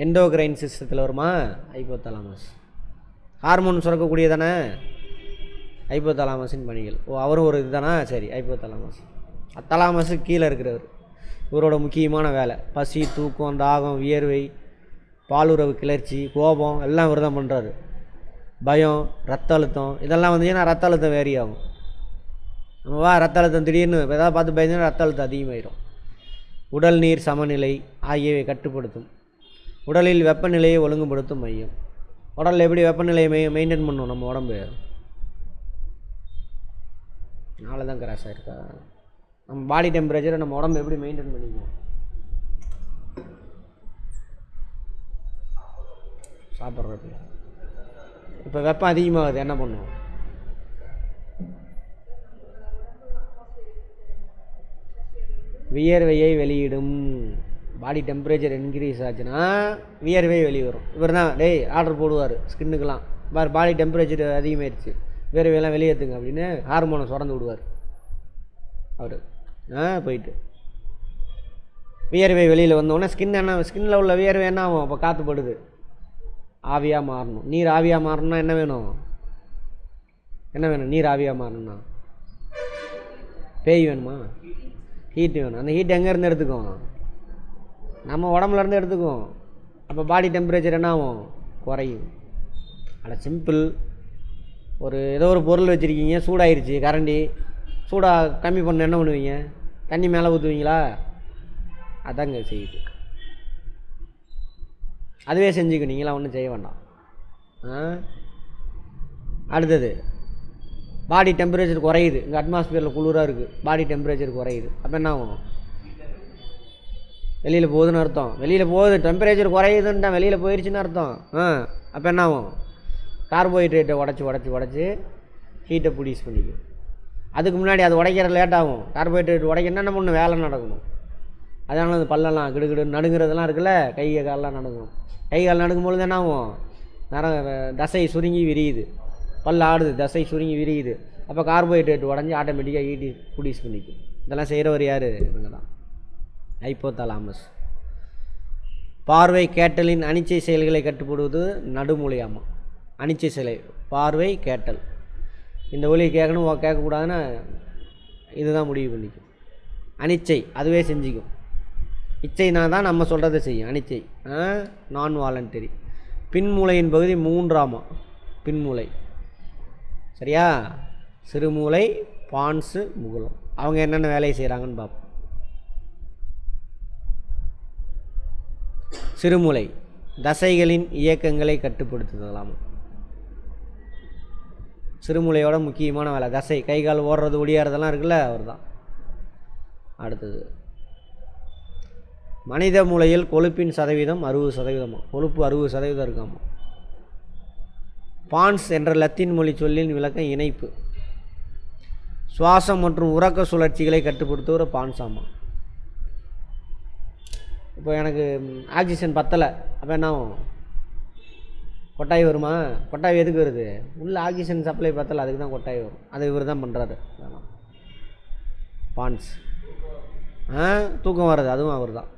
எண்டோக்ரைன் சிஸ்டத்தில் வருமா, ஹைப்போ தலாமஸ். ஹார்மோன் சுரக்கக்கூடியதானே ஹைப்போ தலாமஸின் பணிகள். அவரும் ஒரு இதுதானா, சரி. ஹைப்போ தலாமஸ், தலாமஸுக்கு கீழே இருக்கிறவர். இவரோட முக்கியமான வேலை. பசி, தூக்கம், தாகம், வியர்வை, பாலுறவு கிளர்ச்சி, கோபம் எல்லாம் இவர் தான் பண்ணுறாரு. பயம், ரத்த அழுத்தம் இதெல்லாம் வந்துச்சுன்னா ரத்த அழுத்தம் வேரி ஆகும். நம்ம ரத்த அழுத்தம் திடீர்னு எதாவது பார்த்து பயந்துன்னா ரத்த அழுத்தம் அதிகமாகிடும். உடல் நீர் சமநிலை ஆகியவை கட்டுப்படுத்தும். உடலில் வெப்பநிலையை ஒழுங்குபடுத்தும் மையம். உடலில் எப்படி வெப்பநிலையை மெயின்டைன் பண்ணணும் நம்ம உடம்பு? நாளை தான் கிராஸ் ஆகிருக்கா. நம்ம பாடி டெம்பரேச்சரை நம்ம உடம்பு எப்படி மெயின்டைன் பண்ணிக்கணும்? சாப்பிட்றது. இப்போ வெப்பம் அதிகமாகுது, என்ன பண்ணும்? வியர்வையை வெளியிடும். பாடி டெம்பரேச்சர் இன்க்ரீஸ் ஆச்சுன்னா வியர்வை வெளிவரும். இவர் தான் ஆர்டர் போடுவார் ஸ்கின்னுக்கெலாம், பாடி டெம்பரேச்சர் அதிகமாகிடுச்சு, வியர்வையெல்லாம் வெளியேற்றுங்க அப்படின்னு ஹார்மோனை சுரந்து விடுவார் அவர். போயிட்டு வியர்வை வெளியில் வந்தோடனே ஸ்கின்னில் உள்ள வியர்வை என்ன ஆகும்? அப்போ காற்று படுது, ஆவியாக மாறணும். நீர் ஆவியாக மாறணும்னா என்ன வேணும்? நீர் ஆவியாக மாறணும்னா பேய் வேணுமா? ஹீட் வேணும். அந்த ஹீட் எங்கேருந்து எடுத்துக்கும்? நம்ம உடம்புலேருந்து எடுத்துக்கும். அப்போ பாடி டெம்பரேச்சர் என்ன ஆகும்? குறையும். அட சிம்பிள். ஏதோ ஒரு பொருள் வச்சுருக்கீங்க, சூடாயிருச்சு, கரண்டி சூடாக கம்மி பண்ண என்ன பண்ணுவீங்க? தண்ணி மேலே ஊற்றுவீங்களா? அதாங்க செய்யுது. அதுவே செஞ்சுக்க, நீங்களாம் ஒன்றும் செய்ய வேண்டாம். அடுத்தது பாடி டெம்பரேச்சர் குறையுது. இங்கே அட்மாஸ்பியரில் குளிராக இருக்குது, பாடி டெம்பரேச்சர் குறையுது. அப்போ என்ன ஆகும்? வெளியில் போகுதுன்னு அர்த்தம். வெளியில் போகுது, டெம்பரேச்சர் குறையுதுன்ட்டா வெளியில் போயிடுச்சுன்னு அர்த்தம். அப்போ என்ன ஆகும்? கார்போஹைட்ரேட்டை உடச்சி ஹீட்டை ப்ரொடியூஸ் பண்ணிக்கும். அதுக்கு முன்னாடி அது உடைக்கிற லேட் ஆகும். கார்போஹைட்ரேட் உடைக்க என்ன பண்ணணும்? வேலை நடக்கணும். அதனால அந்த பல்லெல்லாம் கிடுகிடு நடுங்கிறதெல்லாம் இருக்குல்ல, கை காலெலாம் நடுங்கும். கை கால் நடுங்கும்பொழுது என்ன ஆகும்? தசை சுருங்கி விரியுது, பல் ஆடுது, தசை சுருங்கி விரியுது. அப்போ கார்போஹைட்ரேட் உடஞ்சி ஆட்டோமேட்டிக்காக ஹீட்டி ப்ரொடியூஸ் பண்ணிக்கும். இதெல்லாம் செய்கிறவர் யார்? இவங்க தான், ஹைப்போதாலமஸ். பார்வை கேட்டலின் அனிச்சை செயல்களை கட்டுப்படுவது நடுமூளையாமா. அனிச்சை செயலை பார்வை கேட்டல். இந்த ஒலி கேட்கணும் கேட்கக்கூடாதுன்னு இதுதான் முடிவு பண்ணிக்கும். அனிச்சை அதுவே செஞ்சுக்கும். இச்சைனா தான் நம்ம சொல்கிறத செய்யும். அனிச்சை நான் வாலண்டரி. பின்மூளையின் பகுதி 3ஆமா. பின்மூளை சரியா? சிறுமூளை, பான்ஸு, முகுளம். அவங்க என்னென்ன வேலையை செய்கிறாங்கன்னு பார்ப்போம். சிறுமூளை தசைகளின் இயக்கங்களை கட்டுப்படுத்துதலாமா. சிறுமூளையோட முக்கியமான வேலை தசை, கை கால் ஓடுறது ஒடியாறதெல்லாம் இருக்குல்ல, அவர் தான். அடுத்தது மனித மூளையில் கொழுப்பின் சதவீதம் 60%. கொழுப்பு 60% இருக்காமா. பான்ஸ் என்ற லத்தீன் மொழி சொல்லின் விளக்கம் இணைப்பு. சுவாசம் மற்றும் உறக்க சுழற்சிகளை கட்டுப்படுத்துகிற பான்ஸாமா. இப்போ எனக்கு ஆக்சிஜன் பத்தலை, அப்போ என்ன ஆகும்? கொட்டாய் வருமா? கொட்டாய் எதுக்கு வருது? உள்ள ஆக்சிஜன் சப்ளை பத்தலை, அதுக்கு தான் கொட்டாய் வரும். அதை இவர் தான் பண்ணுறாரு. பான்ஸ். தூக்கம் வர்றது அதுவும் அவர் தான்.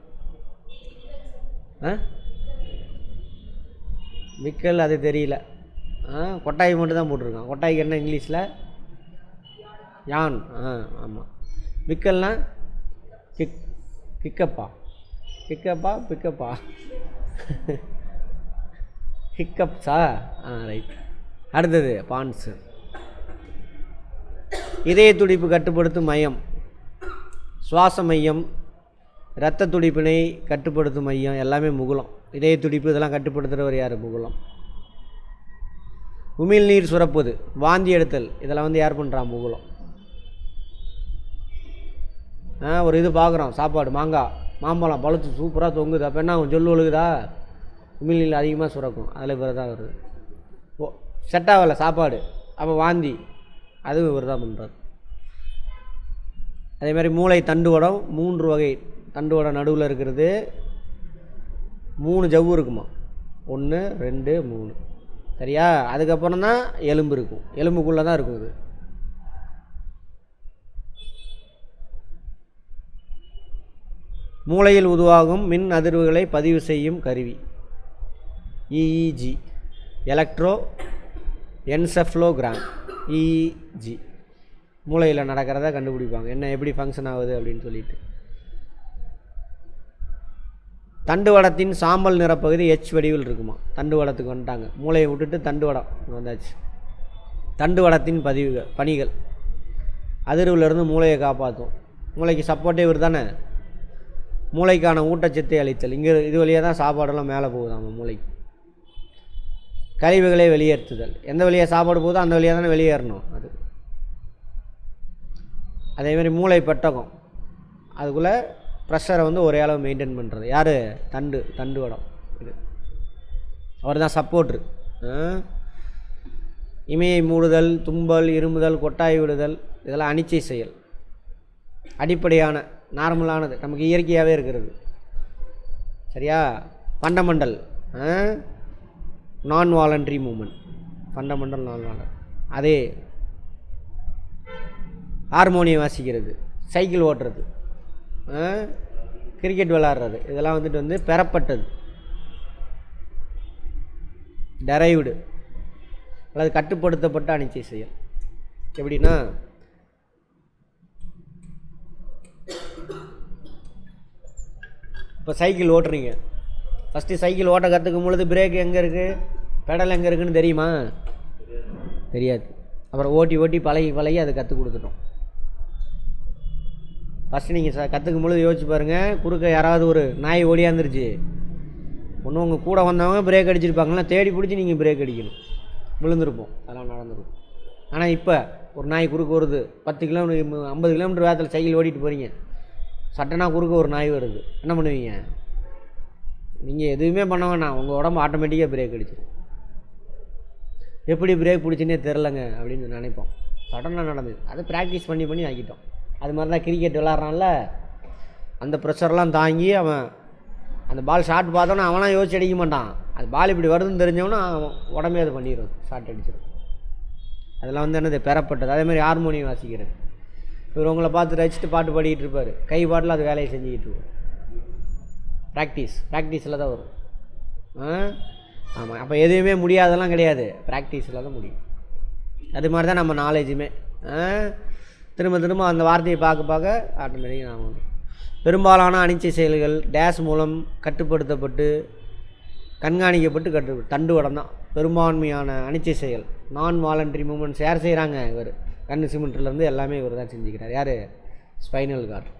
விக்கல் அது தெரியல. கொட்டாய் மட்டும் தான் போட்டிருக்கான். கொட்டாய்க்கு என்ன இங்கிலீஷில்? யான். ஆமாம். விக்கல்னா கிக்கப்பா பிக்கப்பா ஹிக்கப்ஸா? ரைட். அடுத்தது பான்ஸு. இதய துடிப்பு கட்டுப்படுத்தும் மையம். சுவாச மையம், இரத்த துடிப்பினை கட்டுப்படுத்தும் மையம் எல்லாமே முகுளம். இதய துடிப்பு இதெல்லாம் கட்டுப்படுத்துகிறவர் யார்? முகுளம். உமிழ்நீர் சுரப்பது, வாந்தி எடுத்தல் இதெல்லாம் வந்து யார் பண்ணுறான்? முகுளம். ஒரு இது பார்க்குறோம், சாப்பாடு மாங்காய் மாம்பழம் பழுத்து சூப்பராக தொங்குது, அப்போ என்ன ஆகும்? ஜொல்லு ஒழுகுதா? உமிழ்நீர் அதிகமாக சுரக்கும், அதில் இவர் தான் வருது. செட் ஆகலை சாப்பாடு, அப்போ வாந்தி, அதுவும் இவர் தான் பண்ணுறாரு. அதே மாதிரி மூளை தண்டுவடம் 3 வகை. தண்டுவடம் நடுவில் இருக்கிறது 3 ஜவ்வு இருக்குமா, 1 2 3 சரியா? அதுக்கப்புறம் தான் எலும்பு இருக்கும், எலும்புக்குள்ளே தான் இருக்கும் இது. மூளையில் உருவாகும் மின் அதிர்வுகளை பதிவு செய்யும் கருவி EEG, எலக்ட்ரோ என்செஃபலோகிராம். EEG மூளையில் நடக்கிறத கண்டுபிடிப்பாங்க, என்ன எப்படி ஃபங்க்ஷன் ஆகுது அப்படின்னு சொல்லிட்டு. தண்டுவடத்தின் சாம்பல் நிறப்பகுதி எச் வடிவில் இருக்குமா. தண்டுவடத்துக்கு வந்துட்டாங்க, மூளையை விட்டுட்டு தண்டுவடம் வந்தாச்சு. தண்டுவடத்தின் பணிகள் அதிர்விலிருந்து மூளையை காப்பாற்றும். மூளைக்கு சப்போர்ட்டே இவர் தானே. மூளைக்கான ஊட்டச்சத்தை அளித்தல். இங்கே இது வழியாக தான் சாப்பாடெல்லாம் மேலே போகுதாம் மூளைக்கு. கழிவுகளை வெளியேற்றுதல். எந்த வழியாக சாப்பாடு போகுதோ அந்த வழியாக தானே வெளியேறணும். அது அதேமாதிரி மூளை பெட்டகம், அதுக்குள்ளே ப்ரெஷரை வந்து ஒரே அளவு மெயின்டைன் பண்ணுறது யார்? தண்டுவடம். இது அவர் தான் சப்போர்ட்ரு. இமையை மூடுதல், தும்பல், இருமுதல், கொட்டாய் விடுதல், இதெல்லாம் அனிச்சை செயல். அடிப்படையான நார்மலானது, நமக்கு இயற்கையாகவே இருக்கிறது. சரியா? ஃபண்டமெண்டல் நான் வாலண்ட்ரி மூமெண்ட். ஃபண்டமெண்டல் நான் வாலண்ட். அதே ஹார்மோனியம் வாசிக்கிறது, சைக்கிள் ஓட்டுறது, கிரிக்கெட் விளாட்றது, இதெல்லாம் வந்து பெறப்பட்டது, டெரைவ்டு அல்லது கட்டுப்படுத்தப்பட்ட அனிச்சை செயல். எப்படின்னா இப்போ சைக்கிள் ஓட்டுறீங்க. ஃபஸ்ட்டு சைக்கிள் ஓட்ட கற்றுக்கும் பொழுது பிரேக் எங்கே இருக்குது, பெடல் எங்கே இருக்குதுன்னு தெரியுமா? தெரியாது. அப்புறம் ஓட்டி பழகி அதை கற்றுக் கொடுத்துட்டோம். ஃபஸ்ட்டு நீங்கள் கற்றுக்கும் பொழுது யோசிச்சு பாருங்கள், குறுக்க யாராவது ஒரு நாய் ஓடியாந்துருச்சு, ஒன்று உங்கள் கூட வந்தவங்க பிரேக் அடிச்சிருப்பாங்களா, தேடி பிடிச்சி நீங்கள் பிரேக் அடிக்கணும், விழுந்திருப்போம், அதெல்லாம் நடந்துருக்கும். ஆனால் இப்போ ஒரு நாய் குறுக்க வருது, 10 கிலோமீட்டர் 50 கிலோமீட்டர் வேகத்தில் சைக்கிள் ஓட்டிகிட்டு போகிறீங்க, சட்டனா குறுக்க ஒரு நாய் வருது, என்ன பண்ணுவீங்க? நீங்கள் எதுவுமே பண்ண வேணாம், உங்கள் உடம்பு ஆட்டோமேட்டிக்காக பிரேக் அடிச்சிடும். எப்படி பிரேக் பிடிச்சின்னே தெரிலங்க அப்படின்னு நினைப்போம். சடனாக நடந்தது. அதை ப்ராக்டிஸ் பண்ணி ஆக்கிட்டோம். அது மாதிரி தான் கிரிக்கெட் விளாட்றான்ல, அந்த ப்ரெஷர்லாம் தாங்கி அவன் அந்த பால் ஷாட் பார்த்தோன்னா அவனாம் யோசிச்சு அடிக்க மாட்டான். அது பால் இப்படி வருதுன்னு தெரிஞ்சவனா அவன் உடம்பே அது பண்ணிடும், ஷாட் அடிச்சிடும். அதெல்லாம் வந்து என்னது பெறப்பட்டது. அதேமாதிரி ஹார்மோனியம் வாசிக்கிறது. இவர் உங்களை பார்த்து ரசிச்சுட்டு பாட்டு பாடிக்கிட்டு இருப்பார், கை பாட்டில் அது வேலையை செஞ்சுக்கிட்டு இருக்கும். ப்ராக்டிஸில் தான் வரும். ஆமாம். அப்போ எதுவுமே முடியாதெல்லாம் கிடையாது, ப்ராக்டிஸில் தான் முடியும். அது மாதிரி தான் நம்ம நாலேஜுமே. திரும்ப அந்த வார்த்தையை பார்க்க ஆட்டோமேட்டிக்காக நாம் வரும். பெரும்பாலான அனிச்சை செயல்கள் டேஸ் மூலம் கட்டுப்படுத்தப்பட்டு கண்காணிக்கப்பட்டு தண்டுவடம் தான் பெரும்பான்மையான அனிச்சை செயல். நான் வாலண்ட்ரி மூமெண்ட்ஸ் யார் செய்கிறாங்க? இவர். கண்ணு சிமெண்ட்லேருந்து எல்லாமே இவர் தான் செஞ்சுக்கிறார். யார்? ஸ்பைனல் கார்டு,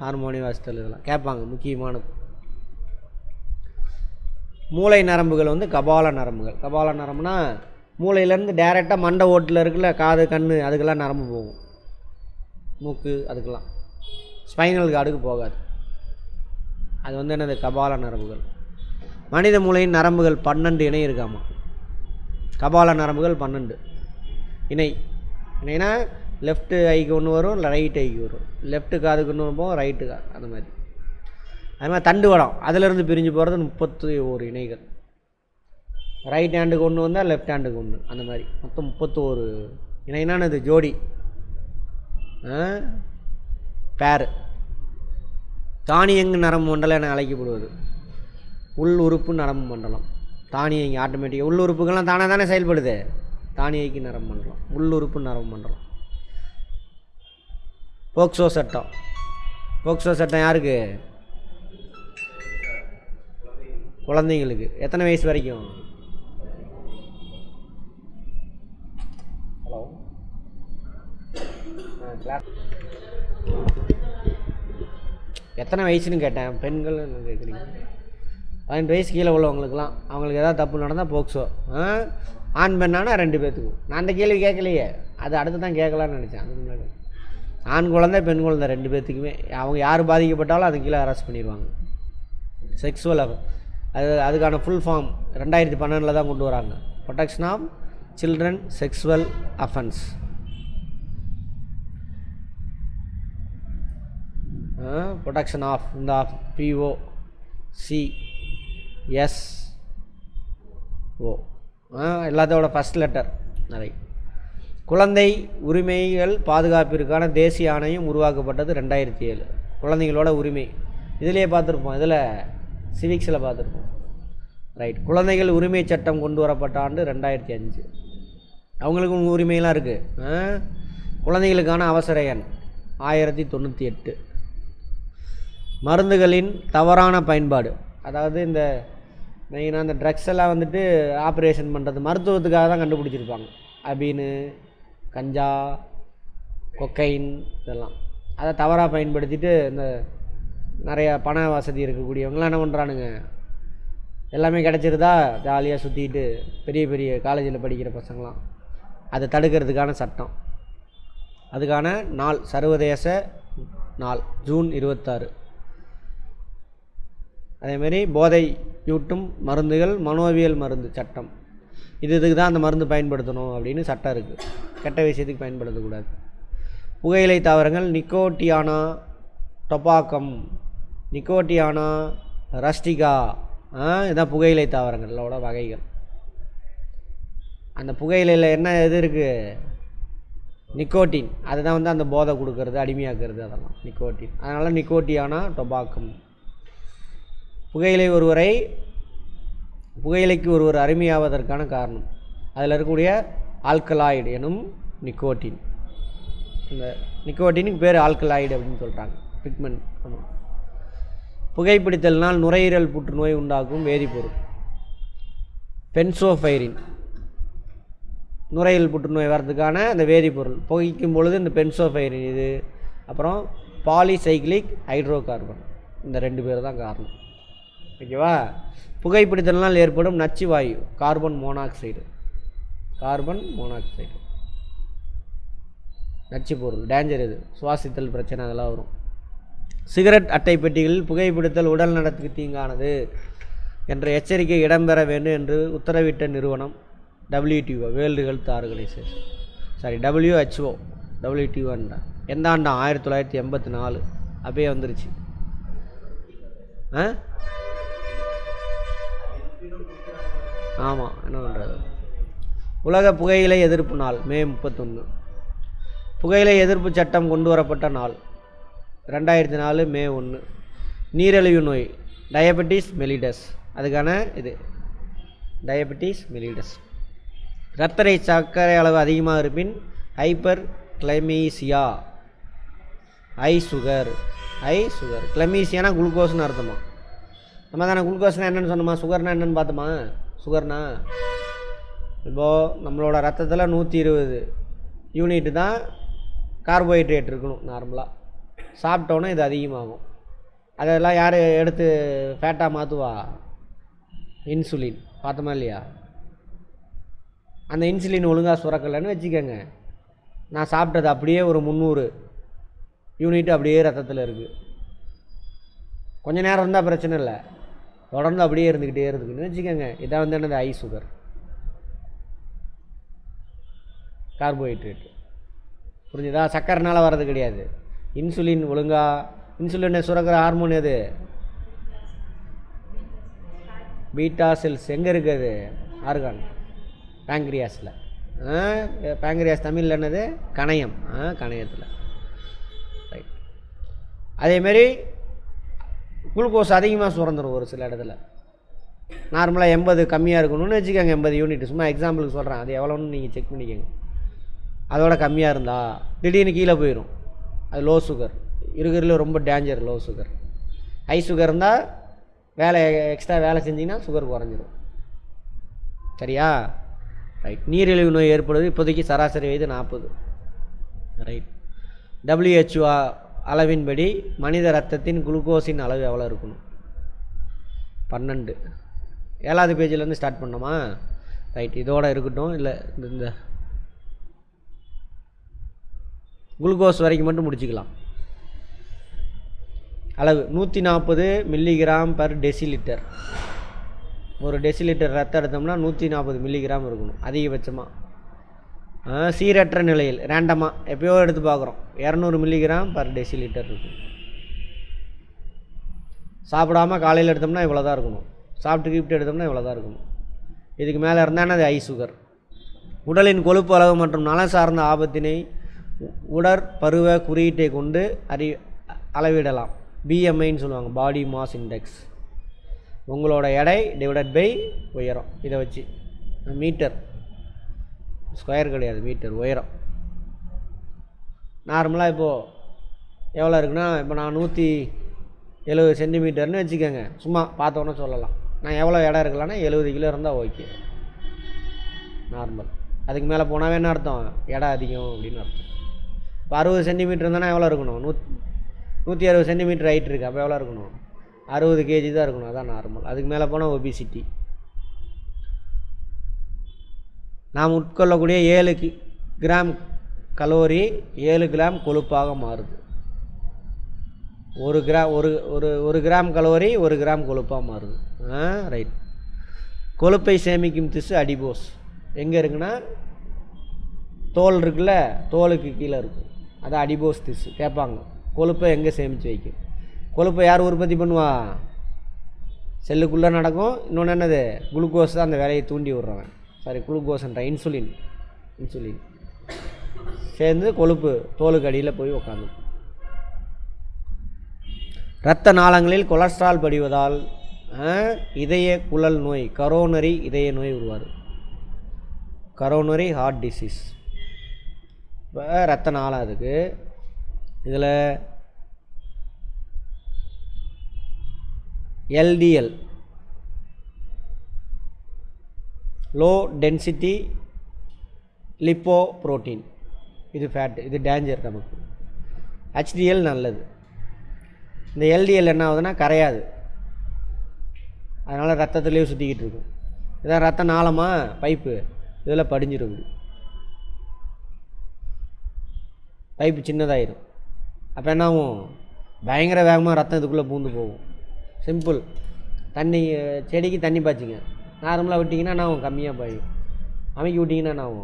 ஹார்மோனியம் வாசித்தல், இதெல்லாம் கேட்பாங்க, முக்கியமானது. மூளை நரம்புகள் வந்து கபால நரம்புகள். கபால நரம்புனா மூளையிலேருந்து டேரெக்டாக மண்டை ஓட்டில் இருக்குல்ல, காது கண், அதுக்கெல்லாம் நரம்பு போகும், மூக்கு, அதுக்கெல்லாம். ஸ்பைனல் கார்டுக்கு போகாது. அது வந்து என்னது? கபால நரம்புகள். மனித மூளையின் நரம்புகள் 12 இணை இருக்காமா. கபால நரம்புகள் 12 இணைனா லெஃப்ட் ஐக்கு ஒன்று வரும், ரைட் ஐக்கு வரும். லெஃப்ட்டு காதுக்கு ஒன்று போகும், ரைட்டு காது, அந்த மாதிரி. அது மாதிரி தண்டுவடம் அதிலேருந்து பிரிஞ்சு போகிறது 31 இணைகள். ரைட் ஹேண்டுக்கு ஒன்று வந்தால் லெஃப்ட் ஹேண்டுக்கு ஒன்று, அந்த மாதிரி மொத்தம் 31 இணைனான்னு இது ஜோடி, பேரு. தானியங்கு நரம்பு மண்டலம் என அழைக்கப்படுவது உள் உறுப்பு நரம்பு மண்டலம். தானியங்கி ஆட்டோமேட்டிக்காக உள் உறுப்புகள்லாம் தானே செயல்படுது. தானியங்கி நரம்பு மண்டலம், உள்ளுறுப்பு நரம்பு மண்டலம். போக்சோ சட்டம் யாருக்கு? குழந்தைங்களுக்கு. எத்தனை வயசு வரைக்கும்? ஹலோ, எத்தனை வயசுன்னு கேட்டேன். பெண்கள் கேட்குறீங்க. 18 வயசு கீழே உள்ளவங்களுக்குலாம், அவங்களுக்கு ஏதாவது தப்பு நடந்தால் போக்சோ. ஆண் பெண்ணானா 2 பேர்த்துக்கும். நான் அந்த கேள்வி கேட்கலையே, அது அடுத்து தான் கேட்கலான்னு நினச்சேன். அதுக்கு முன்னாடி ஆண் குழந்தை பெண் குழந்தை 2 பேர்த்துக்குமே அவங்க யார் பாதிக்கப்பட்டாலும் அது கீழே அரெஸ்ட் பண்ணிடுவாங்க. செக்ஸுவல் அதுக்கான ஃபுல் ஃபார்ம் 2012 தான் கொண்டு வராங்க. Protection of children sexual offence. Protection of இந்த POCSO எல்லாத்தோட ஃபஸ்ட் லெட்டர். அதை குழந்தை உரிமைகள் பாதுகாப்பிற்கான தேசிய ஆணையம் உருவாக்கப்பட்டது 2007. குழந்தைகளோட உரிமை இதிலே பார்த்துருப்போம், இதில் சிவிக்ஸில் பார்த்துருப்போம். ரைட். குழந்தைகள் உரிமை சட்டம் கொண்டு வரப்பட்ட ஆண்டு 2005. அவங்களுக்கும் உரிமையெல்லாம் இருக்குது. குழந்தைகளுக்கான அவசர எண் 1098. மருந்துகளின் தவறான பயன்பாடு அதாவது இந்த மெயினாக இந்த ட்ரக்ஸ் எல்லாம் வந்துட்டு ஆப்ரேஷன் பண்ணுறது மருத்துவத்துக்காக தான் கண்டுபிடிச்சிருப்பாங்க. அபீனு, கஞ்சா, கொக்கைன் இதெல்லாம். அதை தவறாக பயன்படுத்திட்டு இந்த நிறையா பண வசதி இருக்கக்கூடியவங்களாம் என்ன பண்ணுறானுங்க, எல்லாமே கிடச்சிருதா ஜாலியாக சுற்றிட்டு பெரிய பெரிய காலேஜில் படிக்கிற பசங்களாம். அதை தடுக்கிறதுக்கான சட்டம், அதுக்கான நாள் சர்வதேச நாள் ஜூன் 26. அதேமாரி போதை யூட்டும் மருந்துகள் மனோவியல் மருந்து சட்டம், இதுக்கு தான் அந்த மருந்து பயன்படுத்தணும் அப்படின்னு சட்டம் இருக்குது. கெட்ட விஷயத்துக்கு பயன்படுத்தக்கூடாது. புகையிலை தாவரங்கள் நிக்கோட்டியானா டொபாக்கம், நிக்கோட்டியானா ரஸ்டிகா, இதுதான் புகையிலை தாவரங்களோட வகைகள். அந்த புகையிலையில் என்ன இது இருக்குது, நிக்கோட்டின். அதுதான் வந்து அந்த போதை கொடுக்கறது, அடிமையாக்குறது, அதெல்லாம் நிக்கோட்டின். அதனால் நிக்கோட்டியானா டொபாக்கம். புகையிலைக்கு ஒருவர் அருமையாவதற்கான காரணம் அதில் இருக்கக்கூடிய ஆல்கலாய்டு எனும் நிக்கோட்டின். இந்த நிக்கோட்டினுக்கு பேர் ஆல்கலாய்டு அப்படின்னு சொல்கிறாங்க, பிக்மெண்ட். ஆமாம். புகைப்பிடித்தல்னால் நுரையீரல் புற்றுநோய் உண்டாக்கும் வேதிப்பொருள் பென்சோஃபைரின். நுரையீரல் புற்றுநோய் வர்றதுக்கான அந்த வேதிப்பொருள் புகைக்கும் பொழுது இந்த பென்சோஃபைரின் இது. அப்புறம் பாலிசைக்ளிக் ஹைட்ரோ கார்பன், இந்த 2 பேர் தான் காரணம். ஓகேவா? புகைப்பிடித்தல்னால் ஏற்படும் நச்சு வாயு கார்பன் மோனாக்சைடு. நச்சு பொருள், டேஞ்சர். இது சுவாசித்தல் பிரச்சனை அதெல்லாம் வரும். சிகரெட் அட்டை பெட்டிகளில் புகைப்பிடித்தல் உடல் நலத்துக்கு தீங்கானது என்ற எச்சரிக்கை இடம்பெற வேண்டும் என்று உத்தரவிட்ட நிறுவனம் WTO, world health organisation. WHO. WTO எந்த ஆண்டா? 1984. அப்பயே வந்துருச்சு. ஆமாம், என்ன பண்ணுறது. உலக புகையிலை எதிர்ப்பு நாள் மே 31. புகையிலை எதிர்ப்பு சட்டம் கொண்டு வரப்பட்ட நாள் 2004 மே 1. நீரிழிவு நோய் டயபெட்டிஸ் மெலிடஸ், அதுக்கான இது டயபெட்டிஸ் மெலிடஸ். இரத்தரை சர்க்கரை அளவு அதிகமாக இருப்பின் ஹைப்பர் கிளைமீசியா, ஹை சுகர். கிளைமீசியானா குளுக்கோஸ்னு அர்த்தமா? நம்ம தானே குளுக்கோஸ்னால் என்னென்னு சொன்னோமா, சுகர்னா என்னென்னு பார்த்தோமா? சுகர்னா இப்போது நம்மளோட ரத்தத்தில் 120 யூனிட் தான் கார்போஹைட்ரேட் இருக்கணும் நார்மலாக. சாப்பிட்டோன்னே இது அதிகமாகும். அதெல்லாம் யார் எடுத்து ஃபேட்டாக மாற்றுவா? இன்சுலின். பார்த்தோமா இல்லையா? அந்த இன்சுலின் ஒழுங்காக சுரக்கலைன்னு வச்சுக்கோங்க, நான் சாப்பிட்டது அப்படியே ஒரு 300 யூனிட் அப்படியே ரத்தத்தில் இருக்குது. கொஞ்சம் நேரம் இருந்தால் பிரச்சனை இல்லை, தொடர்ந்து அப்படியே இருந்துக்கிட்டே இருக்குன்னு வச்சுக்கோங்க. இதான் வந்து என்னது? High sugar, carbohydrate. புரிஞ்சுதா? சக்கரைனால வர்றது கிடையாது. இன்சுலின் இன்சுலினை சுரக்கிற ஹார்மோன் எது? Beta cells. எங்கே இருக்குது? ஆர்கான், பேங்க்ரியாஸில். பேங்க்ரியாஸ் தமிழில் என்னது? கணையம். கணையத்தில். ரைட். அதேமாரி குளுக்கோஸ் அதிகமாக சுரந்துடும் ஒரு சில இடத்துல. நார்மலாக 80 கம்மியாக இருக்கணும்னு வச்சுக்கோங்க, 80 யூனிட். சும்மா எக்ஸாம்பிளுக்கு சொல்கிறேன், அது எவ்வளோன்னு நீங்கள் செக் பண்ணிக்கோங்க. அதோட கம்மியாக இருந்தால் திடீர்னு கீழே போயிடும், அது லோ சுகர். இருக்கிறதுல ரொம்ப danger low sugar. High sugar இருந்தால் எக்ஸ்ட்ரா வேலை செஞ்சிங்கன்னா சுகர் குறைஞ்சிரும். சரியா? ரைட். நீரிழிவு நோய் ஏற்படுவது இப்போதைக்கு சராசரி வயது 40. ரைட். WHO அளவின்படி மனித ரத்தத்தின் குளுக்கோஸின் அளவு எவ்வளோ இருக்கணும்? 12. 7வது பேஜிலேருந்து ஸ்டார்ட் பண்ணோமா? ரைட். இதோட இருக்கட்டும். இல்லை, இந்த குளுக்கோஸ் வரைக்கும் மட்டும் முடிச்சுக்கலாம். அளவு 140 மில்லிகிராம் பர் டெசிலிட்டர். ஒரு டெசிலிட்டர் ரத்தம் எடுத்தோம்னா 140 மில்லிகிராம் இருக்கணும் அதிகபட்சமாக. சீரற்ற நிலையில் ரேண்டமாக எப்போயோ எடுத்து பார்க்குறோம், 200 மில்லிகிராம் பர் டெசிலிட்டர் இருக்கும். சாப்பிடாமல் காலையில் எடுத்தோம்னா இவ்வளோ தான் இருக்கணும், சாப்பிட்டு கீப்ட்டு எடுத்தோம்னா இவ்வளோ தான் இருக்கணும். இதுக்கு மேலே இருந்தால் அது ஹை சுகர். உடலின் கொழுப்பு அளவு மற்றும் நல சார்ந்த ஆபத்தினை உடற்பருவ குறியீட்டை கொண்டு அளவிடலாம். BMIன்னு சொல்லுவாங்க, பாடி மாஸ் இண்டெக்ஸ். உங்களோட எடை டிவைடட் பை உயரம். இதை வச்சு மீட்டர், ஸ்கொயர் கிடையாது, மீட்டர் உயரம். நார்மலாக இப்போது எவ்வளோ இருக்குன்னா, இப்போ நான் 70 சென்டிமீட்டர்னு வச்சுக்கோங்க. சும்மா பார்த்தோன்னே சொல்லலாம். நான் எவ்வளோ இடம் இருக்கலாம்னா 70 கிலோ இருந்தால் ஓகே, நார்மல். அதுக்கு மேலே போனாவே என்ன அர்த்தம், இடம் அதிகம் அப்படின்னு அர்த்தம். இப்போ 60 சென்டிமீட்டர் இருந்தானா எவ்வளோ இருக்கணும், 160 சென்டிமீட்டர் ஹைட் இருக்குது. அப்போ எவ்வளோ இருக்கணும், 60 கேஜி தான் இருக்கணும். அதான் நார்மல். அதுக்கு மேலே போனால் ஒபிசிட்டி. நாம் உட்கொள்ளக்கூடிய 7 கிராம் கலோரி 7 கிராம் கொழுப்பாக மாறுது. 1 கிராம் கலோரி 1 கிராம் கொழுப்பாக மாறுது. ரைட். கொழுப்பை சேமிக்கும் திசு அடிபோஸ். எங்கே இருக்குன்னா தோல் இருக்குல்ல, தோலுக்கு கீழே இருக்கும். அதான் அடிபோஸ் திசு. கேட்பாங்க கொழுப்பை எங்கே சேமித்து வைக்கும். கொழுப்பை யார் உற்பத்தி பண்ணுவா, செல்லுக்குள்ளே நடக்கும். இன்னொன்று என்னது, குளுக்கோஸ் தான் அந்த வேலையை தூண்டி விட்றவன். சாரி, குளுக்கோஸ்ன்ற இன்சுலின் சேர்ந்து கொழுப்பு தோலுக்கு அடியில் போய் உக்காந்து. இரத்த நாளங்களில் கொலஸ்ட்ரால் படிவதால் இதய குழல் நோய், கரோனரி இதய நோய் உருவாது. Coronary heart disease. இப்போ இரத்த நாளம் அதுக்கு. இதில் LDL, low density lipo protein, இது ஃபேட்டு, இது டேஞ்சர் நமக்கு. ஹெச்டிஎல் நல்லது. இந்த எல்டிஎல் என்ன ஆகுதுன்னா கரையாது, அதனால் ரத்தத்துலேயே சுற்றிக்கிட்டு இருக்கும். இதான் ரத்த நாளமாக பைப்பு, இதில் படிஞ்சிருக்குது. பைப்பு சின்னதாயிரும். அப்போ என்ன ஆகும், பயங்கர வேகமாக ரத்தம் இதுக்குள்ளே பூந்து போகும். சிம்பிள். தண்ணி, செடிக்கு தண்ணி பாய்ச்சிங்க, நார்மலாக விட்டிங்கன்னா நான் கம்மியாக பாயும். அமைக்கி விட்டிங்கன்னா நான்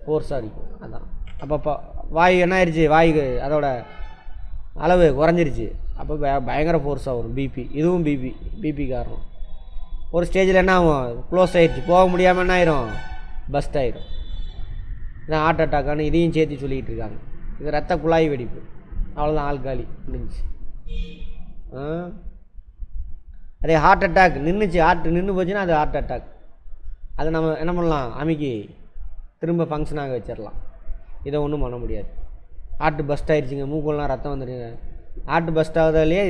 ஃபோர்ஸாக அடிக்கும். அதான் அப்போ வாயு என்ன ஆயிடுச்சு, வாயு அதோட அளவு குறைஞ்சிருச்சு. அப்போ பயங்கர ஃபோர்ஸாக வரும். பிபி, இதுவும் பிபி காரணம். ஒரு ஸ்டேஜில் என்ன ஆகும், க்ளோஸ் ஆகிடுச்சு, போக முடியாமல் என்ன ஆயிரும், பஸ்ட் ஆயிரும். இதான் ஹார்ட் அட்டாக்கானு இதையும் சேர்த்து சொல்லிக்கிட்டு இருக்காங்க. இது ரத்த குழாய் வெடிப்பு. அவ்வளோதான், ஆள்காலி முடிஞ்சிச்சு. அதே ஹார்ட் அட்டாக் நின்றுச்சு, ஹார்ட் நின்று போச்சுன்னா அது ஹார்ட் அட்டாக். அதை நம்ம என்ன பண்ணலாம், அமைக்கி திரும்ப ஃபங்க்ஷனாக வச்சிடலாம். இதை ஒன்றும் பண்ண முடியாது. ஹார்ட் பஸ்ட் ஆகிடுச்சிங்க, மூக்கெல்லாம் ரத்தம் வந்துடுங்க, ஹார்ட் பஸ்ட் ஆகுதாலேயே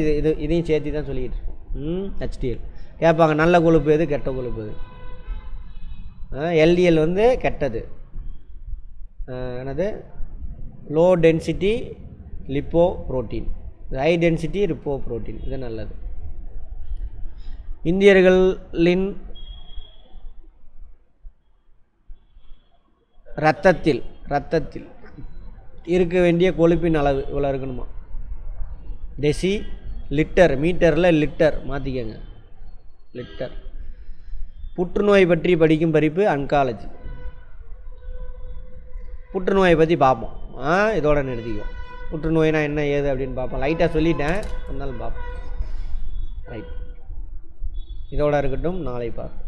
இதையும் சேர்த்து தான் சொல்லிக்கிட்டு இருக்கோம். ஹெச்டிஎல் கேட்பாங்க, நல்ல கொழுப்பு எது, கெட்ட கொழுப்பு எது. எல்டிஎல் வந்து கெட்டது. என்னது, low density lipo protein. High density lipo protein, இது நல்லது. இந்தியர்களின் இரத்தத்தில் இருக்க வேண்டிய கொழுப்பின் அளவு இவ்வளோ இருக்கணுமா. டெசி லிட்டர், மீட்டரில் லிட்டர் மாற்றிக்கங்க, லிட்டர். புற்றுநோய் பற்றி படிக்கும் படிப்பு அன்காலஜி. புற்றுநோயை பற்றி பார்ப்போம். இதோட நிறுத்திக்குவோம். புற்றுநோய்னா என்ன ஏது அப்படின்னு பார்ப்போம். லைட்டாக சொல்லிட்டேன், இருந்தாலும் பார்ப்போம். ரைட், இதோட இருக்கட்டும். நாளை பார்ப்போம்.